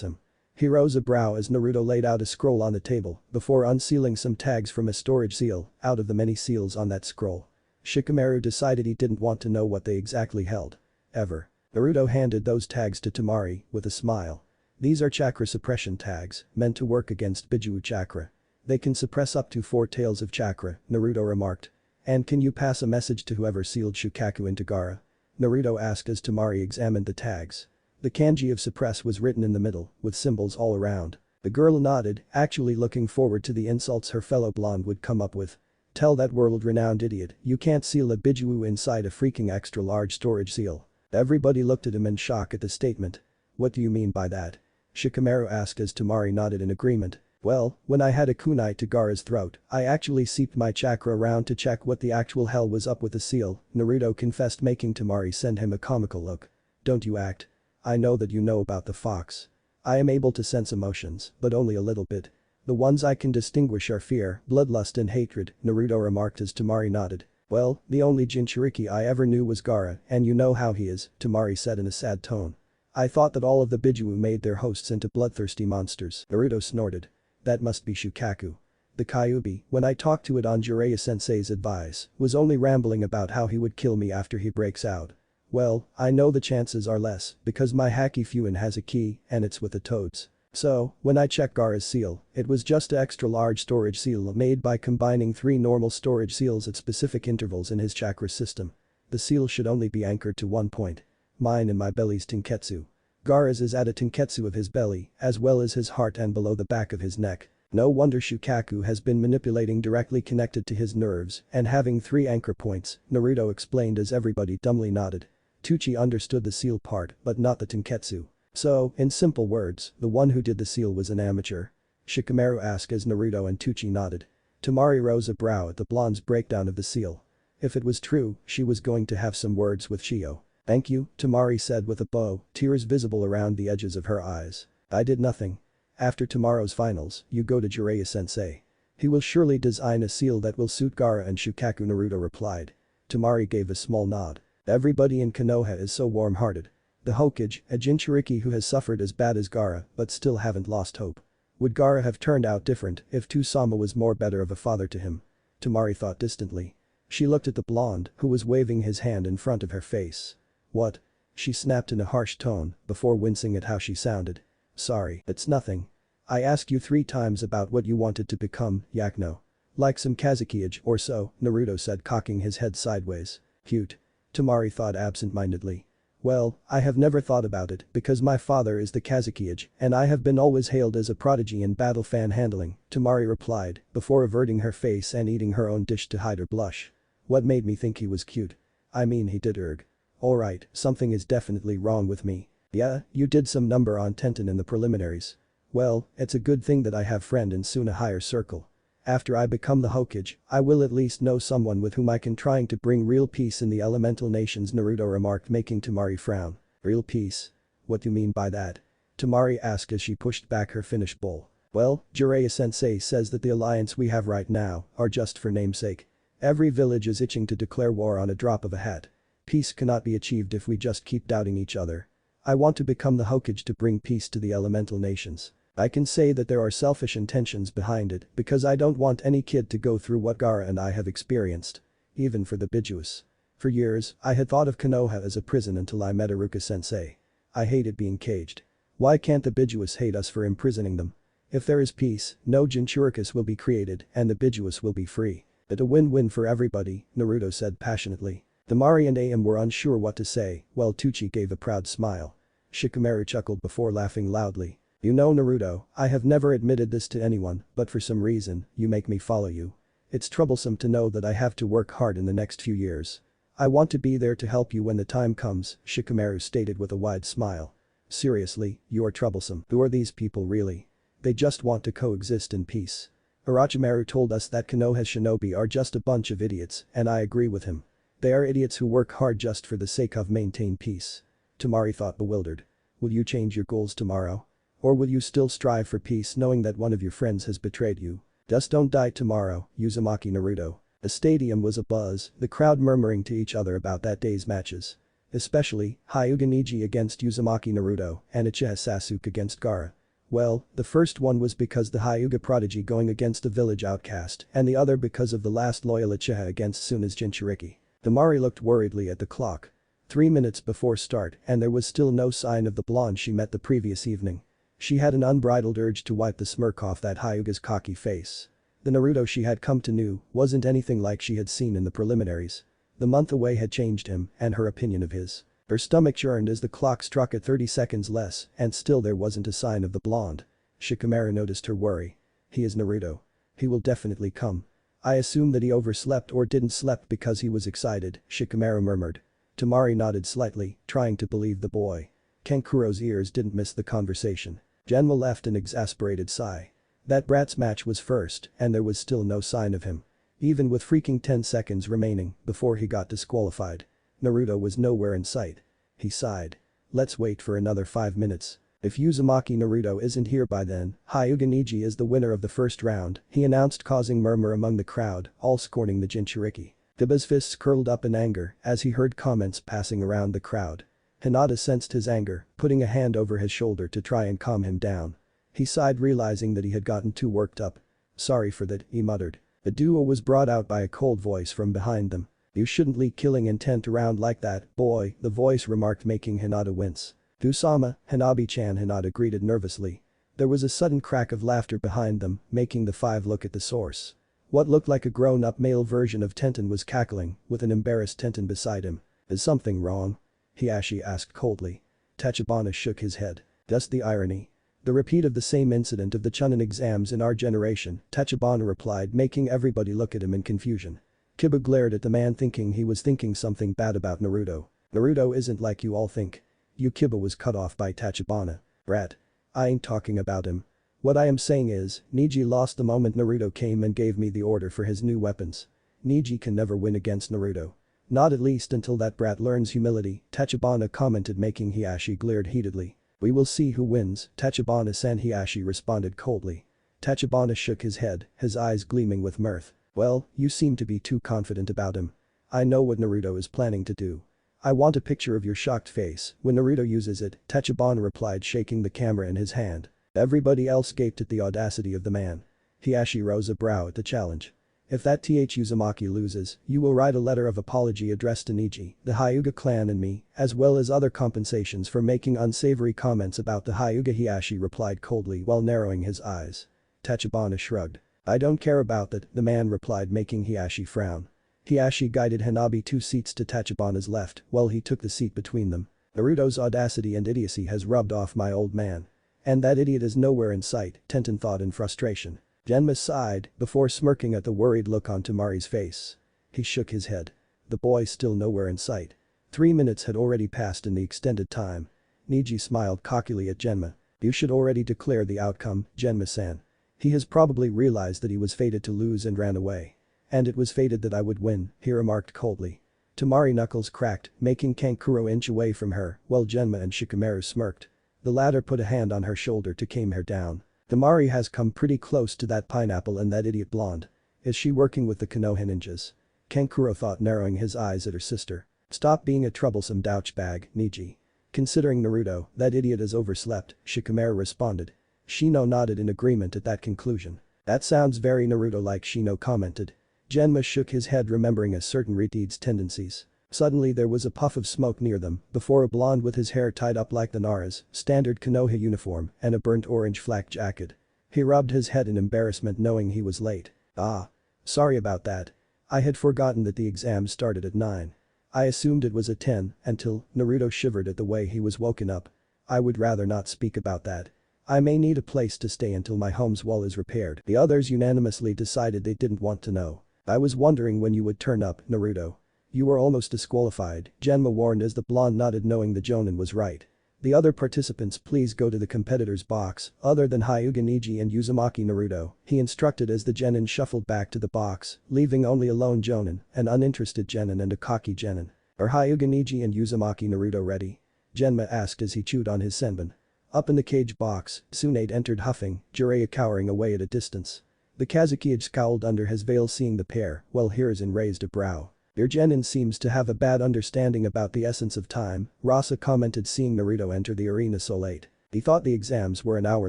him. He rose a brow as Naruto laid out a scroll on the table before unsealing some tags from a storage seal out of the many seals on that scroll. Shikamaru decided he didn't want to know what they exactly held. Ever. Naruto handed those tags to Temari with a smile. These are chakra suppression tags, meant to work against Bijuu chakra. They can suppress up to 4 tails of chakra, Naruto remarked. And can you pass a message to whoever sealed Shukaku into Gaara? Naruto asked as Temari examined the tags. The kanji of suppress was written in the middle, with symbols all around. The girl nodded, actually looking forward to the insults her fellow blonde would come up with. Tell that world-renowned idiot you can't seal a Bijuu inside a freaking extra-large storage seal. Everybody looked at him in shock at the statement. What do you mean by that? Shikamaru asked as Temari nodded in agreement. Well, when I had a kunai to Gaara's throat, I actually seeped my chakra around to check what the actual hell was up with the seal, Naruto confessed, making Temari send him a comical look. Don't you act. I know that you know about the fox. I am able to sense emotions, but only a little bit. The ones I can distinguish are fear, bloodlust and hatred, Naruto remarked as Temari nodded. Well, the only Jinchuriki I ever knew was Gaara, and you know how he is, Temari said in a sad tone. I thought that all of the Bijuu made their hosts into bloodthirsty monsters, Naruto snorted. That must be Shukaku. The Kyuubi, when I talked to it on Jiraiya-sensei's advice, was only rambling about how he would kill me after he breaks out. Well, I know the chances are less, because my Haki Fuin has a key, and it's with the toads. So, when I checked Gaara's seal, it was just an extra-large storage seal made by combining 3 normal storage seals at specific intervals in his chakra system. The seal should only be anchored to one point. Mine and my belly's tenketsu. Gaara's is at a tenketsu of his belly, as well as his heart and below the back of his neck. No wonder Shukaku has been manipulating directly connected to his nerves and having 3 anchor points, Naruto explained as everybody dumbly nodded. Tucci understood the seal part, but not the tenketsu. So, in simple words, the one who did the seal was an amateur? Shikamaru asked as Naruto and Tucci nodded. Temari rose a brow at the blonde's breakdown of the seal. If it was true, she was going to have some words with Shio. Thank you, Temari said with a bow, tears visible around the edges of her eyes. I did nothing. After tomorrow's finals, you go to Jiraiya-sensei. He will surely design a seal that will suit Gaara and Shukaku, Naruto replied. Temari gave a small nod. Everybody in Konoha is so warm-hearted. The Hokage, a Jinchuriki who has suffered as bad as Gaara but still haven't lost hope. Would Gaara have turned out different if Tsunade was more better of a father to him? Temari thought distantly. She looked at the blonde who was waving his hand in front of her face. What? She snapped in a harsh tone before wincing at how she sounded. Sorry, it's nothing. I asked you 3 times about what you wanted to become, Yakuno. Like some Kazukiage or so, Naruto said, cocking his head sideways. Cute. Temari thought absent-mindedly. Well, I have never thought about it because my father is the Kazukiage and I have been always hailed as a prodigy in battle fan handling, Temari replied before averting her face and eating her own dish to hide her blush. What made me think he was cute? I mean, he did erg. Alright, something is definitely wrong with me. Yeah, you did some number on Tenten in the preliminaries. Well, it's a good thing that I have friend in Suna higher circle. After I become the Hokage, I will at least know someone with whom I can trying to bring real peace in the elemental nations, Naruto remarked, making Temari frown. Real peace? What do you mean by that? Temari asked as she pushed back her finished bowl. Well, Jiraiya-sensei says that the alliance we have right now are just for namesake. Every village is itching to declare war on a drop of a hat. Peace cannot be achieved if we just keep doubting each other. I want to become the Hokage to bring peace to the elemental nations. I can say that there are selfish intentions behind it because I don't want any kid to go through what Gaara and I have experienced. Even for the Bijuus. For years, I had thought of Konoha as a prison until I met Iruka-sensei. I hated being caged. Why can't the Bijuus hate us for imprisoning them? If there is peace, no Jinchuricus will be created and the Bijuus will be free. It's a win-win for everybody, Naruto said passionately. Temari and Am were unsure what to say, while Tucci gave a proud smile. Shikamaru chuckled before laughing loudly. You know Naruto, I have never admitted this to anyone, but for some reason, you make me follow you. It's troublesome to know that I have to work hard in the next few years. I want to be there to help you when the time comes, Shikamaru stated with a wide smile. Seriously, you are troublesome. Who are these people really? They just want to coexist in peace. Orochimaru told us that Konoha's shinobi are just a bunch of idiots, and I agree with him. They are idiots who work hard just for the sake of maintain peace. Temari thought bewildered. Will you change your goals tomorrow? Or will you still strive for peace knowing that one of your friends has betrayed you? Just don't die tomorrow, Uzumaki Naruto. The stadium was abuzz, the crowd murmuring to each other about that day's matches. Especially, Hyuga Neji against Uzumaki Naruto and Uchiha Sasuke against Gaara. Well, the first one was because the Hyuga prodigy going against a village outcast and the other because of the last loyal Uchiha against Tsunade's Jinchuriki. Temari looked worriedly at the clock. 3 minutes before start and there was still no sign of the blonde she met the previous evening. She had an unbridled urge to wipe the smirk off that Hyuga's cocky face. The Naruto she had come to know wasn't anything like she had seen in the preliminaries. The month away had changed him and her opinion of his. Her stomach churned as the clock struck at 30 seconds less and still there wasn't a sign of the blonde. Shikamaru noticed her worry. He is Naruto. He will definitely come. I assume that he overslept or didn't sleep because he was excited, Shikamaru murmured. Temari nodded slightly, trying to believe the boy. Kankuro's ears didn't miss the conversation. Genma left an exasperated sigh. That brat's match was first and there was still no sign of him. Even with freaking 10 seconds remaining before he got disqualified. Naruto was nowhere in sight. He sighed. Let's wait for another 5 minutes. If Uzumaki Naruto isn't here by then, Hyuga Neji is the winner of the first round, he announced, causing murmur among the crowd, all scorning the Jinchuriki. Kiba's fists curled up in anger as he heard comments passing around the crowd. Hinata sensed his anger, putting a hand over his shoulder to try and calm him down. He sighed realizing that he had gotten too worked up. Sorry for that, he muttered. A duo was brought out by a cold voice from behind them. You shouldn't leak killing intent around like that, boy, the voice remarked, making Hinata wince. Kusama, Hanabi-chan, Hinata greeted nervously. There was a sudden crack of laughter behind them, making the five look at the source. What looked like a grown-up male version of Tenten was cackling, with an embarrassed Tenten beside him. Is something wrong? Hiashi asked coldly. Tachibana shook his head. Just the irony. The repeat of the same incident of the Chunin exams in our generation, Tachibana replied, making everybody look at him in confusion. Kiba glared at the man, thinking he was thinking something bad about Naruto. Naruto isn't like you all think. Kiba was cut off by Tachibana. Brat. I ain't talking about him. What I am saying is, Neji lost the moment Naruto came and gave me the order for his new weapons. Neji can never win against Naruto. Not at least until that brat learns humility, Tachibana commented, making Hiashi glared heatedly. We will see who wins, Tachibana-san, Hiashi responded coldly. Tachibana shook his head, his eyes gleaming with mirth. Well, you seem to be too confident about him. I know what Naruto is planning to do. I want a picture of your shocked face when Naruto uses it, Tachibana replied, shaking the camera in his hand. Everybody else gaped at the audacity of the man. Hiashi rose a brow at the challenge. If that Uzumaki loses, you will write a letter of apology addressed to Neji, the Hyuga clan and me, as well as other compensations for making unsavory comments about the Hyuga, Hiashi replied coldly while narrowing his eyes. Tachibana shrugged. I don't care about that, the man replied, making Hiashi frown. Hiashi guided Hanabi 2 seats to Tachibana's left while he took the seat between them. Naruto's audacity and idiocy has rubbed off my old man. And that idiot is nowhere in sight, Tenten thought in frustration. Genma sighed before smirking at the worried look on Temari's face. He shook his head. The boy still nowhere in sight. 3 minutes had already passed in the extended time. Neji smiled cockily at Genma. You should already declare the outcome, Genma-san. He has probably realized that he was fated to lose and ran away. And it was fated that I would win, he remarked coldly. Temari knuckles cracked, making Kankuro inch away from her, while Genma and Shikamaru smirked. The latter put a hand on her shoulder to calm her down. Temari has come pretty close to that pineapple and that idiot blonde. Is she working with the Konoha ninjas? Kankuro thought, narrowing his eyes at her sister. Stop being a troublesome douchebag, Neji. Considering Naruto, that idiot has overslept, Shikamaru responded. Shino nodded in agreement at that conclusion. That sounds very Naruto-like, Shino commented. Genma shook his head, remembering a certain Ritide's tendencies. Suddenly there was a puff of smoke near them before a blonde with his hair tied up like the Nara's standard Konoha uniform and a burnt orange flak jacket. He rubbed his head in embarrassment, knowing he was late. Ah. Sorry about that. I had forgotten that the exam started at 9. I assumed it was at 10 until Naruto shivered at the way he was woken up. I would rather not speak about that. I may need a place to stay until my home's wall is repaired. The others unanimously decided they didn't want to know. I was wondering when you would turn up, Naruto. You were almost disqualified, Genma warned as the blonde nodded, knowing the Jonin was right. The other participants, please go to the competitors' box, other than Hyuga, Neji and Uzumaki Naruto, he instructed as the genin shuffled back to the box, leaving only a lone Jonin, an uninterested genin and a cocky genin. Are Hyuga, Neji and Uzumaki Naruto ready? Genma asked as he chewed on his senbon. Up in the cage box, Tsunade entered huffing, Jiraiya cowering away at a distance. The Kazuki scowled under his veil seeing the pair, while Hiruzen raised a brow. Your genin seems to have a bad understanding about the essence of time, Rasa commented seeing Naruto enter the arena so late. He thought the exams were an hour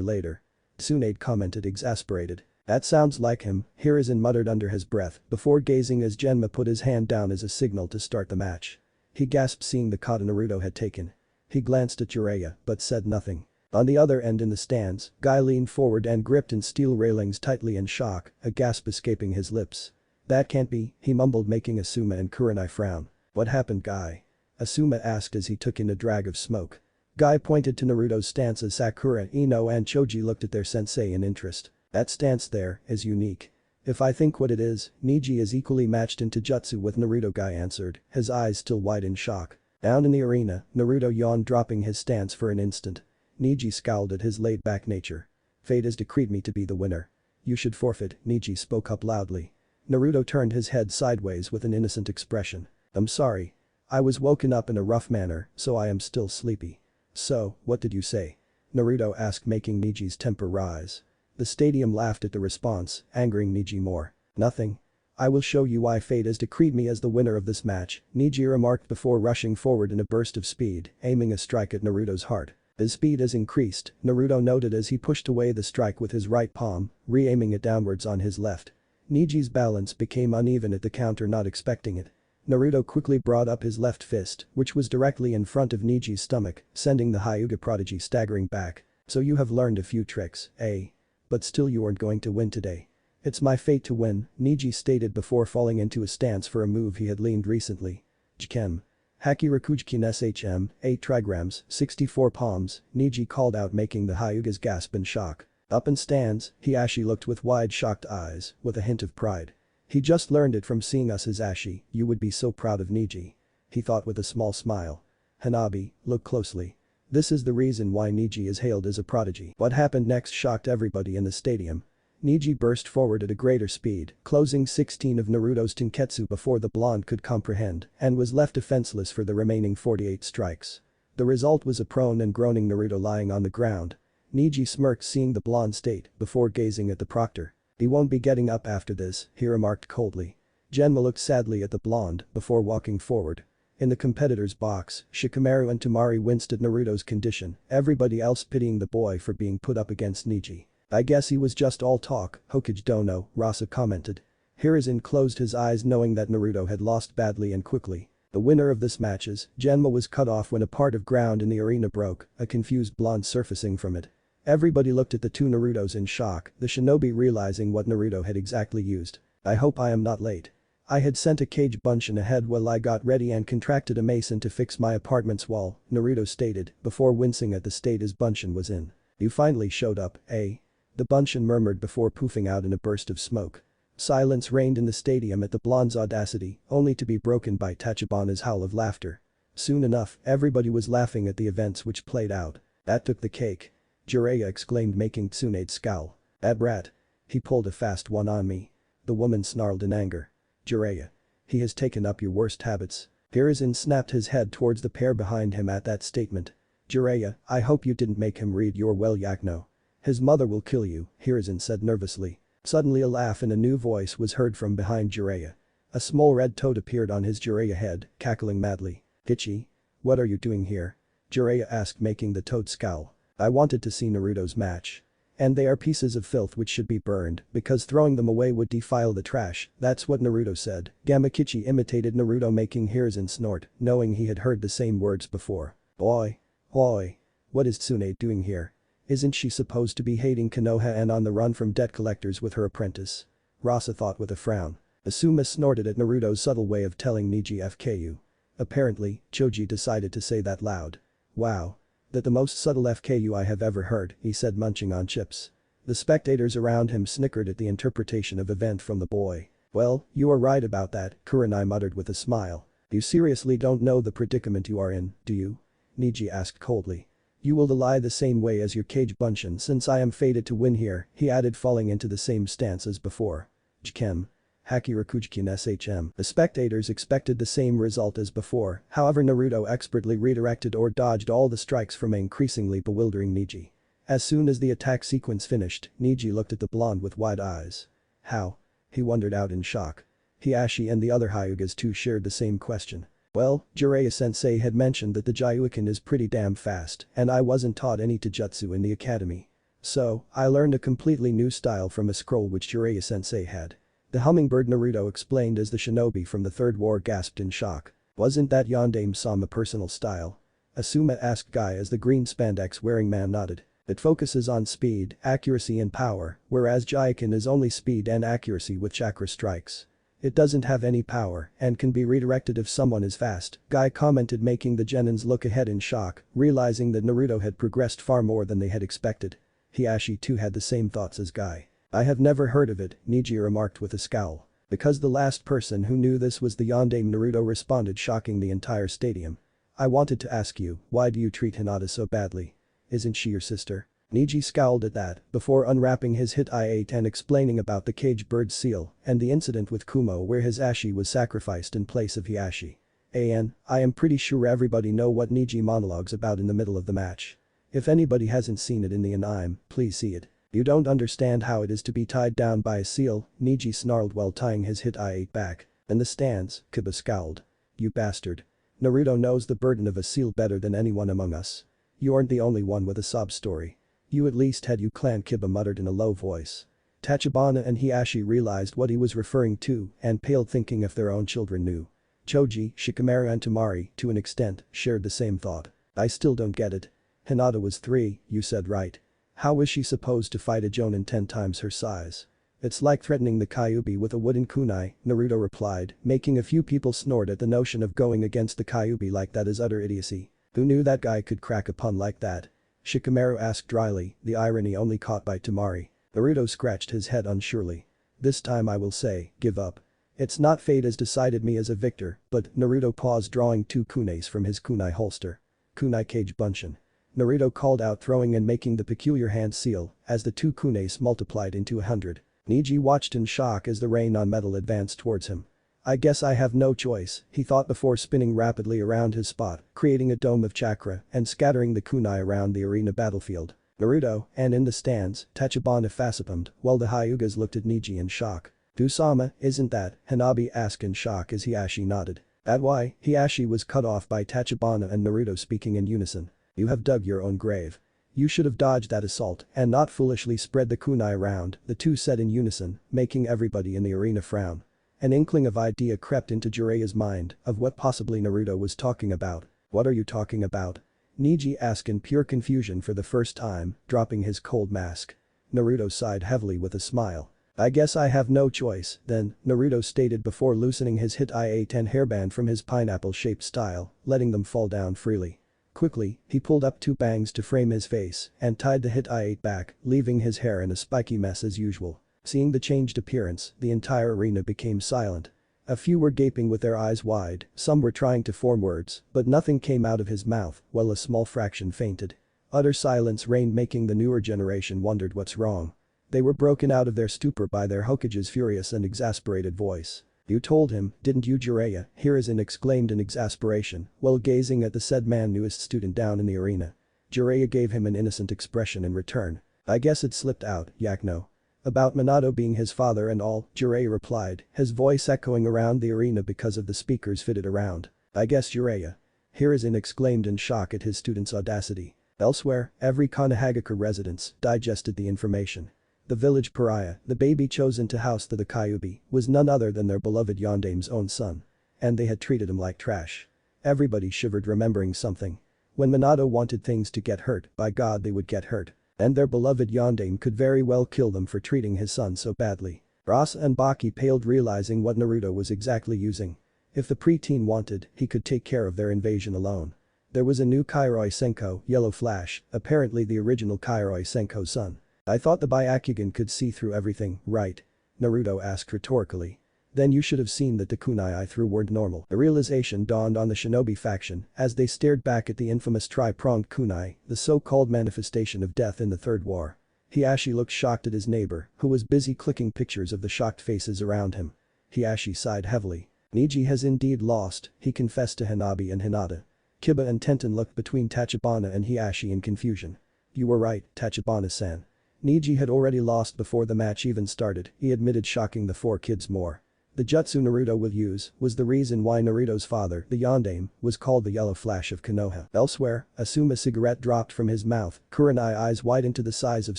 later. Tsunade commented, exasperated. That sounds like him, Hiruzen muttered under his breath before gazing as Genma put his hand down as a signal to start the match. He gasped seeing the kata Naruto had taken. He glanced at Jiraiya but said nothing. On the other end in the stands, Guy leaned forward and gripped in steel railings tightly in shock, a gasp escaping his lips. That can't be, he mumbled, making Asuma and Kurenai frown. What happened, Guy? Asuma asked as he took in a drag of smoke. Guy pointed to Naruto's stance as Sakura, Ino and Choji looked at their sensei in interest. That stance there is unique. If I think what it is, Neji is equally matched in Taijutsu with Naruto, Guy answered, his eyes still wide in shock. Down in the arena, Naruto yawned, dropping his stance for an instant. Neji scowled at his laid-back nature. Fate has decreed me to be the winner. You should forfeit, Neji spoke up loudly. Naruto turned his head sideways with an innocent expression. I'm sorry. I was woken up in a rough manner, so I am still sleepy. So, what did you say? Naruto asked, making Neji's temper rise. The stadium laughed at the response, angering Neji more. Nothing. I will show you why fate has decreed me as the winner of this match, Neji remarked before rushing forward in a burst of speed, aiming a strike at Naruto's heart. His speed has increased, Naruto noted as he pushed away the strike with his right palm, re-aiming it downwards on his left. Neji's balance became uneven at the counter, not expecting it. Naruto quickly brought up his left fist, which was directly in front of Neji's stomach, sending the Hyuga prodigy staggering back. So you have learned a few tricks, eh? But still you aren't going to win today. It's my fate to win, Neji stated before falling into a stance for a move he had leaned recently. Jkem. Haki Rakujkin SHM, 8 trigrams, 64 palms, Neji called out, making the Hyugas gasp in shock. Up in stands, Hiashi looked with wide shocked eyes, with a hint of pride. He just learned it from seeing us, Hisashi, you would be so proud of Neji. He thought with a small smile. Hanabi, look closely. This is the reason why Neji is hailed as a prodigy. What happened next shocked everybody in the stadium. Neji burst forward at a greater speed, closing 16 of Naruto's tenketsu before the blonde could comprehend, and was left defenseless for the remaining 48 strikes. The result was a prone and groaning Naruto lying on the ground. Neji smirked seeing the blonde state before gazing at the proctor. He won't be getting up after this, he remarked coldly. Genma looked sadly at the blonde before walking forward. In the competitor's box, Shikamaru and Temari winced at Naruto's condition, everybody else pitying the boy for being put up against Neji. I guess he was just all talk, Hokage Dono, Rasa commented. Hiruzen closed his eyes knowing that Naruto had lost badly and quickly. The winner of this matches, Genma, was cut off when a part of ground in the arena broke, a confused blonde surfacing from it. Everybody looked at the two Narutos in shock, the shinobi realizing what Naruto had exactly used. I hope I am not late. I had sent a cage bunchen ahead while I got ready and contracted a mason to fix my apartment's wall, Naruto stated, before wincing at the state his bunchen was in. You finally showed up, eh? The bunchen murmured before poofing out in a burst of smoke. Silence reigned in the stadium at the blonde's audacity, only to be broken by Tachibana's howl of laughter. Soon enough, everybody was laughing at the events which played out. That took the cake. Jiraiya exclaimed, making Tsunade scowl. That brat. He pulled a fast one on me. The woman snarled in anger. Jiraiya. He has taken up your worst habits. Hiruzen snapped his head towards the pair behind him at that statement. Jiraiya, I hope you didn't make him read your well Yakno. His mother will kill you, Hiruzen said nervously. Suddenly a laugh in a new voice was heard from behind Jiraiya. A small red toad appeared on his Jiraiya head, cackling madly. Ichi? What are you doing here? Jiraiya asked, making the toad scowl. I wanted to see Naruto's match. And they are pieces of filth which should be burned, because throwing them away would defile the trash, that's what Naruto said. Gamakichi imitated Naruto, making Hiruzen snort, knowing he had heard the same words before. Boy. Boy. What is Tsunade doing here? Isn't she supposed to be hating Konoha and on the run from debt collectors with her apprentice? Rasa thought with a frown. Asuma snorted at Naruto's subtle way of telling Neji FKU. Apparently, Choji decided to say that loud. Wow. That the most subtle FKU I have ever heard, he said, munching on chips. The spectators around him snickered at the interpretation of event from the boy. Well, you are right about that, Kurenai muttered with a smile. You seriously don't know the predicament you are in, do you? Neji asked coldly. You will lie the same way as your cage Bunshin since I am fated to win here, he added, falling into the same stance as before. Jkem. Hakirakujkin SHM. The spectators expected the same result as before, however Naruto expertly redirected or dodged all the strikes from increasingly bewildering Neji. As soon as the attack sequence finished, Neji looked at the blonde with wide eyes. How? He wondered out in shock. Hiashi and the other Hyugas too shared the same question. Well, Jiraiya-sensei had mentioned that the Gyuukin is pretty damn fast and I wasn't taught any taijutsu in the academy. So, I learned a completely new style from a scroll which Jiraiya-sensei had. The hummingbird, Naruto explained as the shinobi from the Third War gasped in shock. Wasn't that Yondaime-sama personal style? Asuma asked Guy as the green spandex-wearing man nodded. It focuses on speed, accuracy and power, whereas Gyuukin is only speed and accuracy with chakra strikes. It doesn't have any power and can be redirected if someone is fast, Guy commented, making the genins look ahead in shock, realizing that Naruto had progressed far more than they had expected. Hiashi too had the same thoughts as Guy. I have never heard of it, Neji remarked with a scowl. Because the last person who knew this was the Yondaime, Naruto responded, shocking the entire stadium. I wanted to ask you, why do you treat Hinata so badly? Isn't she your sister? Neji scowled at that, before unwrapping his hit I-8 and explaining about the cage bird seal and the incident with Kumo where his Ashi was sacrificed in place of Hiashi. I am pretty sure everybody know what Neji monologues about in the middle of the match. If anybody hasn't seen it in the anime, please see it. You don't understand how it is to be tied down by a seal, Neji snarled while tying his hit I-8 back. In the stands, Kiba scowled. You bastard. Naruto knows the burden of a seal better than anyone among us. You aren't the only one with a sob story. You at least had you clan, Kiba muttered in a low voice. Tachibana and Hiashi realized what he was referring to and paled, thinking if their own children knew. Choji, Shikamaru and Temari, to an extent, shared the same thought. I still don't get it. Hinata was 3, you said right. How is she supposed to fight a Jonin 10 times her size? It's like threatening the Kyuubi with a wooden kunai, Naruto replied, making a few people snort at the notion of going against the Kyuubi like that is utter idiocy. Who knew that guy could crack a pun like that? Shikamaru asked dryly, the irony only caught by Temari. Naruto scratched his head unsurely. This time I will say, give up. It's not fate has decided me as a victor, but Naruto paused, drawing 2 kunais from his kunai holster. Kunai cage Bunshin. Naruto called out, throwing and making the peculiar hand seal as the 2 kunais multiplied into 100. Neji watched in shock as the rain on metal advanced towards him. I guess I have no choice, he thought before spinning rapidly around his spot, creating a dome of chakra and scattering the kunai around the arena battlefield. Naruto, and in the stands, Tachibana facepalmed while the Hyugas looked at Neji in shock. Dusama, isn't that? Hanabi asked in shock as Hiashi nodded. That why? Hiashi was cut off by Tachibana and Naruto speaking in unison. You have dug your own grave. You should have dodged that assault and not foolishly spread the kunai around, the two said in unison, making everybody in the arena frown. An inkling of idea crept into Jiraiya's mind of what possibly Naruto was talking about. What are you talking about? Neji asked in pure confusion for the first time, dropping his cold mask. Naruto sighed heavily with a smile. I guess I have no choice, then, Naruto stated before loosening his hit I-8 and hairband from his pineapple-shaped style, letting them fall down freely. Quickly, he pulled up 2 bangs to frame his face and tied the hit I-8 back, leaving his hair in a spiky mess as usual. Seeing the changed appearance, the entire arena became silent. A few were gaping with their eyes wide, some were trying to form words, but nothing came out of his mouth, while a small fraction fainted. Utter silence reigned, making the newer generation wondered what's wrong. They were broken out of their stupor by their Hokage's furious and exasperated voice. You told him, didn't you, Jiraiya? Hiruzen exclaimed in exasperation, while gazing at the said man, newest student down in the arena. Jiraiya gave him an innocent expression in return. I guess it slipped out, Yakno. About Minato being his father and all, Jiraiya replied, his voice echoing around the arena because of the speakers fitted around. I guess Jiraiya. Hiruzen exclaimed in shock at his student's audacity. Elsewhere, every Konohagakure residence digested the information. The village pariah, the baby chosen to house the Kyuubi, was none other than their beloved Yondame's own son. And they had treated him like trash. Everybody shivered remembering something. When Minato wanted things to get hurt, by God they would get hurt. And their beloved Yondame could very well kill them for treating his son so badly. Rasengan and Baki paled realizing what Naruto was exactly using. If the preteen wanted, he could take care of their invasion alone. There was a new Kairoi Senko, Yellow Flash, apparently the original Kairoi Senko's son. I thought the Byakugan could see through everything, right? Naruto asked rhetorically. Then you should have seen that the kunai I threw weren't normal. The realization dawned on the shinobi faction as they stared back at the infamous tri-pronged kunai, the so-called manifestation of death in the Third War. Hiashi looked shocked at his neighbor, who was busy clicking pictures of the shocked faces around him. Hiashi sighed heavily. Neji has indeed lost, he confessed to Hanabi and Hinata. Kiba and Tenten looked between Tachibana and Hiashi in confusion. You were right, Tachibana-san. Neji had already lost before the match even started, he admitted, shocking the four kids more. The jutsu Naruto will use was the reason why Naruto's father, the Yondaime, was called the Yellow Flash of Konoha. Elsewhere, Asuma cigarette dropped from his mouth, Kurenai eyes widened to the size of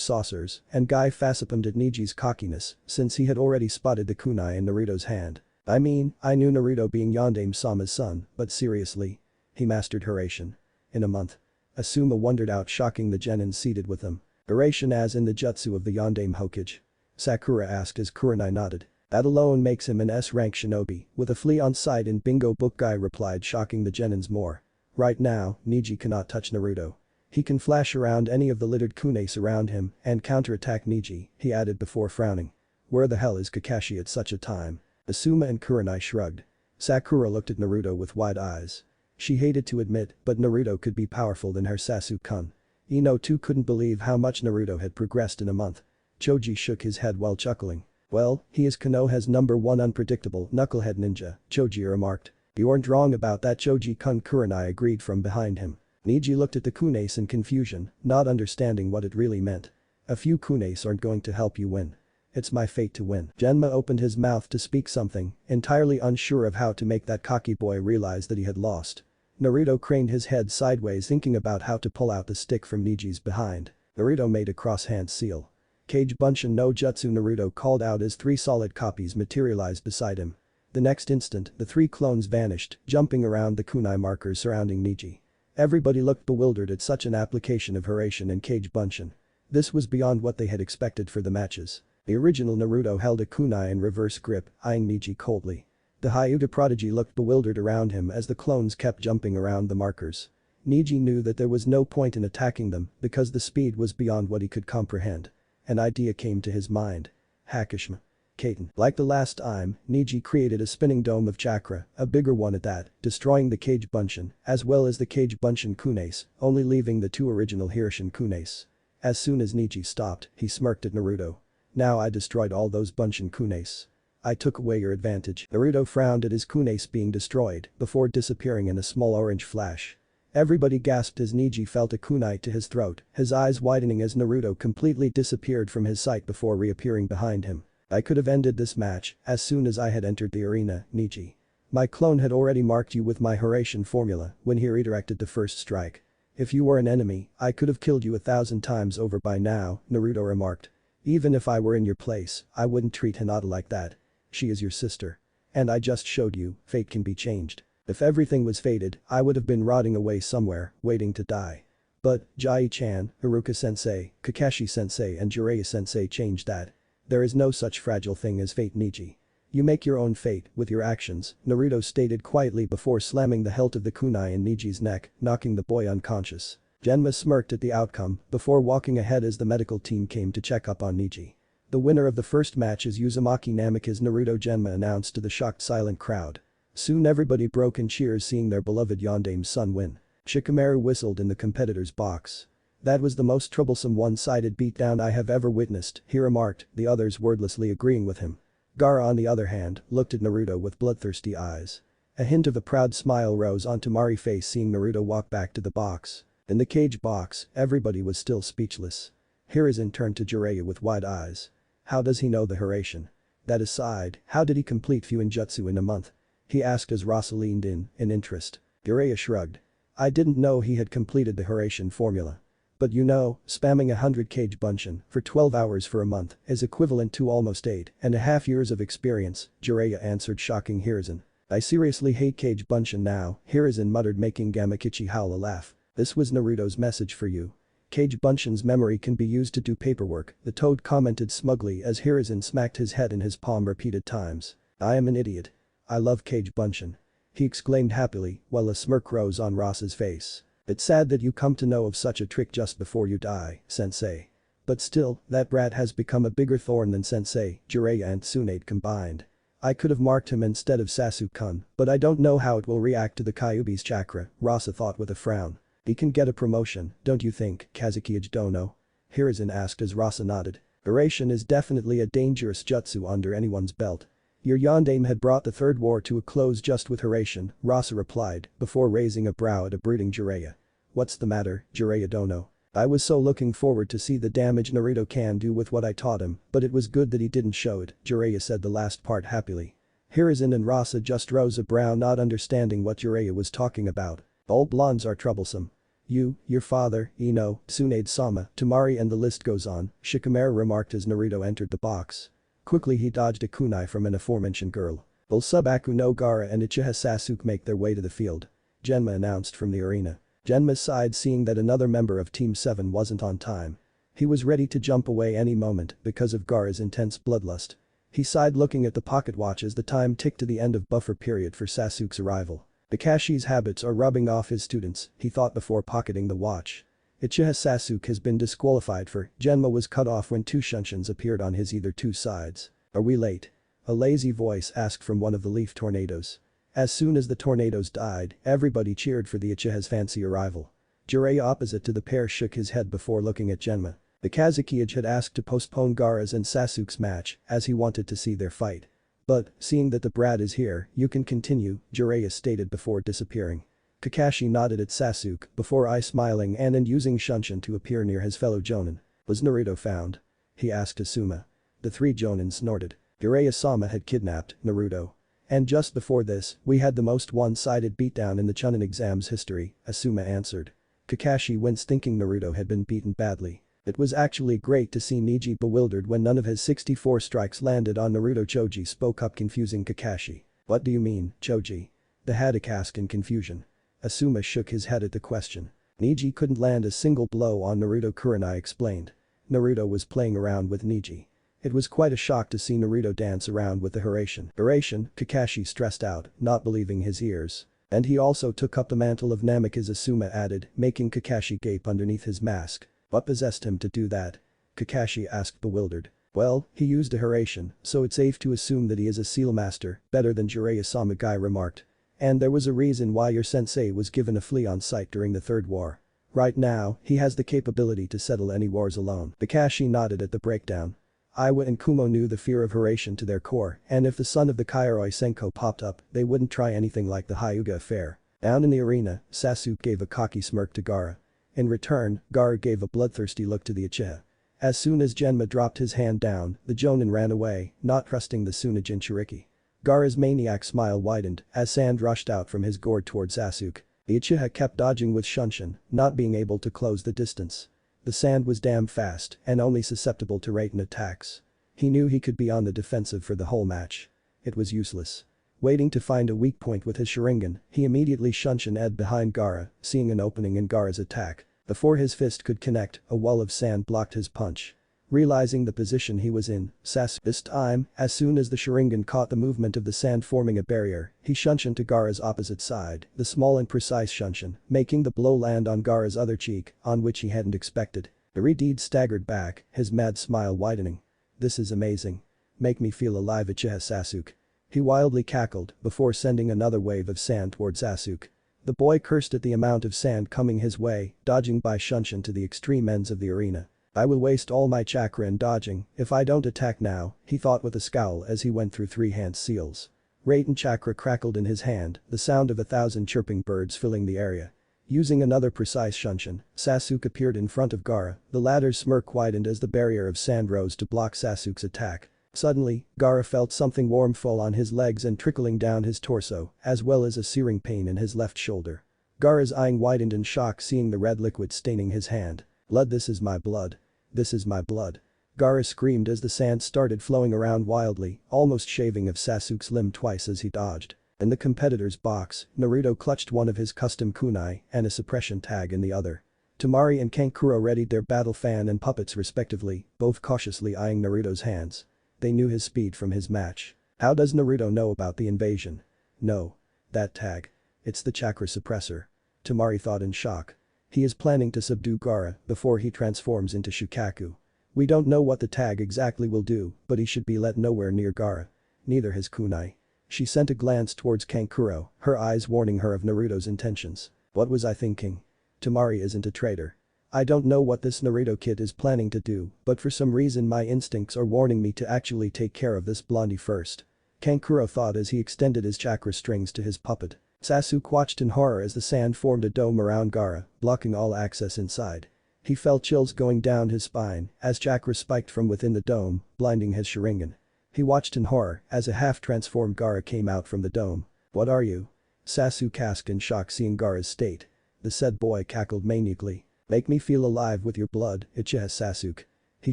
saucers, and Guy facepalmed at Neji's cockiness, since he had already spotted the kunai in Naruto's hand. I mean, I knew Naruto being Yondaime Sama's son, but seriously? He mastered Hiraishin. In a month. Asuma wondered out, shocking the genin seated with him. Hiraishin as in the jutsu of the Yondaime Hokage. Sakura asked as Kurenai nodded. That alone makes him an S-rank shinobi, with a flea on sight in bingo book, Guy replied, shocking the genins more. Right now, Neji cannot touch Naruto. He can flash around any of the littered kunes around him and counterattack Neji, he added before frowning. Where the hell is Kakashi at such a time? Asuma and Kurenai shrugged. Sakura looked at Naruto with wide eyes. She hated to admit, but Naruto could be powerful than her Sasuke-kun. Ino too couldn't believe how much Naruto had progressed in a month. Choji shook his head while chuckling. Well, he is Konoha's #1 unpredictable knucklehead ninja, Choji remarked. You aren't wrong about that, Choji-kun, Kurenai agreed from behind him. Neji looked at the kunes in confusion, not understanding what it really meant. A few kunes aren't going to help you win. It's my fate to win. Genma opened his mouth to speak something, entirely unsure of how to make that cocky boy realize that he had lost. Naruto craned his head sideways, thinking about how to pull out the stick from Neji's behind. Naruto made a cross-hand seal. Kage Bunshin no Jutsu, Naruto called out as 3 solid copies materialized beside him. The next instant, the 3 clones vanished, jumping around the kunai markers surrounding Neji. Everybody looked bewildered at such an application of Hiraishin and Kage Bunshin. This was beyond what they had expected for the matches. The original Naruto held a kunai in reverse grip, eyeing Neji coldly. The Hyuga prodigy looked bewildered around him as the clones kept jumping around the markers. Neji knew that there was no point in attacking them because the speed was beyond what he could comprehend. An idea came to his mind. Hakishima. Kaiten. Like the last time, Neji created a spinning dome of chakra, a bigger one at that, destroying the Kage Bunshin, as well as the Kage Bunshin kunes, only leaving the 2 original Hiraishin kunes. As soon as Neji stopped, he smirked at Naruto. Now I destroyed all those Bunshin kunes. I took away your advantage. Naruto frowned at his kunes being destroyed, before disappearing in a small orange flash. Everybody gasped as Neji felt a kunai to his throat, his eyes widening as Naruto completely disappeared from his sight before reappearing behind him. I could have ended this match as soon as I had entered the arena, Neji. My clone had already marked you with my Hiraishin formula when he redirected the first strike. If you were an enemy, I could have killed you 1,000 times over by now, Naruto remarked. Even if I were in your place, I wouldn't treat Hinata like that. She is your sister. And I just showed you, fate can be changed. If everything was fated, I would have been rotting away somewhere, waiting to die. But, Jai-chan, Haruka-sensei, Kakashi-sensei and Jiraiya-sensei changed that. There is no such fragile thing as fate, Neji. You make your own fate with your actions, Naruto stated quietly before slamming the hilt of the kunai in Neji's neck, knocking the boy unconscious. Genma smirked at the outcome before walking ahead as the medical team came to check up on Neji. The winner of the first match is Uzumaki Namikaze, Naruto, Genma announced to the shocked silent crowd. Soon everybody broke in cheers seeing their beloved Yondaime's son win. Shikamaru whistled in the competitor's box. That was the most troublesome one-sided beatdown I have ever witnessed, he remarked, the others wordlessly agreeing with him. Gaara, on the other hand, looked at Naruto with bloodthirsty eyes. A hint of a proud smile rose onto Mari's face seeing Naruto walk back to the box. In the cage box, everybody was still speechless. Hiruzen turned to Jiraiya with wide eyes. How does he know the Hiraishin? That aside, how did he complete Fuinjutsu in a month? He asked as Rasa leaned in interest. Jiraiya shrugged. I didn't know he had completed the Hiraishin formula. But you know, spamming 100 kage bunshin for 12 hours for a month is equivalent to almost 8.5 years of experience, Jiraiya answered, shocking Hiruzen. I seriously hate kage bunshin now, Hiruzen muttered, making Gamakichi howl a laugh. This was Naruto's message for you. Kage bunshin's memory can be used to do paperwork, the toad commented smugly as Hiruzen smacked his head in his palm repeated times. I am an idiot. I love kage bunshin. He exclaimed happily while a smirk rose on Rasa's face. It's sad that you come to know of such a trick just before you die, sensei. But still, that brat has become a bigger thorn than sensei, Jiraiya and Tsunade combined. I could have marked him instead of Sasuke-kun, but I don't know how it will react to the Kyuubi's chakra, Rasa thought with a frown. He can get a promotion, don't you think, Kazuki Dono? Hiruzen asked as Rasa nodded. Hiraishin is definitely a dangerous jutsu under anyone's belt. Your yondaime had brought the third war to a close just with Hiraishin, Rasa replied, before raising a brow at a brooding Jiraiya. What's the matter, Jiraiya Dono? I was so looking forward to see the damage Naruto can do with what I taught him, but it was good that he didn't show it, Jiraiya said the last part happily. Hiruzen and Rasa just rose a brow, not understanding what Jiraiya was talking about. All blondes are troublesome. You, your father, Ino, Tsunade-sama, Temari, and the list goes on, Shikamaru remarked as Naruto entered the box. Quickly he dodged a kunai from an aforementioned girl. Will Subaku no Gaara and Uchiha Sasuke make their way to the field? Genma announced from the arena. Genma sighed seeing that another member of Team 7 wasn't on time. He was ready to jump away any moment because of Gaara's intense bloodlust. He sighed looking at the pocket watch as the time ticked to the end of buffer period for Sasuke's arrival. Kakashi's habits are rubbing off his students, he thought before pocketing the watch. Uchiha Sasuke has been disqualified for, Genma was cut off when two Shunshins appeared on his either two sides. Are we late? A lazy voice asked from one of the leaf tornadoes. As soon as the tornadoes died, everybody cheered for the Uchiha's fancy arrival. Jiraiya opposite to the pair shook his head before looking at Genma. The Kazuki had asked to postpone Gaara's and Sasuke's match as he wanted to see their fight. But, seeing that the brat is here, you can continue, Jiraiya stated before disappearing. Kakashi nodded at Sasuke before eye-smiling and using Shunshin to appear near his fellow Jonin. Was Naruto found? He asked Asuma. The three Jonin snorted. Jiraiya-sama had kidnapped Naruto. And just before this, we had the most one-sided beatdown in the Chunin exam's history, Asuma answered. Kakashi winced thinking Naruto had been beaten badly. It was actually great to see Neji bewildered when none of his 64 strikes landed on Naruto. Choji spoke up, confusing Kakashi. What do you mean, Choji? The Haddock asked in confusion. Asuma shook his head at the question. Neji couldn't land a single blow on Naruto, Kurenai explained. Naruto was playing around with Neji. It was quite a shock to see Naruto dance around with the Hiraishin. Hiraishin, Kakashi stressed out, not believing his ears. And he also took up the mantle of Namikaze, Asuma added, making Kakashi gape underneath his mask. What possessed him to do that? Kakashi asked bewildered. Well, he used a Hiraishin, so it's safe to assume that he is a seal master, better than Jiraiya-sama, Guy remarked. And there was a reason why your sensei was given a flea on sight during the third war. Right now, he has the capability to settle any wars alone. Kakashi nodded at the breakdown. Iwa and Kumo knew the fear of Hiraishin to their core, and if the son of the Kairoi Senko popped up, they wouldn't try anything like the Hyuga affair. Down in the arena, Sasuke gave a cocky smirk to Gaara. In return, Gaara gave a bloodthirsty look to the Uchiha. As soon as Genma dropped his hand down, the Jonin ran away, not trusting the Tsunade Jinchuriki. Gaara's maniac smile widened as sand rushed out from his gourd toward Sasuke. The Uchiha kept dodging with Shunshin, not being able to close the distance. The sand was damn fast and only susceptible to Raiden attacks. He knew he could be on the defensive for the whole match. It was useless. Waiting to find a weak point with his Sharingan, he immediately Shunshin-ed behind Gaara, seeing an opening in Gaara's attack. Before his fist could connect, a wall of sand blocked his punch. Realizing the position he was in, Sasuke this time, as soon as the Sharingan caught the movement of the sand forming a barrier, he Shunshin to Gaara's opposite side, the small and precise Shunshin, making the blow land on Gaara's other cheek, on which he hadn't expected. Irideed staggered back, his mad smile widening. This is amazing. Make me feel alive, Uchiha Sasuke. He wildly cackled before sending another wave of sand towards Sasuke. The boy cursed at the amount of sand coming his way, dodging by Shunshin to the extreme ends of the arena. I will waste all my chakra in dodging if I don't attack now, he thought with a scowl as he went through three-hand seals. Raiden chakra crackled in his hand, the sound of 1,000 chirping birds filling the area. Using another precise shunshin, Sasuke appeared in front of Gaara, the latter's smirk widened as the barrier of sand rose to block Sasuke's attack. Suddenly, Gaara felt something warm fall on his legs and trickling down his torso, as well as a searing pain in his left shoulder. Gaara's eye widened in shock seeing the red liquid staining his hand. "Blood, this is my blood. This is my blood." Gaara screamed as the sand started flowing around wildly, almost shaving of Sasuke's limb twice as he dodged. In the competitor's box, Naruto clutched one of his custom kunai and a suppression tag in the other. Temari and Kankuro readied their battle fan and puppets respectively, both cautiously eyeing Naruto's hands. They knew his speed from his match. How does Naruto know about the invasion? No. That tag. It's the chakra suppressor. Temari thought in shock. He is planning to subdue Gaara before he transforms into Shukaku. We don't know what the tag exactly will do, but he should be let nowhere near Gaara. Neither his kunai. She sent a glance towards Kankuro, her eyes warning her of Naruto's intentions. What was I thinking? Temari isn't a traitor. I don't know what this Naruto kid is planning to do, but for some reason my instincts are warning me to actually take care of this blondie first. Kankuro thought as he extended his chakra strings to his puppet. Sasuke watched in horror as the sand formed a dome around Gaara, blocking all access inside. He felt chills going down his spine as chakra spiked from within the dome, blinding his Sharingan. He watched in horror as a half-transformed Gaara came out from the dome. "What are you?" Sasuke asked in shock seeing Gaara's state. The said boy cackled maniacally. "Make me feel alive with your blood, Ichiha Sasuke." He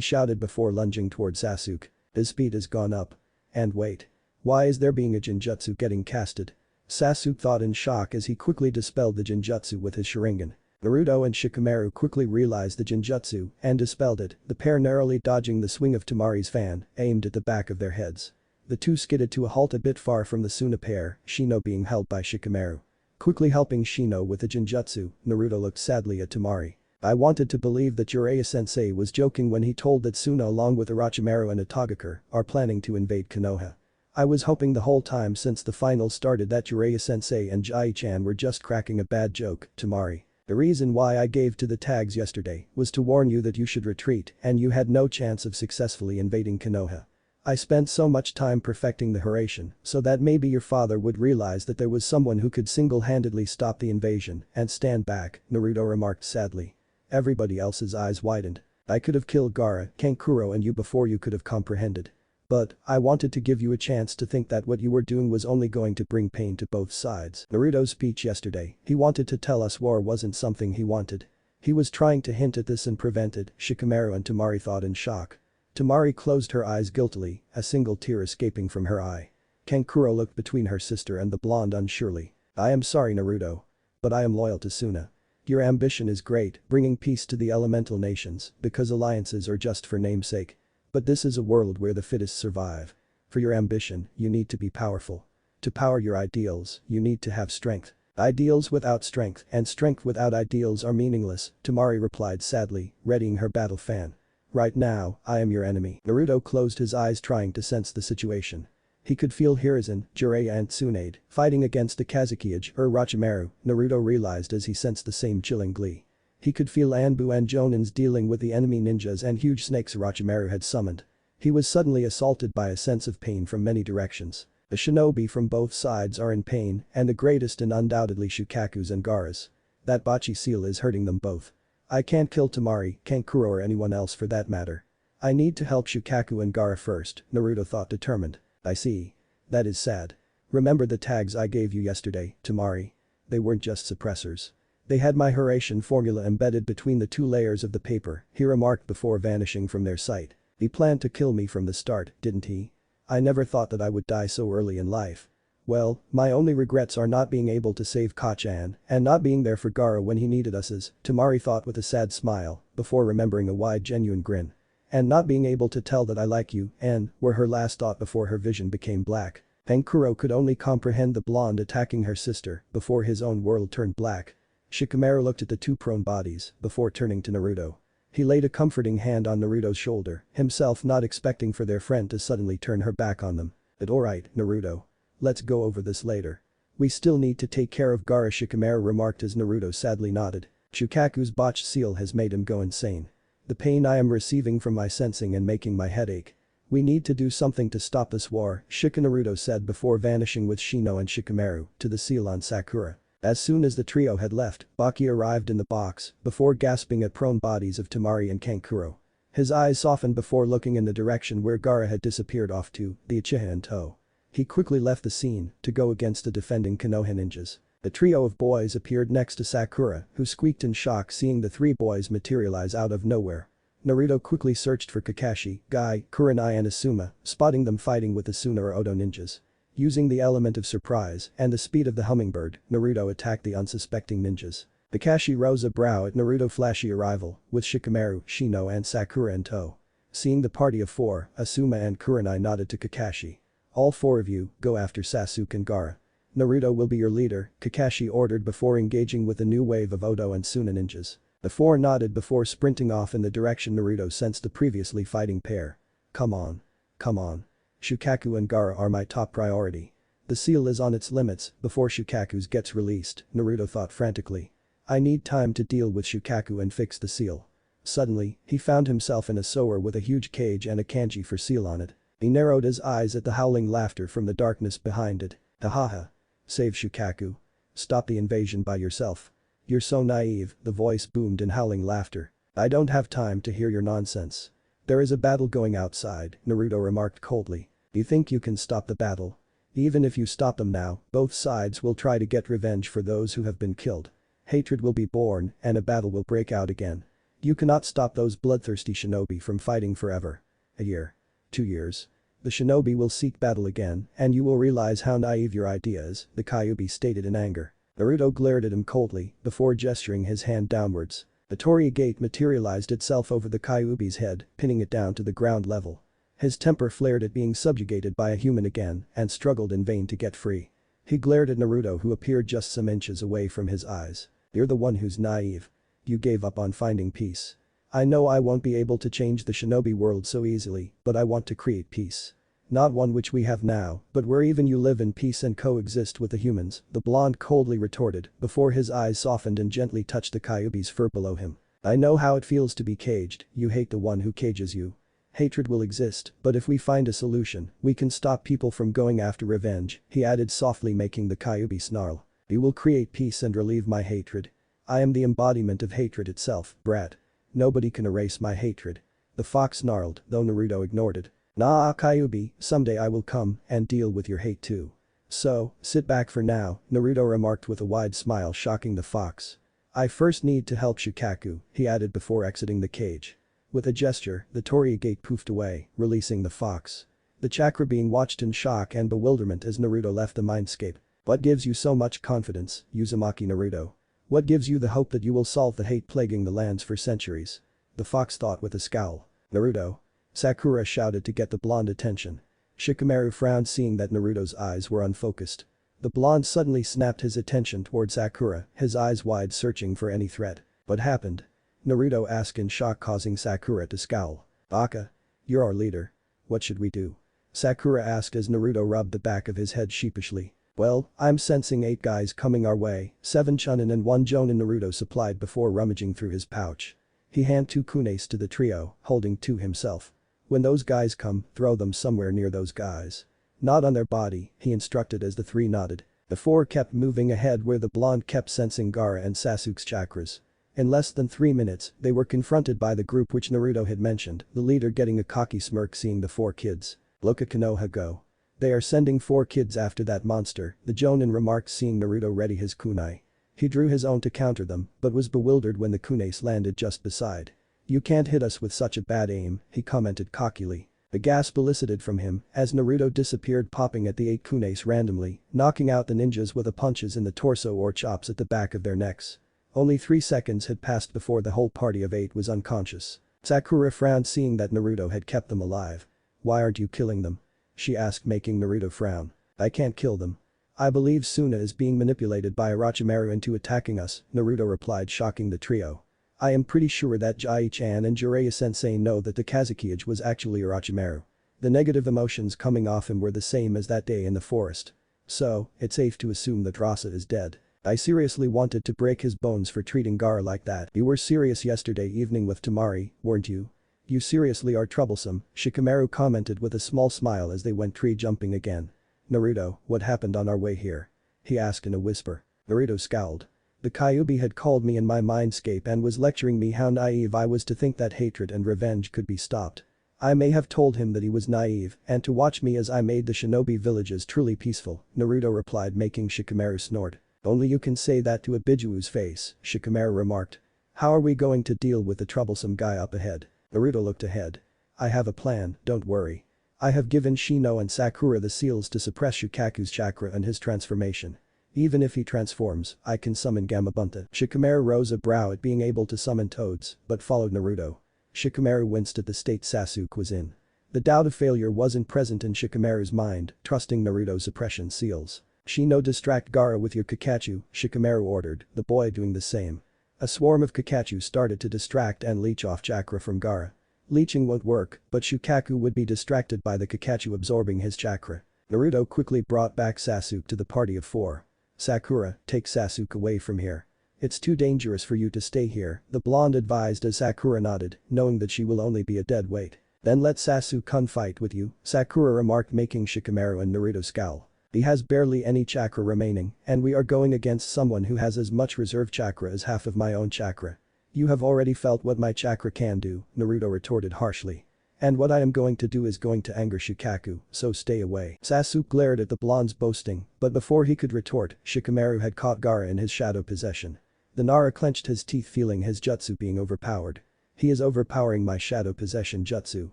shouted before lunging toward Sasuke. His speed has gone up. And wait. Why is there being a Jinjutsu getting casted? Sasuke thought in shock as he quickly dispelled the Jinjutsu with his Sharingan. Naruto and Shikamaru quickly realized the Jinjutsu and dispelled it, the pair narrowly dodging the swing of Temari's fan, aimed at the back of their heads. The two skidded to a halt a bit far from the Suna pair, Shino being held by Shikamaru. Quickly helping Shino with the Jinjutsu, Naruto looked sadly at Temari. "I wanted to believe that Jiraiya-sensei was joking when he told that Suna along with Orochimaru and Otagakure are planning to invade Konoha. I was hoping the whole time since the finals started that Jiraiya-sensei and Jai-chan were just cracking a bad joke, Temari. The reason why I gave to the tags yesterday was to warn you that you should retreat and you had no chance of successfully invading Konoha. I spent so much time perfecting the Hiraishin so that maybe your father would realize that there was someone who could single-handedly stop the invasion and stand back," Naruto remarked sadly. Everybody else's eyes widened. "I could have killed Gaara, Kankuro and you before you could have comprehended. But, I wanted to give you a chance to think that what you were doing was only going to bring pain to both sides." Naruto's speech yesterday, he wanted to tell us war wasn't something he wanted. He was trying to hint at this and prevent it, Shikamaru and Temari thought in shock. Temari closed her eyes guiltily, a single tear escaping from her eye. Kankuro looked between her sister and the blonde unsurely. "I am sorry Naruto. But I am loyal to Suna. Your ambition is great, bringing peace to the elemental nations, because alliances are just for namesake. But this is a world where the fittest survive. For your ambition, you need to be powerful. To power your ideals, you need to have strength. Ideals without strength and strength without ideals are meaningless," Temari replied sadly, readying her battle fan. "Right now, I am your enemy." Naruto closed his eyes trying to sense the situation. He could feel Hiruzen, Jiraiya and Tsunade fighting against the Kazekage or Orochimaru, Naruto realized as he sensed the same chilling glee. He could feel Anbu and Jonins dealing with the enemy ninjas and huge snakes Orochimaru had summoned. He was suddenly assaulted by a sense of pain from many directions. The shinobi from both sides are in pain and the greatest and undoubtedly Shukaku's and Gaara's. That Bachi seal is hurting them both. I can't kill Temari, Kankuro or anyone else for that matter. I need to help Shukaku and Gaara first, Naruto thought determined. "I see. That is sad. Remember the tags I gave you yesterday, Temari? They weren't just suppressors. They had my Hiraishin formula embedded between the two layers of the paper," he remarked before vanishing from their sight. "He planned to kill me from the start, didn't he? I never thought that I would die so early in life. Well, my only regrets are not being able to save Kachan and not being there for Gaara when he needed us as," Temari thought with a sad smile, before remembering a wide genuine grin. "And not being able to tell that I like you and," were her last thought before her vision became black. Kankuro could only comprehend the blonde attacking her sister before his own world turned black. Shikamaru looked at the two prone bodies before turning to Naruto. He laid a comforting hand on Naruto's shoulder, himself not expecting for their friend to suddenly turn her back on them. "But alright, Naruto. Let's go over this later. We still need to take care of Gaara," Shikamaru remarked as Naruto sadly nodded. "Shukaku's botched seal has made him go insane. The pain I am receiving from my sensing and making my head ache. We need to do something to stop this war," Naruto said before vanishing with Shino and Shikamaru to the seal on Sakura. As soon as the trio had left, Baki arrived in the box, before gasping at prone bodies of Temari and Kankuro. His eyes softened before looking in the direction where Gaara had disappeared off to, the Uchiha in tow. He quickly left the scene to go against the defending Konoha ninjas. The trio of boys appeared next to Sakura, who squeaked in shock seeing the three boys materialize out of nowhere. Naruto quickly searched for Kakashi, Guy, Kurenai and Asuma, spotting them fighting with the Suna or Odo ninjas. Using the element of surprise and the speed of the hummingbird, Naruto attacked the unsuspecting ninjas. Kakashi rose a brow at Naruto's flashy arrival, with Shikamaru, Shino and Sakura in tow. Seeing the party of four, Asuma and Kurenai nodded to Kakashi. All four of you, go after Sasuke and Gaara. Naruto will be your leader, Kakashi ordered before engaging with a new wave of Odo and Suna ninjas. The four nodded before sprinting off in the direction Naruto sensed the previously fighting pair. Come on. Come on. Shukaku and Gaara are my top priority. The seal is on its limits before Shukaku's gets released, Naruto thought frantically. I need time to deal with Shukaku and fix the seal. Suddenly, he found himself in a sewer with a huge cage and a kanji for seal on it. He narrowed his eyes at the howling laughter from the darkness behind it. Hahaha. Save Shukaku. Stop the invasion by yourself. You're so naive, the voice boomed in howling laughter. I don't have time to hear your nonsense. There is a battle going outside, Naruto remarked coldly. You think you can stop the battle? Even if you stop them now, both sides will try to get revenge for those who have been killed. Hatred will be born and a battle will break out again. You cannot stop those bloodthirsty shinobi from fighting forever. A year. 2 years. The shinobi will seek battle again and you will realize how naive your idea is, the Kyuubi stated in anger. Naruto glared at him coldly before gesturing his hand downwards. The Torii gate materialized itself over the Kyuubi's head, pinning it down to the ground level. His temper flared at being subjugated by a human again and struggled in vain to get free. He glared at Naruto who appeared just some inches away from his eyes. You're the one who's naive. You gave up on finding peace. I know I won't be able to change the shinobi world so easily, but I want to create peace. Not one which we have now, but where even you live in peace and coexist with the humans, the blonde coldly retorted before his eyes softened and gently touched the Kyuubi's fur below him. I know how it feels to be caged, you hate the one who cages you. Hatred will exist, but if we find a solution, we can stop people from going after revenge, he added softly making the Kyuubi snarl. We will create peace and relieve my hatred. I am the embodiment of hatred itself, brat. Nobody can erase my hatred. The fox snarled, though Naruto ignored it. Nah, Kyuubi, someday I will come and deal with your hate too. So, sit back for now, Naruto remarked with a wide smile shocking the fox. I first need to help Shukaku, he added before exiting the cage. With a gesture, the Torii gate poofed away, releasing the fox. The chakra being watched in shock and bewilderment as Naruto left the mindscape. What gives you so much confidence, Uzumaki Naruto? What gives you the hope that you will solve the hate plaguing the lands for centuries? The fox thought with a scowl. Naruto. Sakura shouted to get the blonde attention. Shikamaru frowned seeing that Naruto's eyes were unfocused. The blonde suddenly snapped his attention toward Sakura, his eyes wide searching for any threat. What happened? Naruto asked in shock causing Sakura to scowl. Baka. You're our leader. What should we do? Sakura asked as Naruto rubbed the back of his head sheepishly. Well, I'm sensing 8 guys coming our way, 7 Chunin and 1 Jonin Naruto supplied before rummaging through his pouch. He handed 2 kunes to the trio, holding 2 himself. When those guys come, throw them somewhere near those guys. Not on their body, he instructed as the 3 nodded. The 4 kept moving ahead where the blonde kept sensing Gaara and Sasuke's chakras. In less than 3 minutes, they were confronted by the group which Naruto had mentioned, the leader getting a cocky smirk seeing the 4 kids. Look at Konoha go. They are sending 4 kids after that monster, the Jonin remarked seeing Naruto ready his kunai. He drew his own to counter them, but was bewildered when the kunes landed just beside. You can't hit us with such a bad aim, he commented cockily. The gasp elicited from him as Naruto disappeared popping at the 8 kunes randomly, knocking out the ninjas with a punches in the torso or chops at the back of their necks. Only 3 seconds had passed before the whole party of 8 was unconscious. Sakura frowned seeing that Naruto had kept them alive. Why aren't you killing them? She asked making Naruto frown. I can't kill them. I believe Suna is being manipulated by Orochimaru into attacking us, Naruto replied shocking the trio. I am pretty sure that Jiraiya and Jiraiya sensei know that the Kazekage was actually Orochimaru. The negative emotions coming off him were the same as that day in the forest. So, it's safe to assume that Rasa is dead. I seriously wanted to break his bones for treating Gaara like that. You were serious yesterday evening with Temari, weren't you? You seriously are troublesome, Shikamaru commented with a small smile as they went tree jumping again. Naruto, what happened on our way here? He asked in a whisper. Naruto scowled. The Kyuubi had called me in my mindscape and was lecturing me how naive I was to think that hatred and revenge could be stopped. I may have told him that he was naive and to watch me as I made the shinobi villages truly peaceful, Naruto replied, making Shikamaru snort. Only you can say that to a Bijuu's face, Shikamaru remarked. How are we going to deal with the troublesome guy up ahead? Naruto looked ahead. I have a plan, don't worry. I have given Shino and Sakura the seals to suppress Shukaku's chakra and his transformation. Even if he transforms, I can summon Gamabunta. Shikamaru rose a brow at being able to summon toads, but followed Naruto. Shikamaru winced at the state Sasuke was in. The doubt of failure wasn't present in Shikamaru's mind, trusting Naruto's suppression seals. Shino, distract Gaara with your Kakachu, Shikamaru ordered, the boy doing the same. A swarm of Kakachu started to distract and leech off chakra from Gaara. Leeching won't work, but Shukaku would be distracted by the Kakachu absorbing his chakra. Naruto quickly brought back Sasuke to the party of 4. Sakura, take Sasuke away from here. It's too dangerous for you to stay here, the blonde advised as Sakura nodded, knowing that she will only be a dead weight. Then let Sasuke fight with you, Sakura remarked, making Shikamaru and Naruto scowl. He has barely any chakra remaining, and we are going against someone who has as much reserve chakra as half of my own chakra. You have already felt what my chakra can do, Naruto retorted harshly. And what I am going to do is going to anger Shukaku, so stay away. Sasuke glared at the blonde's boasting, but before he could retort, Shikamaru had caught Gaara in his shadow possession. The Nara clenched his teeth, feeling his jutsu being overpowered. He is overpowering my shadow possession jutsu.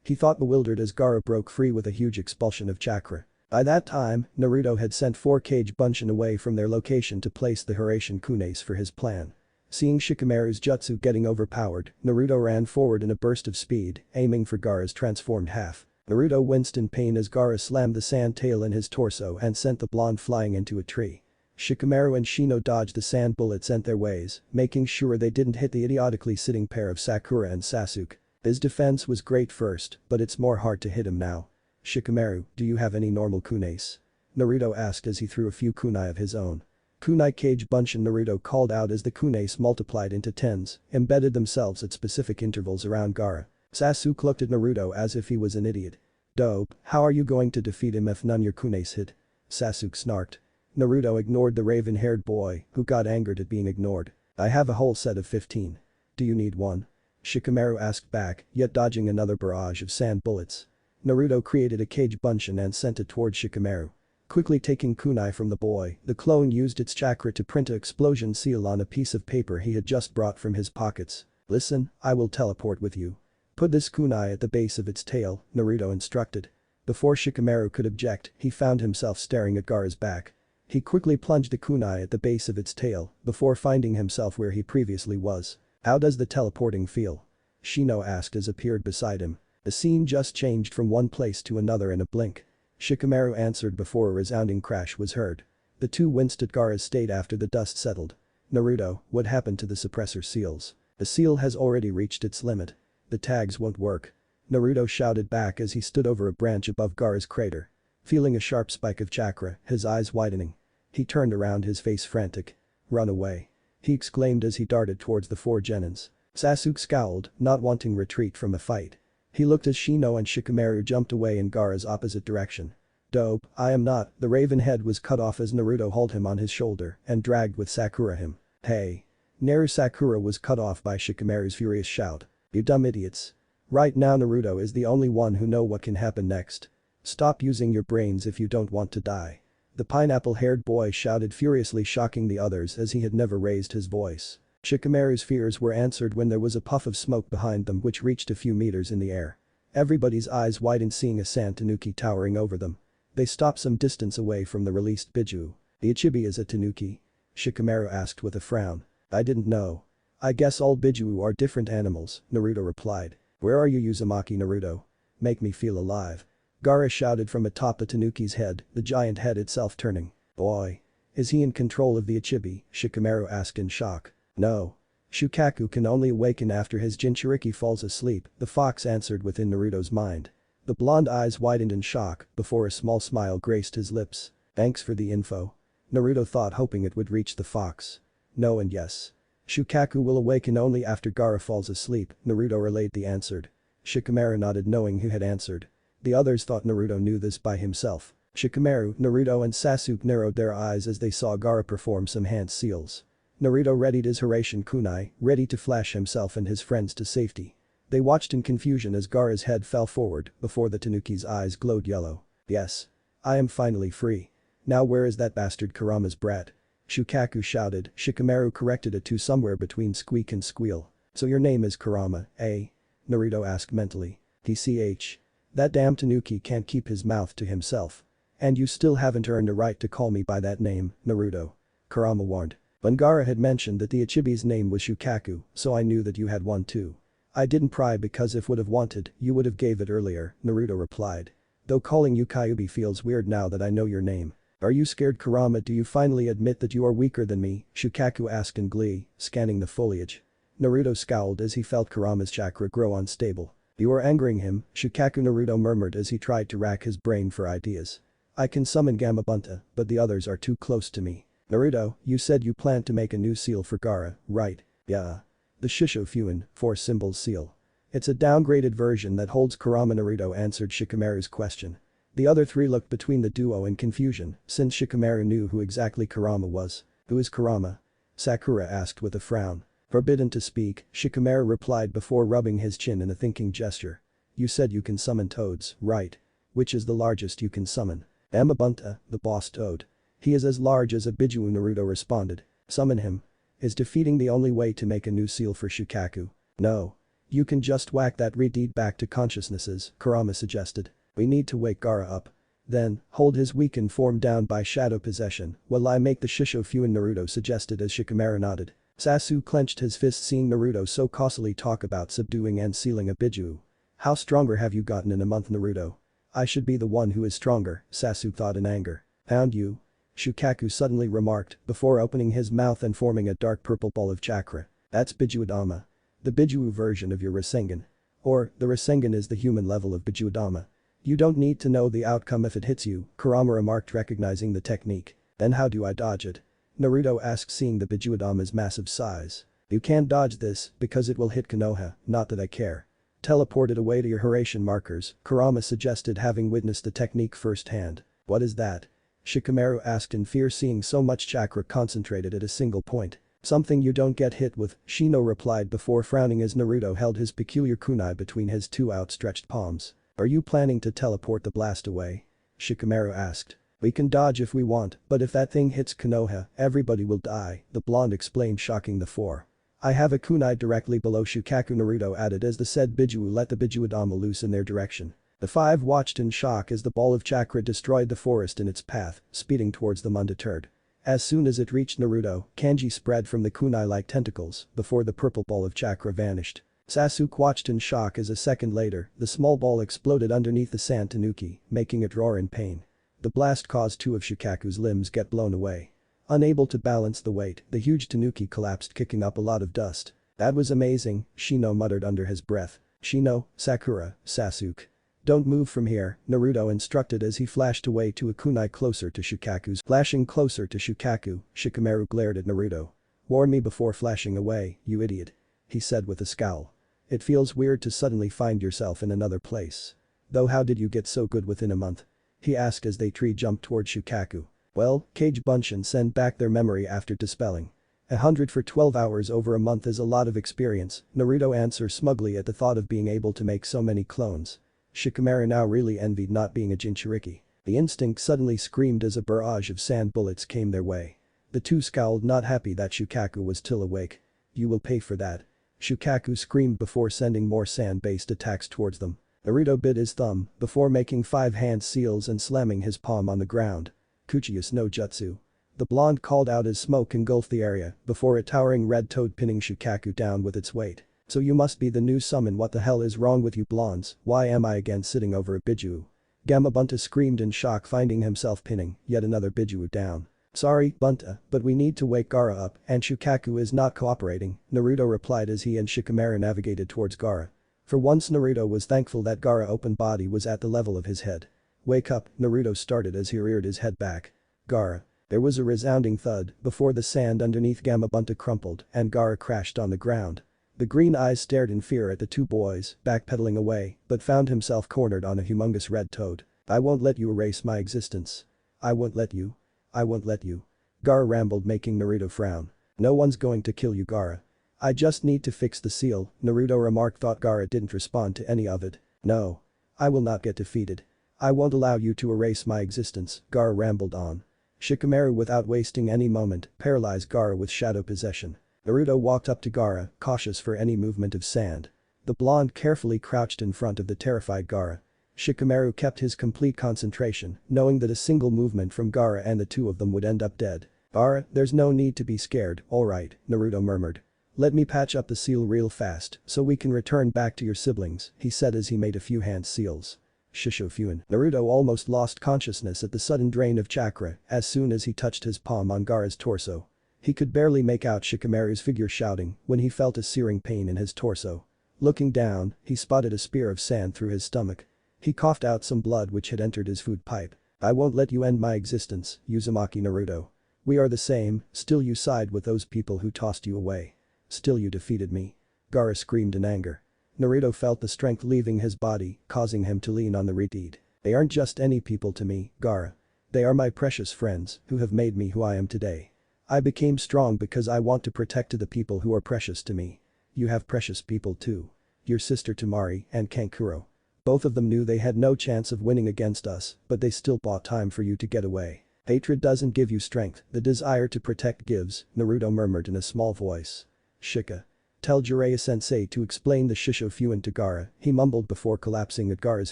He thought, bewildered as Gaara broke free with a huge expulsion of chakra. By that time, Naruto had sent 4 Kage Bunshin away from their location to place the Hiraishin Kunes for his plan. Seeing Shikamaru's jutsu getting overpowered, Naruto ran forward in a burst of speed, aiming for Gaara's transformed half. Naruto winced in pain as Gaara slammed the sand tail in his torso and sent the blonde flying into a tree. Shikamaru and Shino dodged the sand bullets and their ways, making sure they didn't hit the idiotically sitting pair of Sakura and Sasuke. His defense was great first, but it's more hard to hit him now. Shikamaru, do you have any normal kunes? Naruto asked as he threw a few kunai of his own. Kunai Kage Bunshin, Naruto called out as the kunes multiplied into tens, embedded themselves at specific intervals around Gaara. Sasuke looked at Naruto as if he was an idiot. Dope, how are you going to defeat him if none your kunes hit? Sasuke snarked. Naruto ignored the raven-haired boy, who got angered at being ignored. I have a whole set of 15. Do you need one? Shikamaru asked back, yet dodging another barrage of sand bullets. Naruto created a Kage Bunshin and sent it towards Shikamaru. Quickly taking kunai from the boy, the clone used its chakra to print an explosion seal on a piece of paper he had just brought from his pockets. Listen, I will teleport with you. Put this kunai at the base of its tail, Naruto instructed. Before Shikamaru could object, he found himself staring at Gaara's back. He quickly plunged the kunai at the base of its tail, before finding himself where he previously was. How does the teleporting feel? Shino asked as appeared beside him. The scene just changed from one place to another in a blink. Shikamaru answered before a resounding crash was heard. The two winced at Gaara's state after the dust settled. Naruto, what happened to the suppressor seals? The seal has already reached its limit. The tags won't work. Naruto shouted back as he stood over a branch above Gaara's crater. Feeling a sharp spike of chakra, his eyes widening. He turned around, his face frantic. Run away. He exclaimed as he darted towards the 4 genins. Sasuke scowled, not wanting retreat from a fight. He looked as Shino and Shikamaru jumped away in Gaara's opposite direction. Dope, I am not, the raven head was cut off as Naruto hauled him on his shoulder and dragged with Sakura him. Hey. Naru Sakura was cut off by Shikamaru's furious shout. You dumb idiots. Right now Naruto is the only one who know what can happen next. Stop using your brains if you don't want to die. The pineapple-haired boy shouted furiously, shocking the others as he had never raised his voice. Shikamaru's fears were answered when there was a puff of smoke behind them which reached a few meters in the air. Everybody's eyes widened seeing a sand tanuki towering over them. They stopped some distance away from the released Bijuu. The Ichibi is a tanuki? Shikamaru asked with a frown. I didn't know. I guess all Bijuu are different animals, Naruto replied. Where are you, Uzumaki Naruto? Make me feel alive. Gaara shouted from atop the tanuki's head, the giant head itself turning. Boy. Is he in control of the Ichibi? Shikamaru asked in shock. No. Shukaku can only awaken after his Jinchuriki falls asleep, the fox answered within Naruto's mind. The blonde eyes widened in shock before a small smile graced his lips. Thanks for the info. Naruto thought, hoping it would reach the fox. No and yes. Shukaku will awaken only after Gaara falls asleep, Naruto relayed the answered. Shikamaru nodded, knowing who had answered. The others thought Naruto knew this by himself. Shikamaru, Naruto and Sasuke narrowed their eyes as they saw Gaara perform some hand seals. Naruto readied his Hiraishin kunai, ready to flash himself and his friends to safety. They watched in confusion as Gaara's head fell forward before the Tanuki's eyes glowed yellow. Yes. I am finally free. Now where is that bastard Kurama's brat? Shukaku shouted. Shikamaru corrected it to somewhere between squeak and squeal. So your name is Kurama, eh? Naruto asked mentally. TCH. That damn Tanuki can't keep his mouth to himself. And you still haven't earned a right to call me by that name, Naruto. Kurama warned. But Gaara had mentioned that the Ichibi's name was Shukaku, so I knew that you had one too. I didn't pry because if would have wanted, you would have gave it earlier, Naruto replied. Though calling you Kyuubi feels weird now that I know your name. Are you scared, Kurama? Do you finally admit that you are weaker than me? Shukaku asked in glee, scanning the foliage. Naruto scowled as he felt Kurama's chakra grow unstable. You are angering him, Shukaku, Naruto murmured as he tried to rack his brain for ideas. I can summon Gamabunta, but the others are too close to me. Naruto, you said you planned to make a new seal for Gaara, right? Yeah. The Shishofuin, 4 symbols seal. It's a downgraded version that holds Kurama. Naruto answered Shikamaru's question. The other three looked between the duo in confusion, since Shikamaru knew who exactly Kurama was. Who is Kurama? Sakura asked with a frown. Forbidden to speak, Shikamaru replied before rubbing his chin in a thinking gesture. You said you can summon toads, right? Which is the largest you can summon? Gamabunta, the boss toad. He is as large as a Biju, Naruto responded. Summon him. Is defeating the only way to make a new seal for Shukaku? No. You can just whack that redeed back to consciousnesses, Kurama suggested. We need to wake Gaara up. Then, hold his weakened form down by shadow possession while I make the Shishofuin, Naruto suggested as Shikamaru nodded. Sasuke clenched his fist seeing Naruto so costly talk about subduing and sealing a Biju. How stronger have you gotten in a month, Naruto? I should be the one who is stronger, Sasuke thought in anger. Pound you? Shukaku suddenly remarked before opening his mouth and forming a dark purple ball of chakra. That's Bijuudama. The Biju version of your Rasengan. Or, the Rasengan is the human level of Bijuudama. You don't need to know the outcome if it hits you, Kurama remarked recognizing the technique. Then how do I dodge it? Naruto asked seeing the Bijuudama's massive size. You can't dodge this because it will hit Konoha, not that I care. Teleport it away to your Hiraishin markers, Kurama suggested having witnessed the technique firsthand. What is that? Shikamaru asked in fear seeing so much chakra concentrated at a single point. Something you don't get hit with, Shino replied before frowning as Naruto held his peculiar kunai between his two outstretched palms. Are you planning to teleport the blast away? Shikamaru asked. We can dodge if we want, but if that thing hits Konoha, everybody will die, the blonde explained shocking the four. I have a kunai directly below Shukaku, Naruto added as the said Biju let the Bijuudama loose in their direction. The five watched in shock as the ball of chakra destroyed the forest in its path, speeding towards them undeterred. As soon as it reached Naruto, kanji spread from the kunai like tentacles before the purple ball of chakra vanished. Sasuke watched in shock as a second later, the small ball exploded underneath the sand tanuki, making it roar in pain. The blast caused two of Shukaku's limbs get blown away. Unable to balance the weight, the huge tanuki collapsed kicking up a lot of dust. That was amazing, Shino muttered under his breath. Shino, Sakura, Sasuke. Don't move from here, Naruto instructed as he flashed away to a kunai closer to Shukaku's. Flashing closer to Shukaku, Shikamaru glared at Naruto. Warn me before flashing away, you idiot. He said with a scowl. It feels weird to suddenly find yourself in another place. Though how did you get so good within a month? He asked as they three jumped toward Shukaku. Well, Kage Bunshin sent back their memory after dispelling. 100 for 12 hours over a month is a lot of experience, Naruto answered smugly at the thought of being able to make so many clones. Shikamaru now really envied not being a Jinchuriki. The instinct suddenly screamed as a barrage of sand bullets came their way. The two scowled not happy that Shukaku was still awake. You will pay for that. Shukaku screamed before sending more sand-based attacks towards them. Naruto bit his thumb before making 5 hand seals and slamming his palm on the ground. Kuchiyus no Jutsu. The blonde called out as smoke engulfed the area before a towering red toad pinning Shukaku down with its weight. So you must be the new summon. What the hell is wrong with you blondes? Why am I again sitting over a Biju? Gamabunta screamed in shock finding himself pinning yet another Biju down. Sorry, Bunta, but we need to wake Gaara up and Shukaku is not cooperating, Naruto replied as he and Shikamaru navigated towards Gaara. For once Naruto was thankful that Gaara open body was at the level of his head. Wake up, Naruto started as he reared his head back. Gaara. There was a resounding thud before the sand underneath Gamabunta crumpled and Gaara crashed on the ground. The green eyes stared in fear at the two boys, backpedaling away, but found himself cornered on a humongous red toad. I won't let you erase my existence. I won't let you. I won't let you. Gaara rambled, making Naruto frown. No one's going to kill you, Gaara. I just need to fix the seal, Naruto remarked. Thought Gaara didn't respond to any of it. No. I will not get defeated. I won't allow you to erase my existence, Gaara rambled on. Shikamaru, without wasting any moment, paralyzed Gaara with shadow possession. Naruto walked up to Gaara, cautious for any movement of sand. The blonde carefully crouched in front of the terrified Gaara. Shikamaru kept his complete concentration, knowing that a single movement from Gaara and the two of them would end up dead. Gaara, there's no need to be scared, alright, Naruto murmured. Let me patch up the seal real fast so we can return back to your siblings, he said as he made a few hand seals. Shishofuin. Naruto almost lost consciousness at the sudden drain of chakra as soon as he touched his palm on Gaara's torso. He could barely make out Shikamaru's figure shouting when he felt a searing pain in his torso. Looking down, he spotted a spear of sand through his stomach. He coughed out some blood which had entered his food pipe. I won't let you end my existence, Uzumaki Naruto. We are the same, still you side with those people who tossed you away. Still you defeated me. Gaara screamed in anger. Naruto felt the strength leaving his body, causing him to lean on the reed. They aren't just any people to me, Gaara. They are my precious friends who have made me who I am today. I became strong because I want to protect the people who are precious to me. You have precious people too. Your sister Temari and Kankuro. Both of them knew they had no chance of winning against us, but they still bought time for you to get away. Hatred doesn't give you strength, the desire to protect gives, Naruto murmured in a small voice. Shika. Tell Jiraiya-sensei to explain the Shishofuin to Gaara, he mumbled before collapsing at Gaara's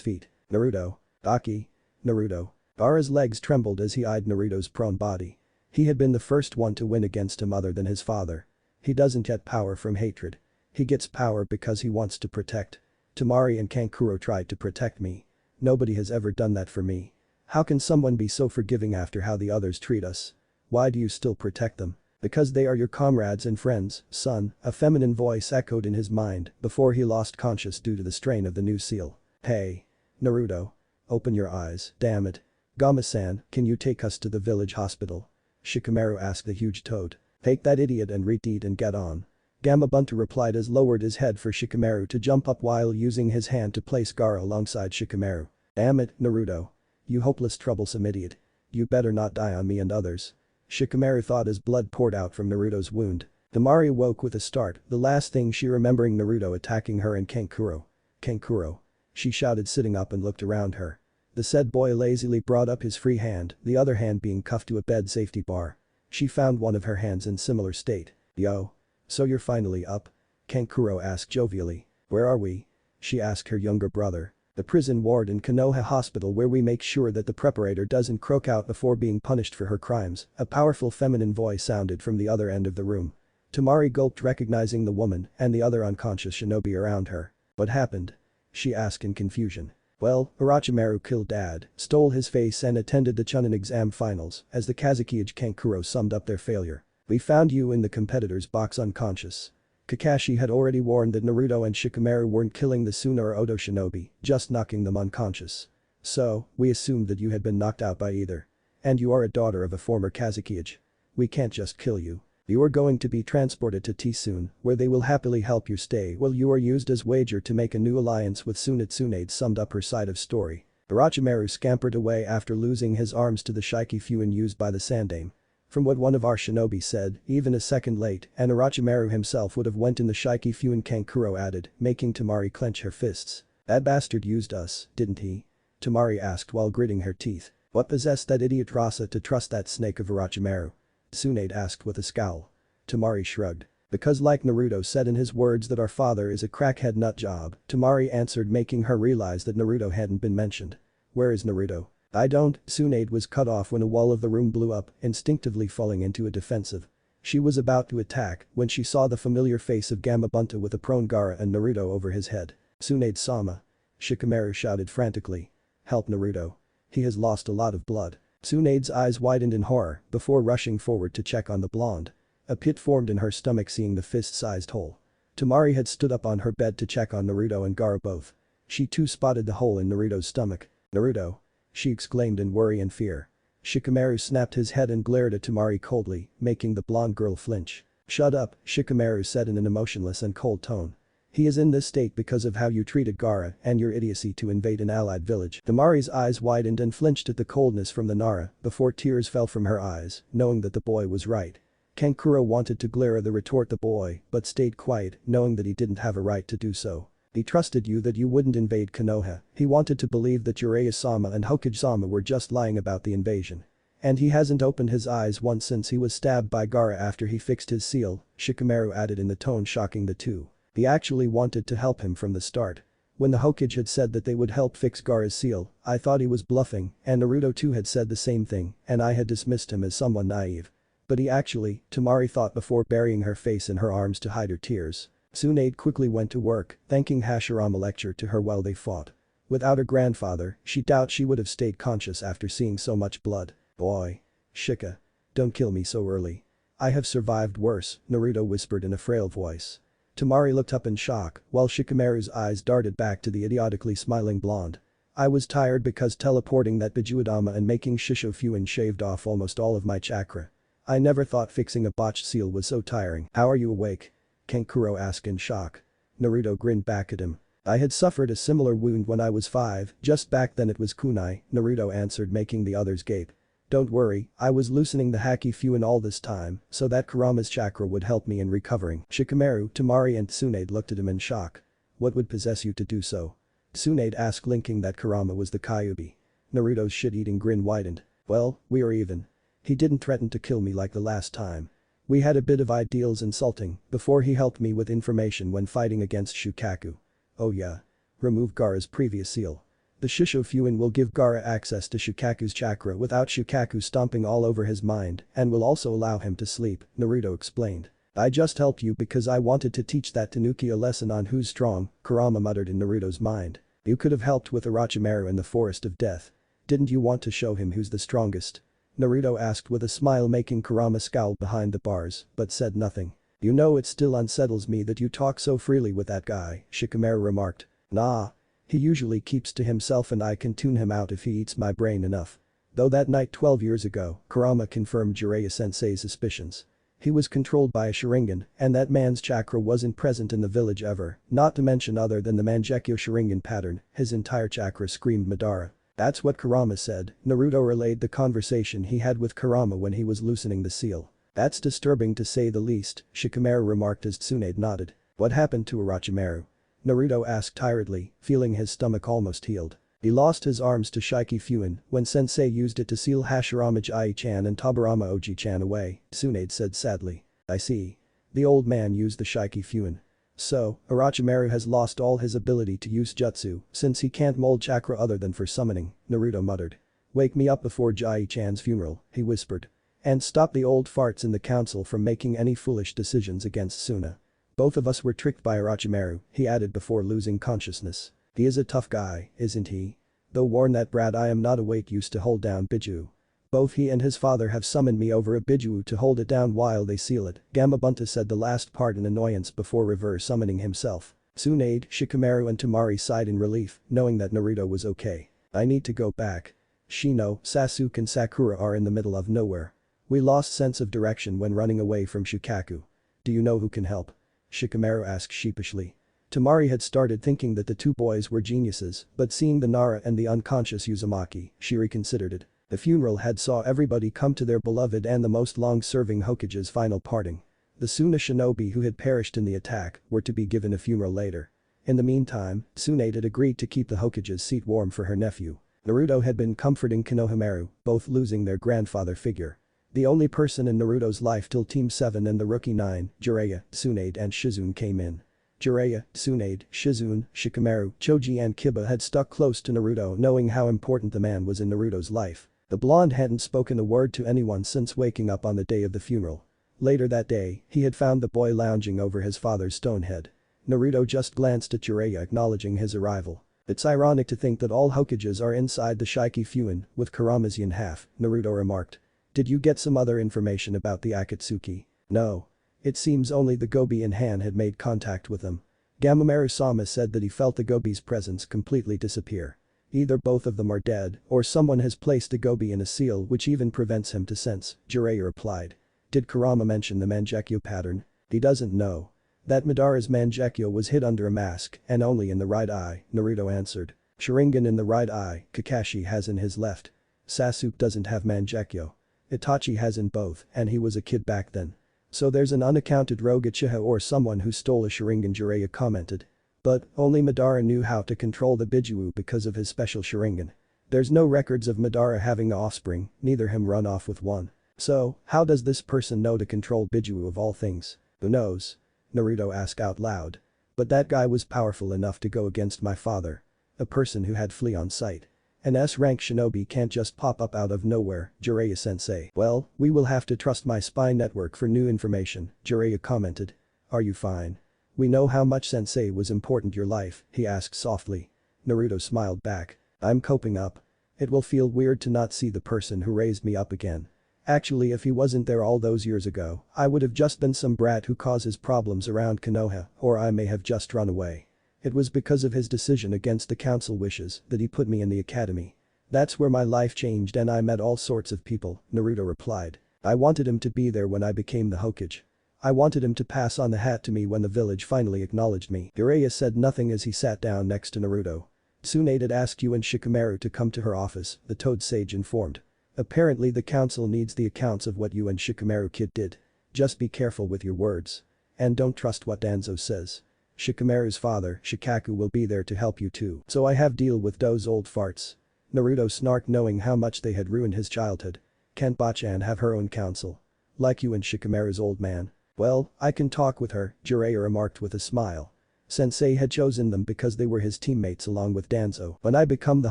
feet. Naruto. Baki. Naruto. Gaara's legs trembled as he eyed Naruto's prone body. He had been the first one to win against him other than his father. He doesn't get power from hatred. He gets power because he wants to protect. Temari and Kankuro tried to protect me. Nobody has ever done that for me. How can someone be so forgiving after how the others treat us? Why do you still protect them? Because they are your comrades and friends, son, a feminine voice echoed in his mind before he lost conscious due to the strain of the new seal. Hey. Naruto. Open your eyes, damn it. Gama-san, can you take us to the village hospital? Shikamaru asked the huge toad. Take that idiot and read and get on. Gamabunta replied as lowered his head for Shikamaru to jump up while using his hand to place Gaara alongside Shikamaru. Damn it, Naruto. You hopeless troublesome idiot. You better not die on me and others. Shikamaru thought as blood poured out from Naruto's wound. Temari woke with a start, the last thing she remembering Naruto attacking her and Kankuro. Kankuro. She shouted sitting up and looked around her. The said boy lazily brought up his free hand, the other hand being cuffed to a bed safety bar. She found one of her hands in similar state. Yo. So you're finally up? Kankuro asked jovially. Where are we? She asked her younger brother. The prison ward in Konoha Hospital where we make sure that the preparator doesn't croak out before being punished for her crimes, a powerful feminine voice sounded from the other end of the room. Temari gulped recognizing the woman and the other unconscious shinobi around her. What happened? She asked in confusion. Well, Orochimaru killed Dad, stole his face and attended the Chunin exam finals as the Kazekage Kankuro summed up their failure. We found you in the competitor's box unconscious. Kakashi had already warned that Naruto and Shikamaru weren't killing the Suna or Odo shinobi, just knocking them unconscious. So, we assumed that you had been knocked out by either. And you are a daughter of a former Kazekage. We can't just kill you. You are going to be transported to Tsunade, where they will happily help you stay while you are used as wager to make a new alliance with Tsunade. Tsunade summed up her side of story. Orochimaru scampered away after losing his arms to the Shikamaru used by the Sandaime. From what one of our shinobi said, even a second late and Orochimaru himself would have went in the Shikamaru. Kankuro added, making Temari clench her fists. That bastard used us, didn't he? Temari asked while gritting her teeth. What possessed that idiot Rasa to trust that snake of Orochimaru? Tsunade asked with a scowl. Temari shrugged. Because like Naruto said in his words that our father is a crackhead nut job, Temari answered making her realize that Naruto hadn't been mentioned. Where is Naruto? I don't, Tsunade was cut off when a wall of the room blew up, instinctively falling into a defensive. She was about to attack when she saw the familiar face of Gamabunta with a prone Gaara and Naruto over his head. Tsunade-sama. Shikamaru shouted frantically. Help Naruto. He has lost a lot of blood. Tsunade's eyes widened in horror before rushing forward to check on the blonde. A pit formed in her stomach seeing the fist-sized hole. Temari had stood up on her bed to check on Naruto and Gaara both. She too spotted the hole in Naruto's stomach. Naruto. She exclaimed in worry and fear. Shikamaru snapped his head and glared at Temari coldly, making the blonde girl flinch. Shut up, Shikamaru said in an emotionless and cold tone. He is in this state because of how you treated Gaara and your idiocy to invade an allied village. Temari's eyes widened and flinched at the coldness from the Nara before tears fell from her eyes, knowing that the boy was right. Kankuro wanted to glare at the retort the boy, but stayed quiet, knowing that he didn't have a right to do so. He trusted you that you wouldn't invade Konoha. He wanted to believe that Jiraiya-sama and Hokage-sama were just lying about the invasion. And he hasn't opened his eyes once since he was stabbed by Gaara after he fixed his seal, Shikamaru added in the tone shocking the two. He actually wanted to help him from the start. When the Hokage had said that they would help fix Gaara's seal, I thought he was bluffing, and Naruto too had said the same thing, and I had dismissed him as someone naive. But he actually, Temari thought before burying her face in her arms to hide her tears. Tsunade quickly went to work, thanking Hashirama lecture to her while they fought. Without her grandfather, she doubts she would have stayed conscious after seeing so much blood. Boy. Shika. Don't kill me so early. I have survived worse, Naruto whispered in a frail voice. Temari looked up in shock, while Shikamaru's eyes darted back to the idiotically smiling blonde. I was tired because teleporting that Bijuadama and making Shishofuin shaved off almost all of my chakra. I never thought fixing a botched seal was so tiring. How are you awake? Kankuro asked in shock. Naruto grinned back at him. I had suffered a similar wound when I was 5, just back then it was kunai, Naruto answered making the others gape. Don't worry, I was loosening the Haki Fuin all this time, so that Kurama's chakra would help me in recovering. Shikamaru, Temari and Tsunade looked at him in shock. What would possess you to do so? Tsunade asked linking that Kurama was the Kyuubi. Naruto's shit-eating grin widened. Well, we are even. He didn't threaten to kill me like the last time. We had a bit of ideals insulting before he helped me with information when fighting against Shukaku. Oh yeah. Remove Gaara's previous seal. The Shishofuin will give Gaara access to Shukaku's chakra without Shukaku stomping all over his mind and will also allow him to sleep, Naruto explained. I just helped you because I wanted to teach that Tanuki a lesson on who's strong, Kurama muttered in Naruto's mind. You could have helped with Orochimaru in the Forest of Death. Didn't you want to show him who's the strongest? Naruto asked with a smile making Kurama scowl behind the bars, but said nothing. You know it still unsettles me that you talk so freely with that guy, Shikamaru remarked. Nah. He usually keeps to himself and I can tune him out if he eats my brain enough. Though that night 12 years ago, Kurama confirmed Jiraiya-sensei's suspicions. He was controlled by a Sharingan, and that man's chakra wasn't present in the village ever, not to mention other than the Mangekyo Sharingan pattern, his entire chakra screamed Madara. That's what Kurama said, Naruto relayed the conversation he had with Kurama when he was loosening the seal. That's disturbing to say the least, Shikamaru remarked as Tsunade nodded. What happened to Orochimaru? Naruto asked tiredly, feeling his stomach almost healed. He lost his arms to Shikamaru when sensei used it to seal Hashirama Jai-chan and Tobirama Oji-chan away, Tsunade said sadly. I see. The old man used the Shikamaru. So, Orochimaru has lost all his ability to use jutsu since he can't mold chakra other than for summoning, Naruto muttered. Wake me up before Jai-chan's funeral, he whispered. And stop the old farts in the council from making any foolish decisions against Suna. Both of us were tricked by Orochimaru, he added before losing consciousness. He is a tough guy, isn't he? Though warn that brat I am not awake used to hold down Biju. Both he and his father have summoned me over a Biju to hold it down while they seal it, Gamabunta said the last part in annoyance before reverse summoning himself. Tsunade, Shikamaru and Temari sighed in relief, knowing that Naruto was okay. I need to go back. Shino, Sasuke and Sakura are in the middle of nowhere. We lost sense of direction when running away from Shukaku. Do you know who can help? Shikamaru asked sheepishly. Temari had started thinking that the two boys were geniuses, but seeing the Nara and the unconscious Uzumaki, she reconsidered it. The funeral had saw everybody come to their beloved and the most long-serving Hokage's final parting. The Suna shinobi who had perished in the attack were to be given a funeral later. In the meantime, Tsunade had agreed to keep the Hokage's seat warm for her nephew. Naruto had been comforting Konohamaru, both losing their grandfather figure. The only person in Naruto's life till Team 7 and the Rookie 9, Jiraiya, Tsunade and Shizune came in. Jiraiya, Tsunade, Shizune, Shikamaru, Choji and Kiba had stuck close to Naruto knowing how important the man was in Naruto's life. The blonde hadn't spoken a word to anyone since waking up on the day of the funeral. Later that day, he had found the boy lounging over his father's stone head. Naruto just glanced at Jiraiya acknowledging his arrival. It's ironic to think that all Hokages are inside the Shikamaru with Kurama's in half, Naruto remarked. Did you get some other information about the Akatsuki? No. It seems only the Gobi in Han had made contact with them. Gamamaru-sama said that he felt the Gobi's presence completely disappear. Either both of them are dead or someone has placed a Gobi in a seal which even prevents him to sense, Jiraiya replied. Did Kurama mention the Mangekyo pattern? He doesn't know. That Madara's Mangekyo was hid under a mask and only in the right eye, Naruto answered. Sharingan in the right eye, Kakashi has in his left. Sasuke doesn't have Mangekyo. Itachi has in both and he was a kid back then. So there's an unaccounted rogue Uchiha or someone who stole a Sharingan, Jiraiya commented. But only Madara knew how to control the Biju because of his special Sharingan. There's no records of Madara having offspring, neither him run off with one. So, how does this person know to control Biju of all things? Who knows? Naruto asked out loud. But that guy was powerful enough to go against my father. A person who had flea on sight. An S-rank shinobi can't just pop up out of nowhere, Jiraiya-sensei. Well, we will have to trust my spy network for new information, Jiraiya commented. Are you fine? We know how much sensei was important your life, he asked softly. Naruto smiled back. I'm coping up. It will feel weird to not see the person who raised me up again. Actually, if he wasn't there all those years ago, I would have just been some brat who causes problems around Konoha, or I may have just run away. It was because of his decision against the council wishes that he put me in the academy. That's where my life changed and I met all sorts of people, Naruto replied. I wanted him to be there when I became the Hokage. I wanted him to pass on the hat to me when the village finally acknowledged me. Jiraiya said nothing as he sat down next to Naruto. Tsunade had asked you and Shikamaru to come to her office, the Toad Sage informed. Apparently the council needs the accounts of what you and Shikamaru kid did. Just be careful with your words. And don't trust what Danzo says. Shikamaru's father, Shukaku, will be there to help you too. So I have deal with those old farts. Naruto snarked knowing how much they had ruined his childhood. Can't Bachan have her own council? Like you and Shikamaru's old man? Well, I can talk with her, Jiraiya remarked with a smile. Sensei had chosen them because they were his teammates along with Danzo. When I become the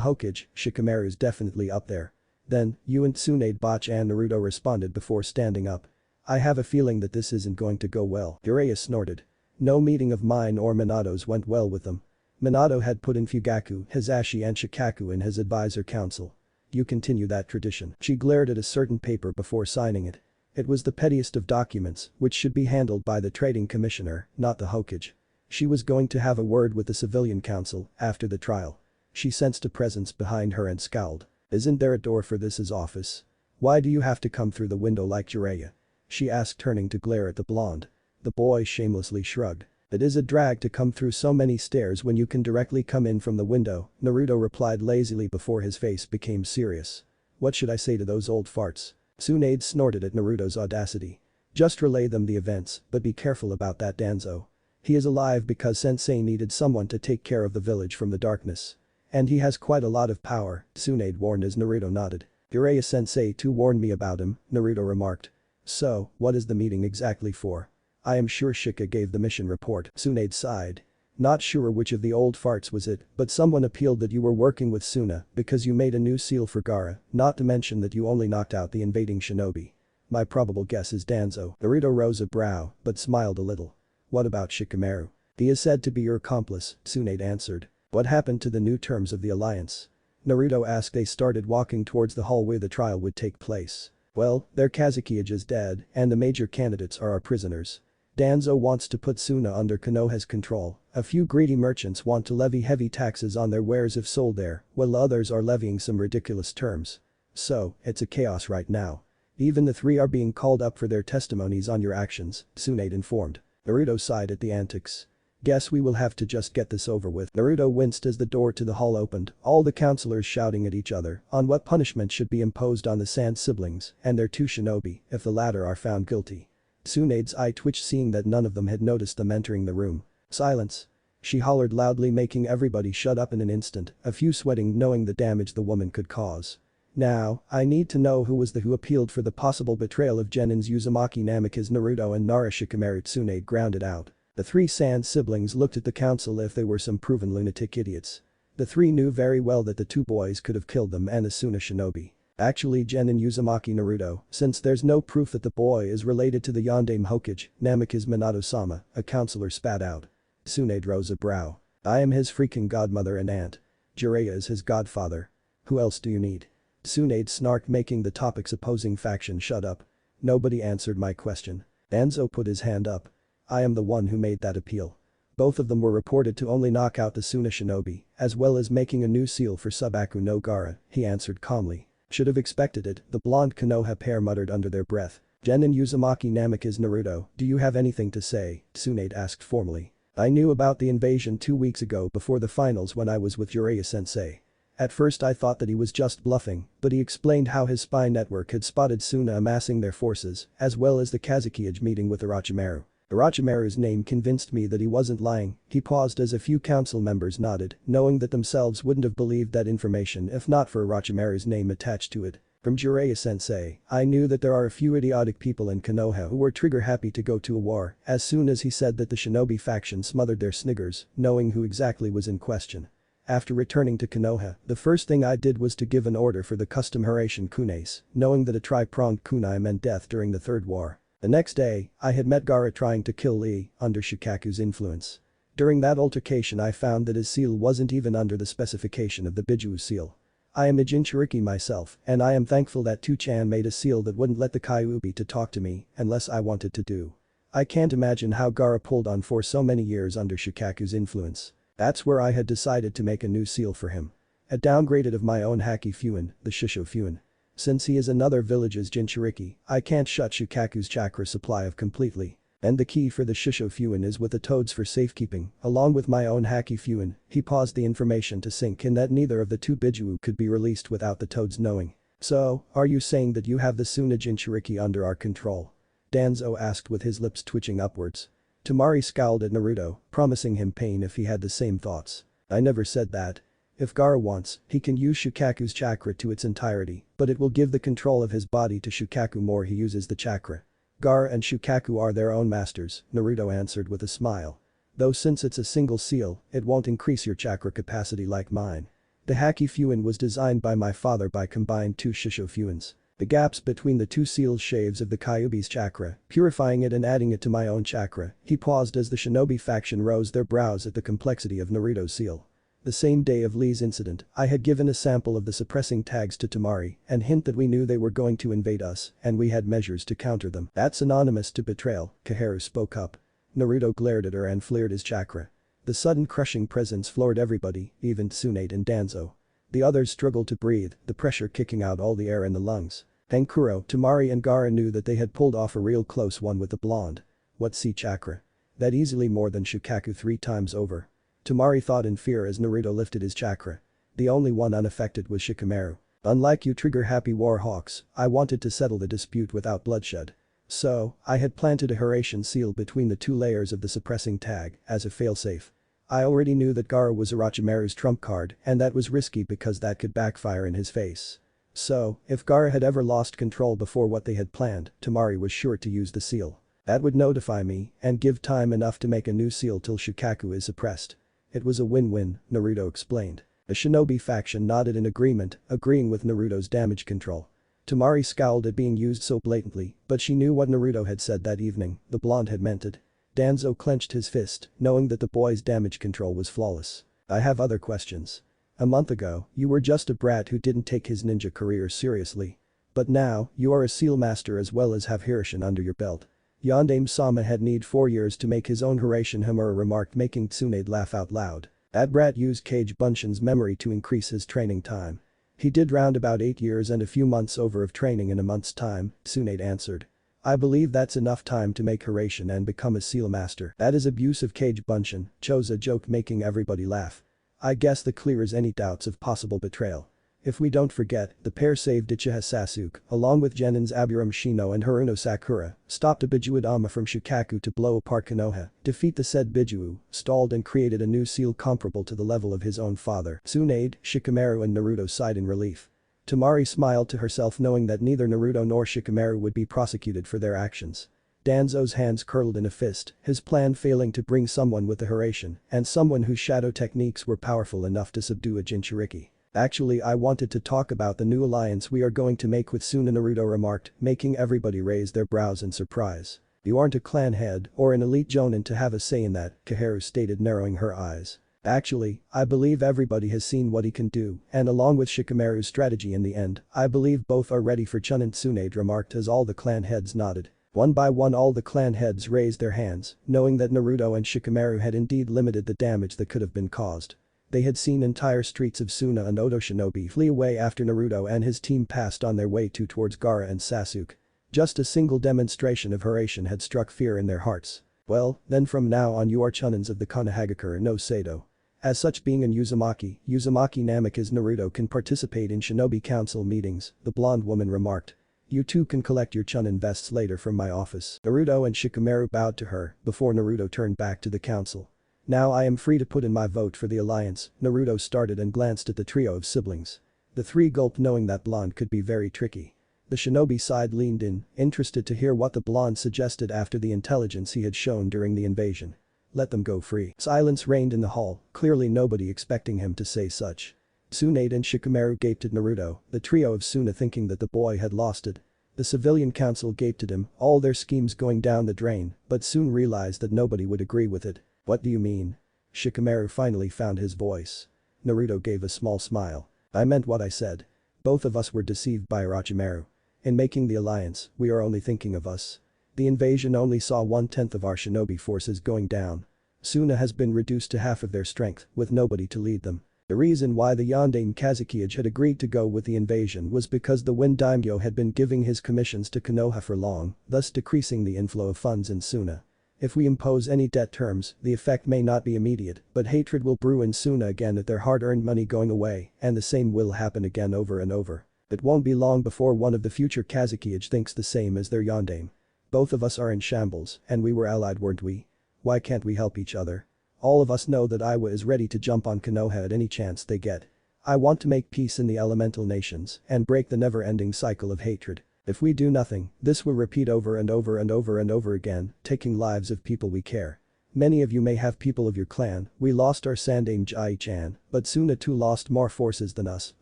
Hokage, Shikamaru's definitely up there. Then, you and Tsunade Bachan, Naruto responded before standing up. I have a feeling that this isn't going to go well, Jiraiya snorted. No meeting of mine or Minato's went well with them. Minato had put in Fugaku, Hisashi and Shikaku in his advisor council. You continue that tradition. She glared at a certain paper before signing it. It was the pettiest of documents, which should be handled by the trading commissioner, not the Hokage. She was going to have a word with the civilian council after the trial. She sensed a presence behind her and scowled. Isn't there a door for this office? Why do you have to come through the window like Jiraiya? She asked, turning to glare at the blonde. The boy shamelessly shrugged. It is a drag to come through so many stairs when you can directly come in from the window, Naruto replied lazily before his face became serious. What should I say to those old farts? Tsunade snorted at Naruto's audacity. Just relay them the events, but be careful about that Danzo. He is alive because sensei needed someone to take care of the village from the darkness. And he has quite a lot of power, Tsunade warned as Naruto nodded. Jiraiya sensei too warned me about him, Naruto remarked. So, what is the meeting exactly for? I am sure Shika gave the mission report, Tsunade sighed. Not sure which of the old farts was it, but someone appealed that you were working with Suna because you made a new seal for Gaara, not to mention that you only knocked out the invading shinobi. My probable guess is Danzo. Naruto rose a brow, but smiled a little. What about Shikamaru? He is said to be your accomplice, Tsunade answered. What happened to the new terms of the alliance? Naruto asked. They started walking towards the hall where the trial would take place. Well, their Kazukiage is dead and the major candidates are our prisoners. Danzo wants to put Suna under Konoha's control. A few greedy merchants want to levy heavy taxes on their wares if sold there, while others are levying some ridiculous terms. So, it's a chaos right now. Even the three are being called up for their testimonies on your actions, Tsunade informed. Naruto sighed at the antics. Guess we will have to just get this over with. Naruto winced as the door to the hall opened, all the counselors shouting at each other on what punishment should be imposed on the Sand siblings and their two shinobi if the latter are found guilty. Tsunade's eye twitched seeing that none of them had noticed them entering the room. Silence. She hollered loudly, making everybody shut up in an instant, a few sweating knowing the damage the woman could cause. Now, I need to know who was the who appealed for the possible betrayal of Genin's Uzumaki Namikaze Naruto and Nara Shikamaru. Tsunade grounded out. The three Sand siblings looked at the council if they were some proven lunatic idiots. The three knew very well that the two boys could have killed them and the Suna shinobi. Actually Genin Uzumaki Naruto, since there's no proof that the boy is related to the Yondaime Hokage, Namikaze Minato-sama, a counselor spat out. Tsunade rose a brow. I am his freaking godmother and aunt. Jiraiya is his godfather. Who else do you need? Tsunade snarked, making the topic's opposing faction shut up. Nobody answered my question. Danzo put his hand up. I am the one who made that appeal. Both of them were reported to only knock out the Suna shinobi, as well as making a new seal for Subaku no Gaara, he answered calmly. Should have expected it, the blonde Konoha pair muttered under their breath. Genin Uzumaki Namikaze Naruto, do you have anything to say? Tsunade asked formally. I knew about the invasion 2 weeks ago before the finals when I was with Jiraiya-sensei. At first I thought that he was just bluffing, but he explained how his spy network had spotted Suna amassing their forces, as well as the Kazukiage meeting with Orochimaru. Orochimaru's name convinced me that he wasn't lying. He paused as a few council members nodded, knowing that themselves wouldn't have believed that information if not for Orochimaru's name attached to it. From Jiraiya-sensei, I knew that there are a few idiotic people in Konoha who were trigger-happy to go to a war as soon as he said that the shinobi faction smothered their sniggers, knowing who exactly was in question. After returning to Konoha, the first thing I did was to give an order for the custom Hiraishin kunais, knowing that a tri-pronged kunai meant death during the Third War. The next day, I had met Gaara trying to kill Lee under Shukaku's influence. During that altercation I found that his seal wasn't even under the specification of the Bijuu seal. I am a Jinchuriki myself, and I am thankful that Tu-chan made a seal that wouldn't let the Kyuubi to talk to me unless I wanted to do. I can't imagine how Gaara pulled on for so many years under Shukaku's influence. That's where I had decided to make a new seal for him. A downgraded of my own Haki Fuin, the Shisho Fuin. Since he is another village's Jinchuriki, I can't shut Shukaku's chakra supply off completely. And the key for the Shisho Fuin is with the toads for safekeeping, along with my own Haki Fuin. He paused the information to sink in that neither of the two Bijuu could be released without the toads knowing. So, are you saying that you have the Suna Jinchuriki under our control? Danzo asked with his lips twitching upwards. Temari scowled at Naruto, promising him pain if he had the same thoughts. I never said that. If Gaara wants, he can use Shukaku's chakra to its entirety, but it will give the control of his body to Shukaku more he uses the chakra. Gaara and Shukaku are their own masters, Naruto answered with a smile. Though since it's a single seal, it won't increase your chakra capacity like mine. The Haki Fuin was designed by my father by combined two Shisho Fuins. The gaps between the two seals shaves of the Kyuubi's chakra, purifying it and adding it to my own chakra. He paused as the shinobi faction rose their brows at the complexity of Naruto's seal. The same day of Lee's incident, I had given a sample of the suppressing tags to Temari and hint that we knew they were going to invade us and we had measures to counter them. That's synonymous to betrayal, Koharu spoke up. Naruto glared at her and flared his chakra. The sudden crushing presence floored everybody, even Tsunade and Danzo. The others struggled to breathe, the pressure kicking out all the air in the lungs. Tenkuro, Temari and Gaara knew that they had pulled off a real close one with the blonde. What sea chakra? That easily more than Shukaku 3 times over. Temari thought in fear as Naruto lifted his chakra. The only one unaffected was Shikamaru. Unlike you trigger-happy warhawks, I wanted to settle the dispute without bloodshed. So, I had planted a Hiraishin seal between the two layers of the suppressing tag as a failsafe. I already knew that Gaara was Orochimaru's trump card and that was risky because that could backfire in his face. So, if Gaara had ever lost control before what they had planned, Temari was sure to use the seal. That would notify me and give time enough to make a new seal till Shukaku is suppressed. It was a win-win, Naruto explained. The shinobi faction nodded in agreement, agreeing with Naruto's damage control. Temari scowled at being used so blatantly, but she knew what Naruto had said that evening, the blonde had meant it. Danzo clenched his fist, knowing that the boy's damage control was flawless. I have other questions. A month ago, you were just a brat who didn't take his ninja career seriously. But now, you are a seal master as well as have Hiraishin under your belt. Yondaime-sama had need 4 years to make his own Hiraishin, Himura remarked, making Tsunade laugh out loud. That brat used Kage Bunshin's memory to increase his training time. He did round about 8 years and a few months over of training in a month's time, Tsunade answered. I believe that's enough time to make Hiraishin and become a seal master. That is abuse of Kage Bunshin, chose a joke making everybody laugh. I guess that clears any doubts of possible betrayal. If we don't forget, the pair saved Uchiha Sasuke, along with Genin's Aburame Shino and Haruno Sakura, stopped a Bijuu Adama from Shukaku to blow apart Konoha, defeat the said Bijuu, stalled and created a new seal comparable to the level of his own father. Tsunade, Shikamaru and Naruto sighed in relief. Temari smiled to herself knowing that neither Naruto nor Shikamaru would be prosecuted for their actions. Danzo's hands curled in a fist, his plan failing to bring someone with the Hiraishin and someone whose shadow techniques were powerful enough to subdue a Jinchuriki. Actually, I wanted to talk about the new alliance we are going to make with Suna, Naruto remarked, making everybody raise their brows in surprise. You aren't a clan head or an elite jonin to have a say in that, Koharu stated, narrowing her eyes. Actually, I believe everybody has seen what he can do, and along with Shikamaru's strategy in the end, I believe both are ready for Chunin, Tsunade remarked as all the clan heads nodded. One by one all the clan heads raised their hands, knowing that Naruto and Shikamaru had indeed limited the damage that could have been caused. They had seen entire streets of Suna and Oto shinobi flee away after Naruto and his team passed on their way towards Gaara and Sasuke. Just a single demonstration of Hiraishin had struck fear in their hearts. Well, then from now on you are Chunins of the Konohagakure no Sado. As such being an Uzumaki Namikaze Naruto can participate in shinobi council meetings, the blonde woman remarked. You too can collect your Chunin vests later from my office. Naruto and Shikamaru bowed to her before Naruto turned back to the council. Now I am free to put in my vote for the alliance, Naruto started and glanced at the trio of siblings. The three gulped knowing that blonde could be very tricky. The shinobi side leaned in, interested to hear what the blonde suggested after the intelligence he had shown during the invasion. Let them go free. Silence reigned in the hall, clearly nobody expecting him to say such. Tsunade and Shikamaru gaped at Naruto, the trio of Suna thinking that the boy had lost it. The civilian council gaped at him, all their schemes going down the drain, but soon realized that nobody would agree with it. What do you mean? Shikamaru finally found his voice. Naruto gave a small smile. I meant what I said. Both of us were deceived by Orochimaru. In making the alliance, we are only thinking of us. The invasion only saw 1/10 of our shinobi forces going down. Suna has been reduced to half of their strength, with nobody to lead them. The reason why the Yondaime Kazekage had agreed to go with the invasion was because the Wind Daimyo had been giving his commissions to Konoha for long, thus decreasing the inflow of funds in Suna. If we impose any debt terms, the effect may not be immediate, but hatred will brew in Suna again at their hard-earned money going away, and the same will happen again over and over. It won't be long before one of the future Kazekage thinks the same as their Yondaime. Both of us are in shambles, and we were allied, weren't we? Why can't we help each other? All of us know that Iwa is ready to jump on Konoha at any chance they get. I want to make peace in the elemental nations and break the never-ending cycle of hatred. If we do nothing, this will repeat over and over and over and over again, taking lives of people we care. Many of you may have people of your clan, we lost our Sandaime Jai-chan, but Suna too lost more forces than us,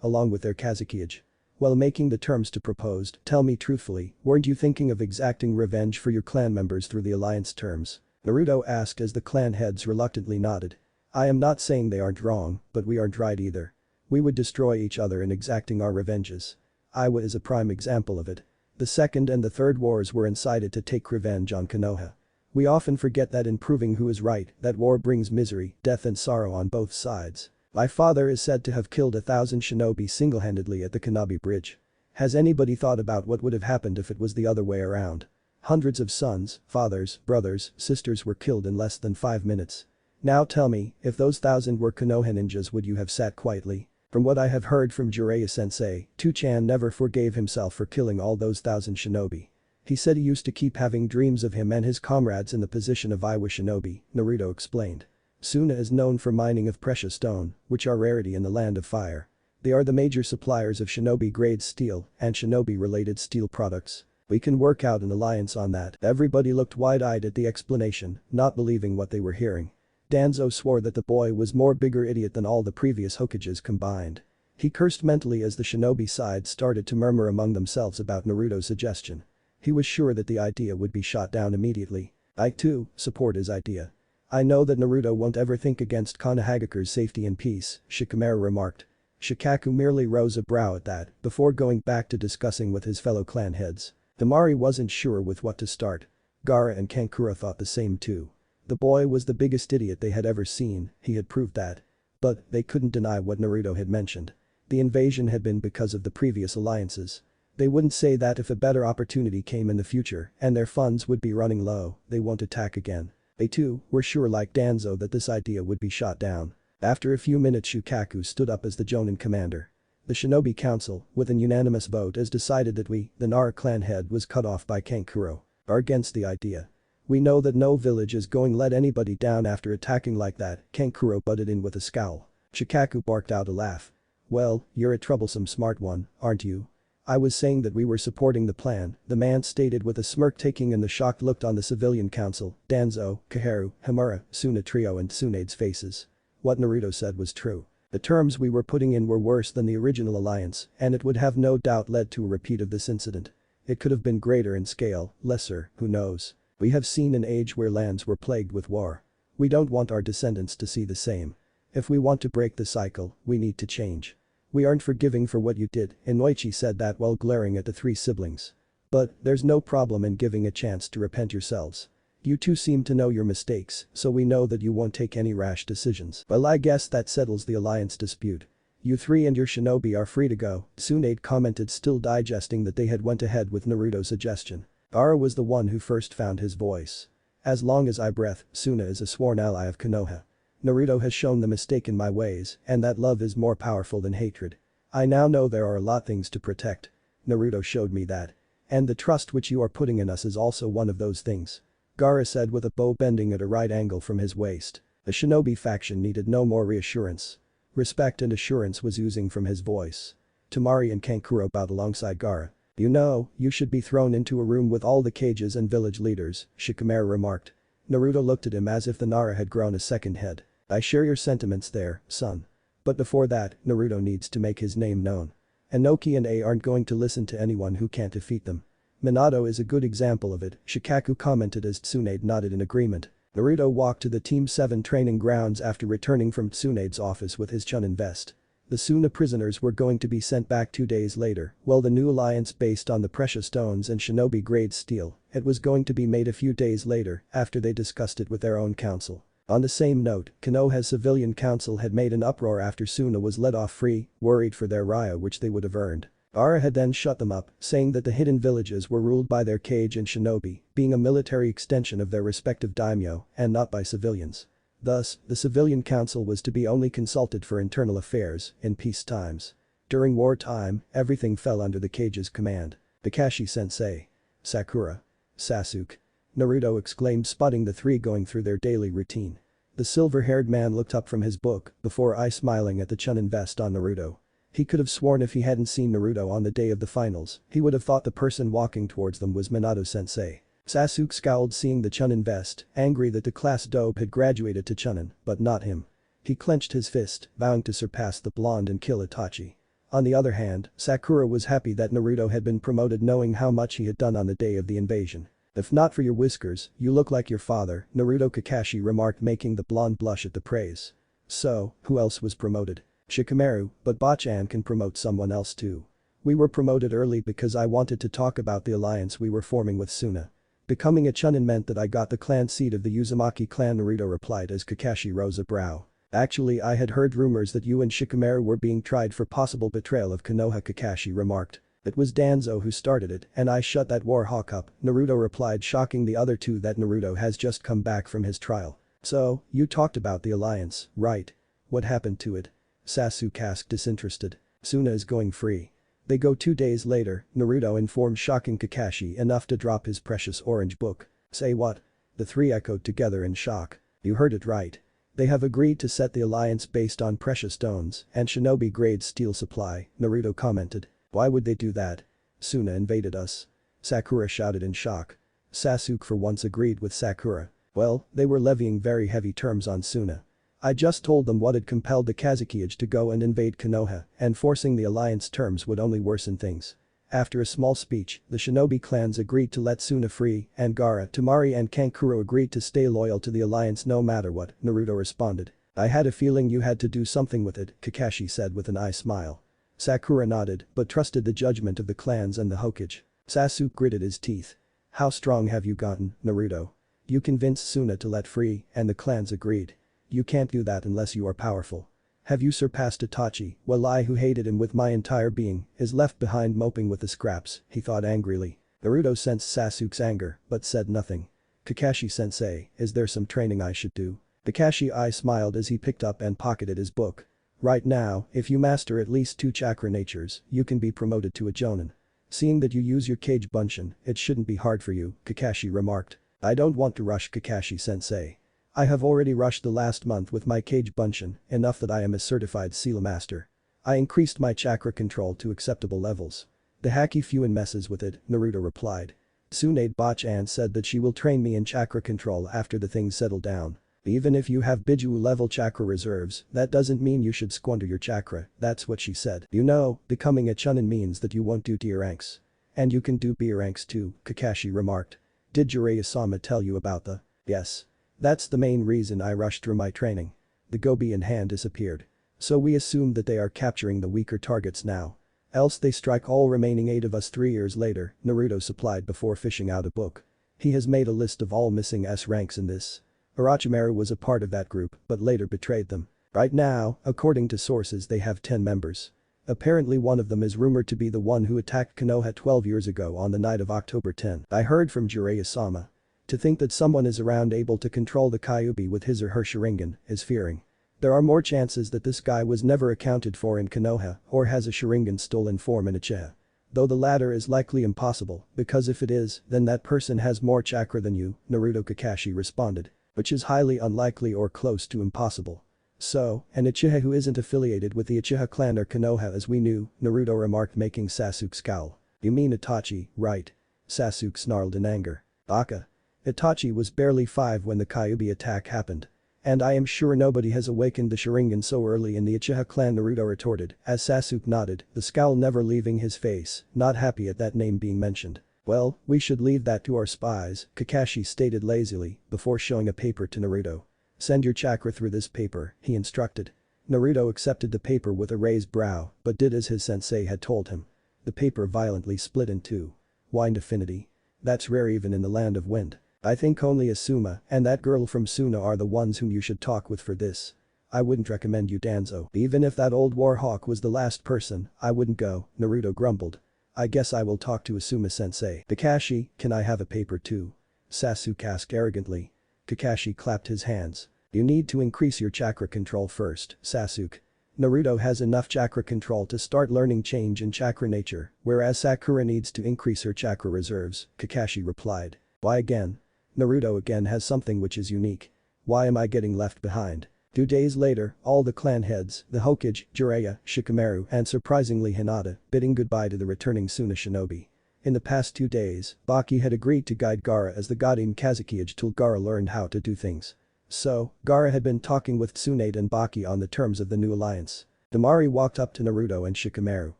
along with their Kazekage. While making the terms to proposed, tell me truthfully, weren't you thinking of exacting revenge for your clan members through the alliance terms? Naruto asked as the clan heads reluctantly nodded. I am not saying they aren't wrong, but we aren't right either. We would destroy each other in exacting our revenges. Iwa is a prime example of it. The second and the third wars were incited to take revenge on Konoha. We often forget that in proving who is right, that war brings misery, death and sorrow on both sides. My father is said to have killed 1,000 shinobi single-handedly at the Kanabi Bridge. Has anybody thought about what would have happened if it was the other way around? Hundreds of sons, fathers, brothers, sisters were killed in less than 5 minutes. Now tell me, if those 1,000 were Konoha ninjas, would you have sat quietly? From what I have heard from Jiraiya-sensei, Two-chan never forgave himself for killing all those 1,000 shinobi. He said he used to keep having dreams of him and his comrades in the position of Iwa shinobi, Naruto explained. Suna is known for mining of precious stone, which are rarity in the land of fire. They are the major suppliers of shinobi-grade steel and shinobi-related steel products. We can work out an alliance on that. Everybody looked wide-eyed at the explanation, not believing what they were hearing. Danzo swore that the boy was more bigger idiot than all the previous Hokages combined. He cursed mentally as the shinobi side started to murmur among themselves about Naruto's suggestion. He was sure that the idea would be shot down immediately. I too support his idea. I know that Naruto won't ever think against Konohagakure's safety and peace, Shikamaru remarked. Shikaku merely rose a brow at that before going back to discussing with his fellow clan heads. Temari wasn't sure with what to start. Gaara and Kankura thought the same too. The boy was the biggest idiot they had ever seen, he had proved that. But they couldn't deny what Naruto had mentioned. The invasion had been because of the previous alliances. They wouldn't say that if a better opportunity came in the future and their funds would be running low, they won't attack again. They too were sure like Danzo that this idea would be shot down. After a few minutes Shukaku stood up as the Jonin commander. The Shinobi Council, with an unanimous vote, has decided that we, the Nara clan head was cut off by Kankuro, are against the idea. We know that no village is going to let anybody down after attacking like that, Kankuro butted in with a scowl. Shikaku barked out a laugh. Well, you're a troublesome smart one, aren't you? I was saying that we were supporting the plan, the man stated with a smirk, taking in the shocked look on the civilian council, Danzo, Kaharu, Himura, Suna Trio and Tsunade's faces. What Naruto said was true. The terms we were putting in were worse than the original alliance, and it would have no doubt led to a repeat of this incident. It could have been greater in scale, lesser, who knows. We have seen an age where lands were plagued with war. We don't want our descendants to see the same. If we want to break the cycle, we need to change. We aren't forgiving for what you did, Inoichi said that while glaring at the three siblings. But there's no problem in giving a chance to repent yourselves. You two seem to know your mistakes, so we know that you won't take any rash decisions. Well, I guess that settles the alliance dispute. You three and your shinobi are free to go, Tsunade commented, still digesting that they had went ahead with Naruto's suggestion. Gaara was the one who first found his voice. As long as I breath, Suna is a sworn ally of Konoha. Naruto has shown the mistake in my ways, and that love is more powerful than hatred. I now know there are a lot things to protect. Naruto showed me that. And the trust which you are putting in us is also one of those things. Gaara said with a bow bending at a right angle from his waist. The shinobi faction needed no more reassurance. Respect and assurance was oozing from his voice. Temari and Kankuro bowed alongside Gaara. You know, you should be thrown into a room with all the cages and village leaders, Shikamaru remarked. Naruto looked at him as if the Nara had grown a second head. I share your sentiments there, son. But before that, Naruto needs to make his name known. Inoki and A aren't going to listen to anyone who can't defeat them. Minato is a good example of it, Shikaku commented as Tsunade nodded in agreement. Naruto walked to the Team 7 training grounds after returning from Tsunade's office with his Chunin vest. The Suna prisoners were going to be sent back 2 days later, while the new alliance based on the precious stones and shinobi-grade steel, it was going to be made a few days later after they discussed it with their own council. On the same note, Konoha's civilian council had made an uproar after Suna was let off free, worried for their raya which they would have earned. Gaara had then shut them up, saying that the hidden villages were ruled by their kage and shinobi, being a military extension of their respective daimyo, and not by civilians. Thus, the civilian council was to be only consulted for internal affairs in peace times. During wartime, everything fell under the kage's command. Kakashi-sensei. Sakura. Sasuke. Naruto exclaimed, spotting the three going through their daily routine. The silver-haired man looked up from his book before smiling at the Chunin vest on Naruto. He could have sworn if he hadn't seen Naruto on the day of the finals, he would have thought the person walking towards them was Minato-sensei. Sasuke scowled seeing the Chunin vest, angry that the class dope had graduated to Chunin, but not him. He clenched his fist, vowing to surpass the blonde and kill Itachi. On the other hand, Sakura was happy that Naruto had been promoted knowing how much he had done on the day of the invasion. If not for your whiskers, you look like your father, Naruto, Kakashi remarked, making the blonde blush at the praise. So, who else was promoted? Shikamaru, but Bachan can promote someone else too. We were promoted early because I wanted to talk about the alliance we were forming with Suna. Becoming a Chunin meant that I got the clan seat of the Uzumaki clan, Naruto replied as Kakashi rose a brow. Actually, I had heard rumors that you and Shikamaru were being tried for possible betrayal of Konoha, Kakashi remarked. It was Danzo who started it and I shut that war hawk up, Naruto replied, shocking the other two that Naruto has just come back from his trial. So, you talked about the alliance, right? What happened to it? Sasuke asked, disinterested. Suna is going free. They go 2 days later, Naruto informed, shocking Kakashi enough to drop his precious orange book. Say what? The three echoed together in shock. You heard it right. They have agreed to set the alliance based on precious stones and shinobi-grade steel supply, Naruto commented. Why would they do that? Suna invaded us. Sakura shouted in shock. Sasuke for once agreed with Sakura. Well, they were levying very heavy terms on Suna. I just told them what had compelled the Kazekage to go and invade Konoha, and forcing the alliance terms would only worsen things. After a small speech, the shinobi clans agreed to let Suna free, and Gaara, Temari and Kankuro agreed to stay loyal to the alliance no matter what, Naruto responded. I had a feeling you had to do something with it, Kakashi said with an smile. Sakura nodded, but trusted the judgment of the clans and the Hokage. Sasuke gritted his teeth. How strong have you gotten, Naruto? You convinced Suna to let free, and the clans agreed. You can't do that unless you are powerful. Have you surpassed Itachi, while I, who hated him with my entire being, is left behind moping with the scraps, he thought angrily. Naruto sensed Sasuke's anger, but said nothing. Kakashi-sensei, is there some training I should do? Kakashi smiled as he picked up and pocketed his book. Right now, if you master at least 2 chakra natures, you can be promoted to a jonin. Seeing that you use your kage bunshin, it shouldn't be hard for you, Kakashi remarked. I don't want to rush, Kakashi-sensei. I have already rushed the last month with my kage bunshin, enough that I am a certified Sila master. I increased my chakra control to acceptable levels. The Haki Fuin messes with it, Naruto replied. Tsunade Bachan said that she will train me in chakra control after the things settle down. Even if you have Biju level chakra reserves, that doesn't mean you should squander your chakra, that's what she said. You know, becoming a Chunin means that you won't do tier ranks. And you can do B ranks too, Kakashi remarked. Did Jiraiya-sama tell you about the… Yes. That's the main reason I rushed through my training. The Gobi in hand disappeared. So we assume that they are capturing the weaker targets now. Else they strike all remaining 8 of us 3 years later, Naruto supplied before fishing out a book. He has made a list of all missing S ranks in this. Orochimaru was a part of that group, but later betrayed them. Right now, according to sources they have 10 members. Apparently one of them is rumored to be the one who attacked Konoha 12 years ago on the night of October 10. I heard from Jiraiya-sama. To think that someone is around able to control the Kyuubi with his or her Sharingan is fearing. There are more chances that this guy was never accounted for in Konoha or has a Sharingan stolen form in Uchiha. Though the latter is likely impossible, because if it is, then that person has more chakra than you, Naruto Kakashi responded. Which is highly unlikely or close to impossible. So, an Uchiha who isn't affiliated with the Uchiha clan or Konoha as we knew, Naruto remarked making Sasuke scowl. You mean Itachi, right? Sasuke snarled in anger. Aka. Itachi was barely 5 when the Kyuubi attack happened. And I am sure nobody has awakened the Sharingan so early in the Uchiha clan, Naruto retorted as Sasuke nodded, the scowl never leaving his face, not happy at that name being mentioned. Well, we should leave that to our spies, Kakashi stated lazily before showing a paper to Naruto. Send your chakra through this paper, he instructed. Naruto accepted the paper with a raised brow but did as his sensei had told him. The paper violently split in two. Wind affinity. That's rare even in the land of wind. I think only Asuma and that girl from Suna are the ones whom you should talk with for this. I wouldn't recommend you Danzo. Even if that old warhawk was the last person, I wouldn't go, Naruto grumbled. I guess I will talk to Asuma-sensei. Kakashi, can I have a paper too? Sasuke asked arrogantly. Kakashi clapped his hands. You need to increase your chakra control first, Sasuke. Naruto has enough chakra control to start learning change in chakra nature, whereas Sakura needs to increase her chakra reserves, Kakashi replied. Why again? Naruto again has something which is unique. Why am I getting left behind? 2 days later, all the clan heads, the Hokage, Jiraiya, Shikamaru and surprisingly Hinata, bidding goodbye to the returning Suna shinobi. In the past 2 days, Baki had agreed to guide Gaara as the Godin Kazekage till Gaara learned how to do things. So, Gaara had been talking with Tsunade and Baki on the terms of the new alliance. Temari walked up to Naruto and Shikamaru.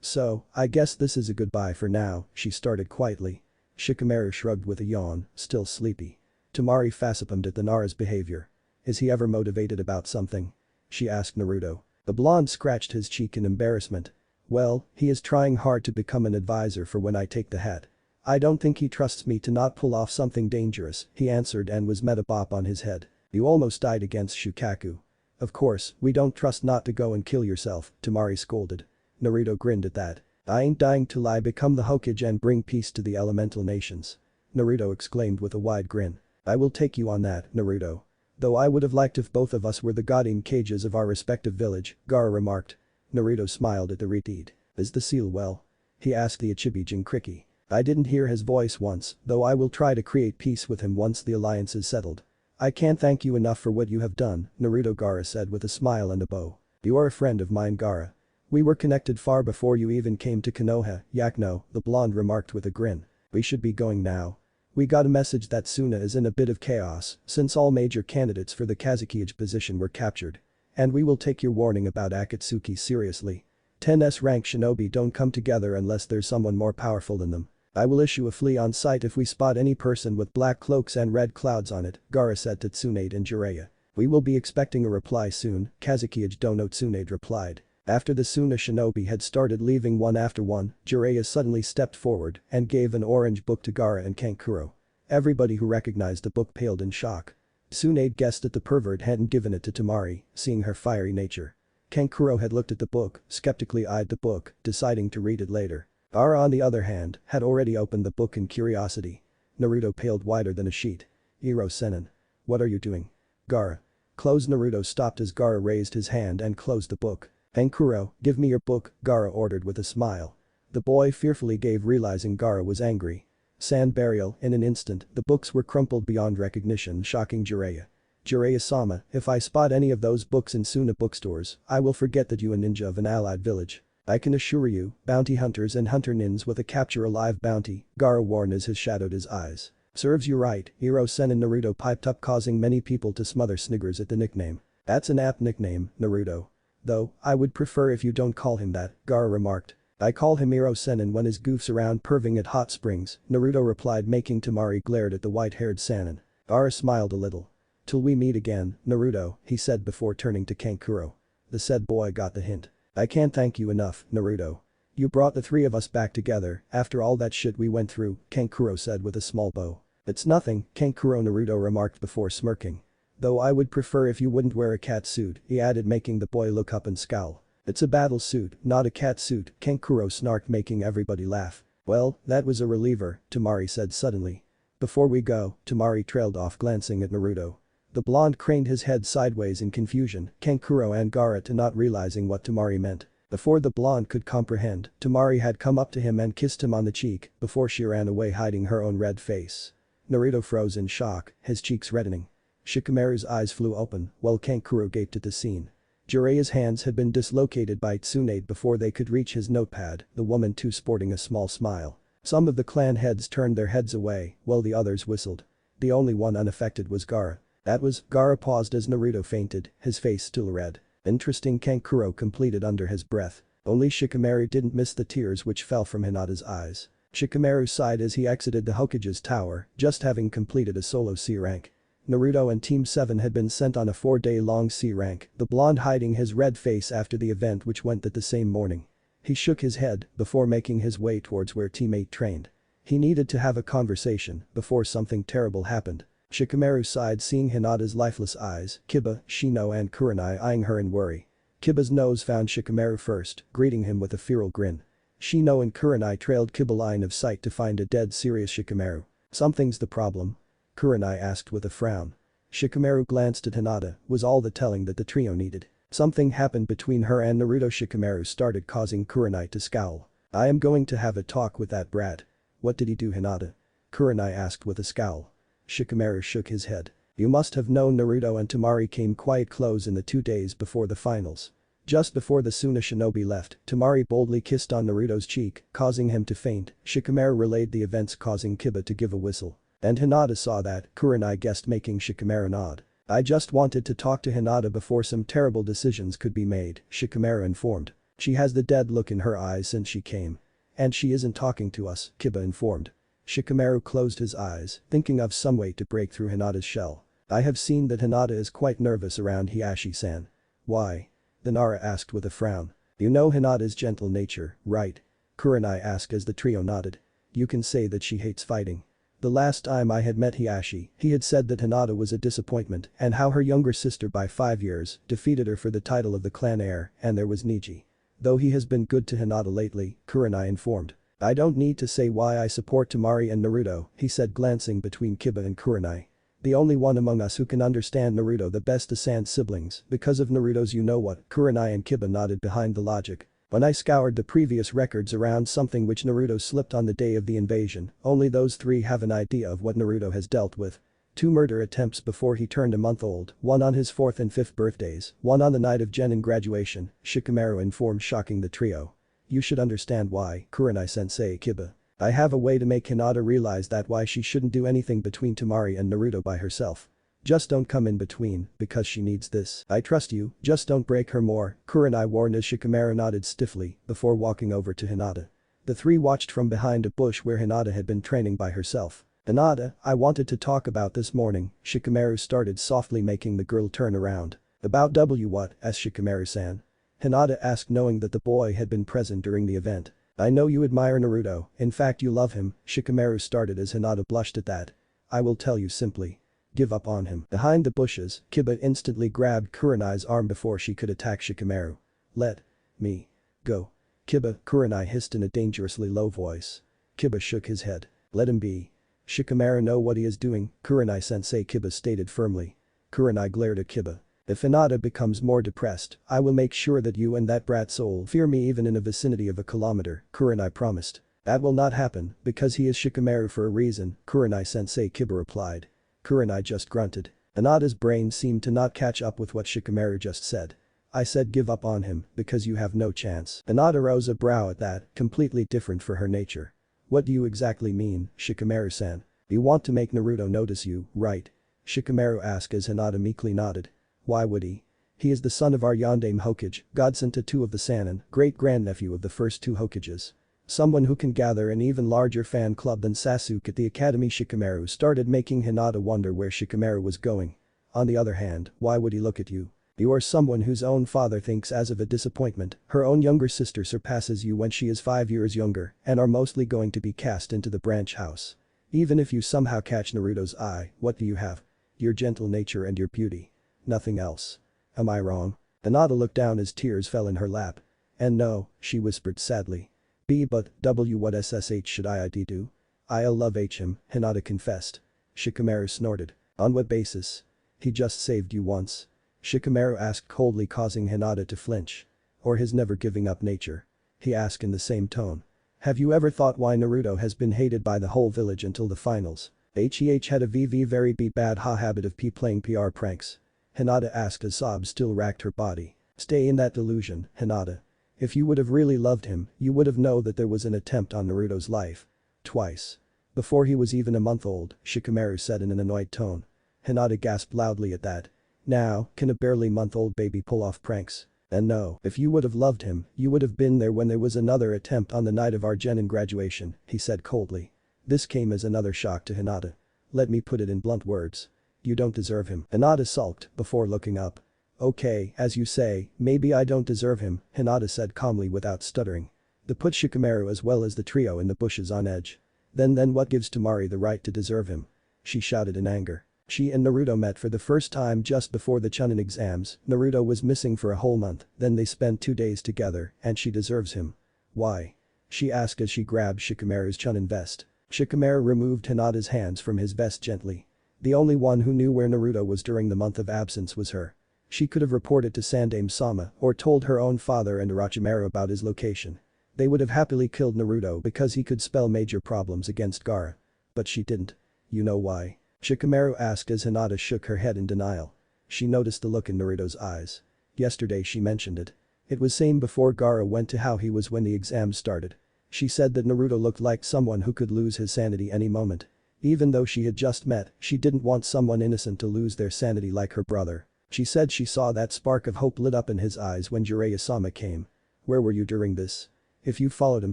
So, I guess this is a goodbye for now, she started quietly. Shikamaru shrugged with a yawn, still sleepy. Temari facepalmed at the Nara's behavior. Is he ever motivated about something? She asked Naruto. The blonde scratched his cheek in embarrassment. Well, he is trying hard to become an advisor for when I take the hat. I don't think he trusts me to not pull off something dangerous, he answered and was met a bop on his head. You almost died against Shukaku. Of course, we don't trust not to go and kill yourself, Temari scolded. Naruto grinned at that. I ain't dying till I become the Hokage and bring peace to the elemental nations. Naruto exclaimed with a wide grin. I will take you on that, Naruto. Though I would have liked if both of us were the Godin Kages of our respective village, Gaara remarked. Naruto smiled at the redeed. Is the seal well? He asked the Ichibi Jinkriki. I didn't hear his voice once, though I will try to create peace with him once the alliance is settled. I can't thank you enough for what you have done, Naruto Gaara said with a smile and a bow. You are a friend of mine, Gaara. We were connected far before you even came to Konoha, Yakno, the blonde remarked with a grin. We should be going now. We got a message that Suna is in a bit of chaos since all major candidates for the Kazekage position were captured. And we will take your warning about Akatsuki seriously. 10s rank shinobi don't come together unless there's someone more powerful than them. I will issue a flea on sight if we spot any person with black cloaks and red clouds on it, Gaara said to Tsunade and Jiraiya. We will be expecting a reply soon, Kazekage Dono Tsunade replied. After the Suna shinobi had started leaving one after one, Jiraiya suddenly stepped forward and gave an orange book to Gaara and Kankuro. Everybody who recognized the book paled in shock. Tsunade guessed that the pervert hadn't given it to Temari, seeing her fiery nature. Kankuro had looked at the book, skeptically eyed the book, deciding to read it later. Gaara on the other hand, had already opened the book in curiosity. Naruto paled whiter than a sheet. Iro Sennin. What are you doing? Gaara. Close. Naruto stopped as Gaara raised his hand and closed the book. Kankuro, give me your book, Gaara ordered with a smile. The boy fearfully gave, realizing Gaara was angry. Sand burial, in an instant, the books were crumpled beyond recognition, shocking Jiraiya. Jiraiya-sama, if I spot any of those books in Suna bookstores, I will forget that you a ninja of an allied village. I can assure you, bounty hunters and hunter nins with a capture alive bounty, Gaara warned as his shadowed his eyes. Serves you right, Iro Sennin, Naruto piped up, causing many people to smother sniggers at the nickname. That's an apt nickname, Naruto. Though, I would prefer if you don't call him that, Gaara remarked. I call him Iro Sennin when his goofs around perving at hot springs, Naruto replied, making Temari glared at the white-haired Sannin. Gaara smiled a little. Till we meet again, Naruto, he said before turning to Kankuro. The said boy got the hint. I can't thank you enough, Naruto. You brought the three of us back together after all that shit we went through, Kankuro said with a small bow. It's nothing, Kankuro, Naruto remarked before smirking. Though I would prefer if you wouldn't wear a cat suit, he added, making the boy look up and scowl. It's a battle suit, not a cat suit, Kankuro snarked, making everybody laugh. Well, that was a reliever, Temari said suddenly. Before we go, Temari trailed off, glancing at Naruto. The blonde craned his head sideways in confusion, Kankuro and Gaara to not realizing what Temari meant. Before the blonde could comprehend, Temari had come up to him and kissed him on the cheek before she ran away, hiding her own red face. Naruto froze in shock, his cheeks reddening. Shikamaru's eyes flew open while Kankuro gaped at the scene. Jiraiya's hands had been dislocated by Tsunade before they could reach his notepad, the woman too sporting a small smile. Some of the clan heads turned their heads away while the others whistled. The only one unaffected was Gaara. Gaara paused as Naruto fainted, his face still red. Interesting, Kankuro completed under his breath. Only Shikamaru didn't miss the tears which fell from Hinata's eyes. Shikamaru sighed as he exited the Hokage's tower, just having completed a solo C rank. Naruto and Team 7 had been sent on a 4-day-long C rank, the blonde hiding his red face after the event which went that same morning. He shook his head before making his way towards where Team 8 trained. He needed to have a conversation before something terrible happened. Shikamaru sighed, seeing Hinata's lifeless eyes, Kiba, Shino and Kurenai eyeing her in worry. Kiba's nose found Shikamaru first, greeting him with a feral grin. Shino and Kurenai trailed Kiba line of sight to find a dead serious Shikamaru. Something's the problem? Kurenai asked with a frown. Shikamaru glanced at Hinata, was all the telling that the trio needed. Something happened between her and Naruto. Shikamaru started, causing Kurenai to scowl. I am going to have a talk with that brat. What did he do, Hinata? Kurenai asked with a scowl. Shikamaru shook his head. You must have known Naruto and Temari came quite close in the 2 days before the finals. Just before the Suna shinobi left, Temari boldly kissed on Naruto's cheek, causing him to faint. Shikamaru relayed the events, causing Kiba to give a whistle. And Hinata saw that, Kurenai guessed, making Shikamaru nod. I just wanted to talk to Hinata before some terrible decisions could be made, Shikamaru informed. She has the dead look in her eyes since she came. And she isn't talking to us, Kiba informed. Shikamaru closed his eyes, thinking of some way to break through Hinata's shell. I have seen that Hinata is quite nervous around Hiashi-san. Why? Nara asked with a frown. You know Hinata's gentle nature, right? Kurenai asked as the trio nodded. You can say that she hates fighting. The last time I had met Hiashi, he had said that Hinata was a disappointment and how her younger sister by 5 years defeated her for the title of the clan heir, and there was Neji. Though he has been good to Hinata lately, Kurenai informed. I don't need to say why I support Temari and Naruto, he said, glancing between Kiba and Kurenai. The only one among us who can understand Naruto the best is Sans siblings, because of Naruto's you-know-what. Kurenai and Kiba nodded behind the logic. When I scoured the previous records around something which Naruto slipped on the day of the invasion, only those 3 have an idea of what Naruto has dealt with. 2 murder attempts before he turned a month old, 1 on his 4th and 5th birthdays, 1 on the night of genin graduation, Shikamaru informed, shocking the trio. You should understand why, Kurenai-sensei. Kiba. I have a way to make Hinata realize that why she shouldn't do anything between Temari and Naruto by herself. Just don't come in between, because she needs this. I trust you, just don't break her more, Kurenai warned as Shikamaru nodded stiffly before walking over to Hinata. The 3 watched from behind a bush where Hinata had been training by herself. Hinata, I wanted to talk about this morning, Shikamaru started softly, making the girl turn around. About what? Asked Shikamaru-san. Hinata asked, knowing that the boy had been present during the event. I know you admire Naruto, in fact you love him, Shikamaru started as Hinata blushed at that. I will tell you simply. Give up on him. Behind the bushes, Kiba instantly grabbed Kurenai's arm before she could attack Shikamaru. Let me go. Kiba, Kurenai hissed in a dangerously low voice. Kiba shook his head. Let him be. Shikamaru know what he is doing, Kurenai-sensei, Kiba stated firmly. Kurenai glared at Kiba. If Hinata becomes more depressed, I will make sure that you and that brat soul fear me even in a vicinity of a kilometer, Kurenai promised. That will not happen, because he is Shikamaru for a reason, Kurenai-sensei, Kiba replied. Kurenai just grunted. Hinata's brain seemed to not catch up with what Shikamaru just said. I said give up on him, because you have no chance. Hinata rose a brow at that, completely different for her nature. What do you exactly mean, Shikamaru-san? You want to make Naruto notice you, right? Shikamaru asked as Hinata meekly nodded. Why would he? He is the son of our Yondaime Hokage, godson to 2 of the Sannin, great-grandnephew of the first 2 Hokages. Someone who can gather an even larger fan club than Sasuke at the academy. Shikamaru started, making Hinata wonder where Shikamaru was going. On the other hand, why would he look at you? You are someone whose own father thinks as of a disappointment, her own younger sister surpasses you when she is 5 years younger, and are mostly going to be cast into the branch house. Even if you somehow catch Naruto's eye, what do you have? Your gentle nature and your beauty. Nothing else. Am I wrong? Hinata looked down as tears fell in her lap. And no, she whispered sadly. But what ssh should I do? I'll love him, Hinata confessed. Shikamaru snorted. On what basis? He just saved you once. Shikamaru asked coldly, causing Hinata to flinch. Or his never giving up nature. He asked in the same tone. Have you ever thought why Naruto has been hated by the whole village until the finals? Had a very bad habit of playing PR pranks. Hinata asked as sobs still racked her body. Stay in that delusion, Hinata. If you would have really loved him, you would have known that there was an attempt on Naruto's life. Twice. Before he was even a month old, Shikamaru said in an annoyed tone. Hinata gasped loudly at that. Now, can a barely month-old baby pull off pranks? And no, if you would have loved him, you would have been there when there was another attempt on the night of our genin graduation, he said coldly. This came as another shock to Hinata. Let me put it in blunt words. You don't deserve him. Hinata sulked before looking up. Okay, as you say, maybe I don't deserve him, Hinata said calmly without stuttering. That put Shikamaru as well as the trio in the bushes on edge. Then what gives Temari the right to deserve him? She shouted in anger. She and Naruto met for the first time just before the Chunin exams. Naruto was missing for a whole month, then they spent 2 days together, and she deserves him. Why? She asked as she grabbed Shikamaru's Chunin vest. Shikamaru removed Hinata's hands from his vest gently. The only one who knew where Naruto was during the month of absence was her. She could have reported to Sandaime-sama or told her own father and Orochimaru about his location. They would have happily killed Naruto because he could spell major problems against Gaara. But she didn't. You know why? Shikamaru asked as Hinata shook her head in denial. She noticed the look in Naruto's eyes. Yesterday she mentioned it. It was same before Gaara went to how he was when the exams started. She said that Naruto looked like someone who could lose his sanity any moment. Even though she had just met, she didn't want someone innocent to lose their sanity like her brother. She said she saw that spark of hope lit up in his eyes when Jiraiya-sama came. Where were you during this? If you followed him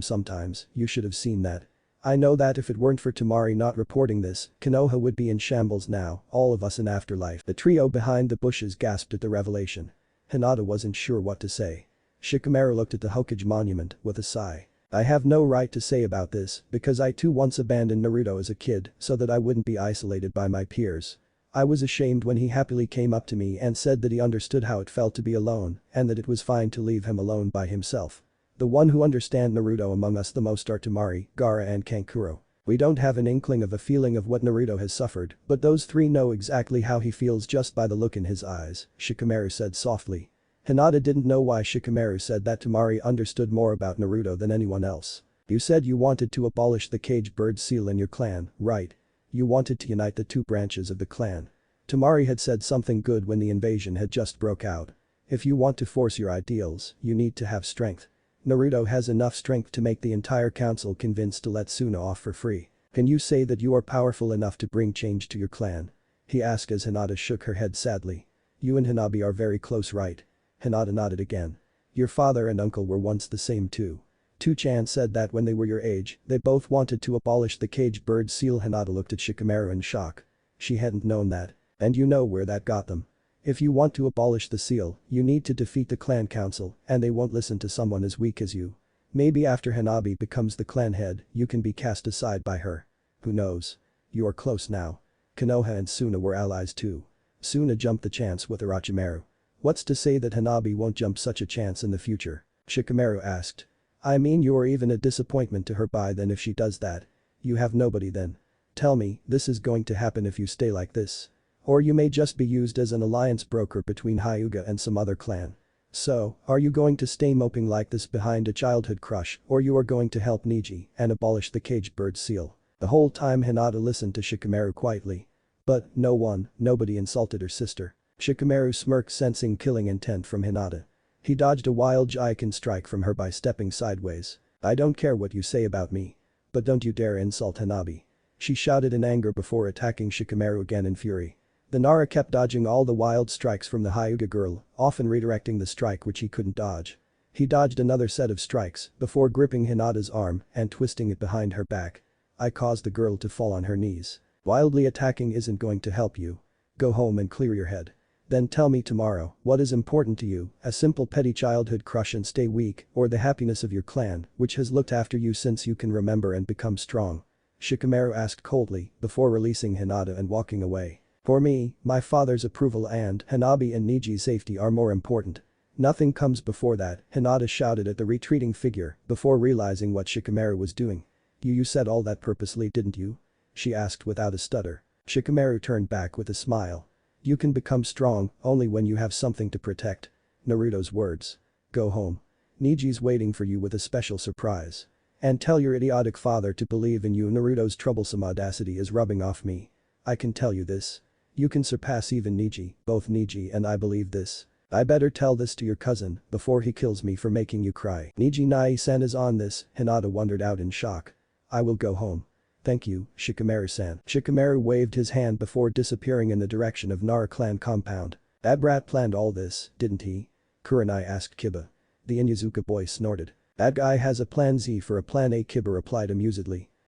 sometimes, you should have seen that. I know that if it weren't for Temari not reporting this, Konoha would be in shambles now, all of us in afterlife. The trio behind the bushes gasped at the revelation. Hinata wasn't sure what to say. Shikamaru looked at the Hokage monument with a sigh. I have no right to say about this because I too once abandoned Naruto as a kid so that I wouldn't be isolated by my peers. I was ashamed when he happily came up to me and said that he understood how it felt to be alone and that it was fine to leave him alone by himself. The one who understand Naruto among us the most are Temari, Gaara and Kankuro. We don't have an inkling of a feeling of what Naruto has suffered, but those three know exactly how he feels just by the look in his eyes, Shikamaru said softly. Hinata didn't know why Shikamaru said that Temari understood more about Naruto than anyone else. You said you wanted to abolish the caged bird seal in your clan, right? You wanted to unite the two branches of the clan. Temari had said something good when the invasion had just broke out. If you want to force your ideals, you need to have strength. Naruto has enough strength to make the entire council convinced to let Suna off for free. Can you say that you are powerful enough to bring change to your clan? He asked as Hinata shook her head sadly. You and Hanabi are very close, right? Hinata nodded again. Your father and uncle were once the same too. Two-chan said that when they were your age, they both wanted to abolish the caged bird seal. Hinata looked at Shikamaru in shock. She hadn't known that. And you know where that got them. If you want to abolish the seal, you need to defeat the clan council and they won't listen to someone as weak as you. Maybe after Hanabi becomes the clan head, you can be cast aside by her. Who knows? You are close now. Konoha and Suna were allies too. Suna jumped the chance with Orochimaru. What's to say that Hanabi won't jump such a chance in the future? Shikamaru asked. I mean you're even a disappointment to her by then if she does that. You have nobody then. Tell me, this is going to happen if you stay like this. Or you may just be used as an alliance broker between Hyuga and some other clan. So, are you going to stay moping like this behind a childhood crush or you are going to help Neji and abolish the caged bird seal? The whole time Hinata listened to Shikamaru quietly. But nobody insulted her sister. Shikamaru smirked sensing killing intent from Hinata. He dodged a wild Jaiken strike from her by stepping sideways. I don't care what you say about me. But don't you dare insult Hanabi. She shouted in anger before attacking Shikamaru again in fury. The Nara kept dodging all the wild strikes from the Hyuga girl, often redirecting the strike which he couldn't dodge. He dodged another set of strikes before gripping Hinata's arm and twisting it behind her back. I caused the girl to fall on her knees. Wildly attacking isn't going to help you. Go home and clear your head. Then tell me tomorrow what is important to you, a simple petty childhood crush and stay weak or the happiness of your clan which has looked after you since you can remember and become strong. Shikamaru asked coldly before releasing Hinata and walking away. For me, my father's approval and Hanabi and Neji's safety are more important. Nothing comes before that, Hinata shouted at the retreating figure before realizing what Shikamaru was doing. You said all that purposely, didn't you? She asked without a stutter. Shikamaru turned back with a smile. You can become strong only when you have something to protect. Naruto's words. Go home. Neji's waiting for you with a special surprise. And tell your idiotic father to believe in you. Naruto's troublesome audacity is rubbing off me. I can tell you this. You can surpass even Neji, both Neji and I believe this. I better tell this to your cousin before he kills me for making you cry. Neji Nai-san is on this, Hinata wondered out in shock. I will go home. Thank you, Shikamaru-san. Shikamaru waved his hand before disappearing in the direction of Nara clan compound. That brat planned all this, didn't he? Kurenai asked Kiba. The Inyazuka boy snorted. That guy has a plan Z for a plan A, Kiba replied amusedly.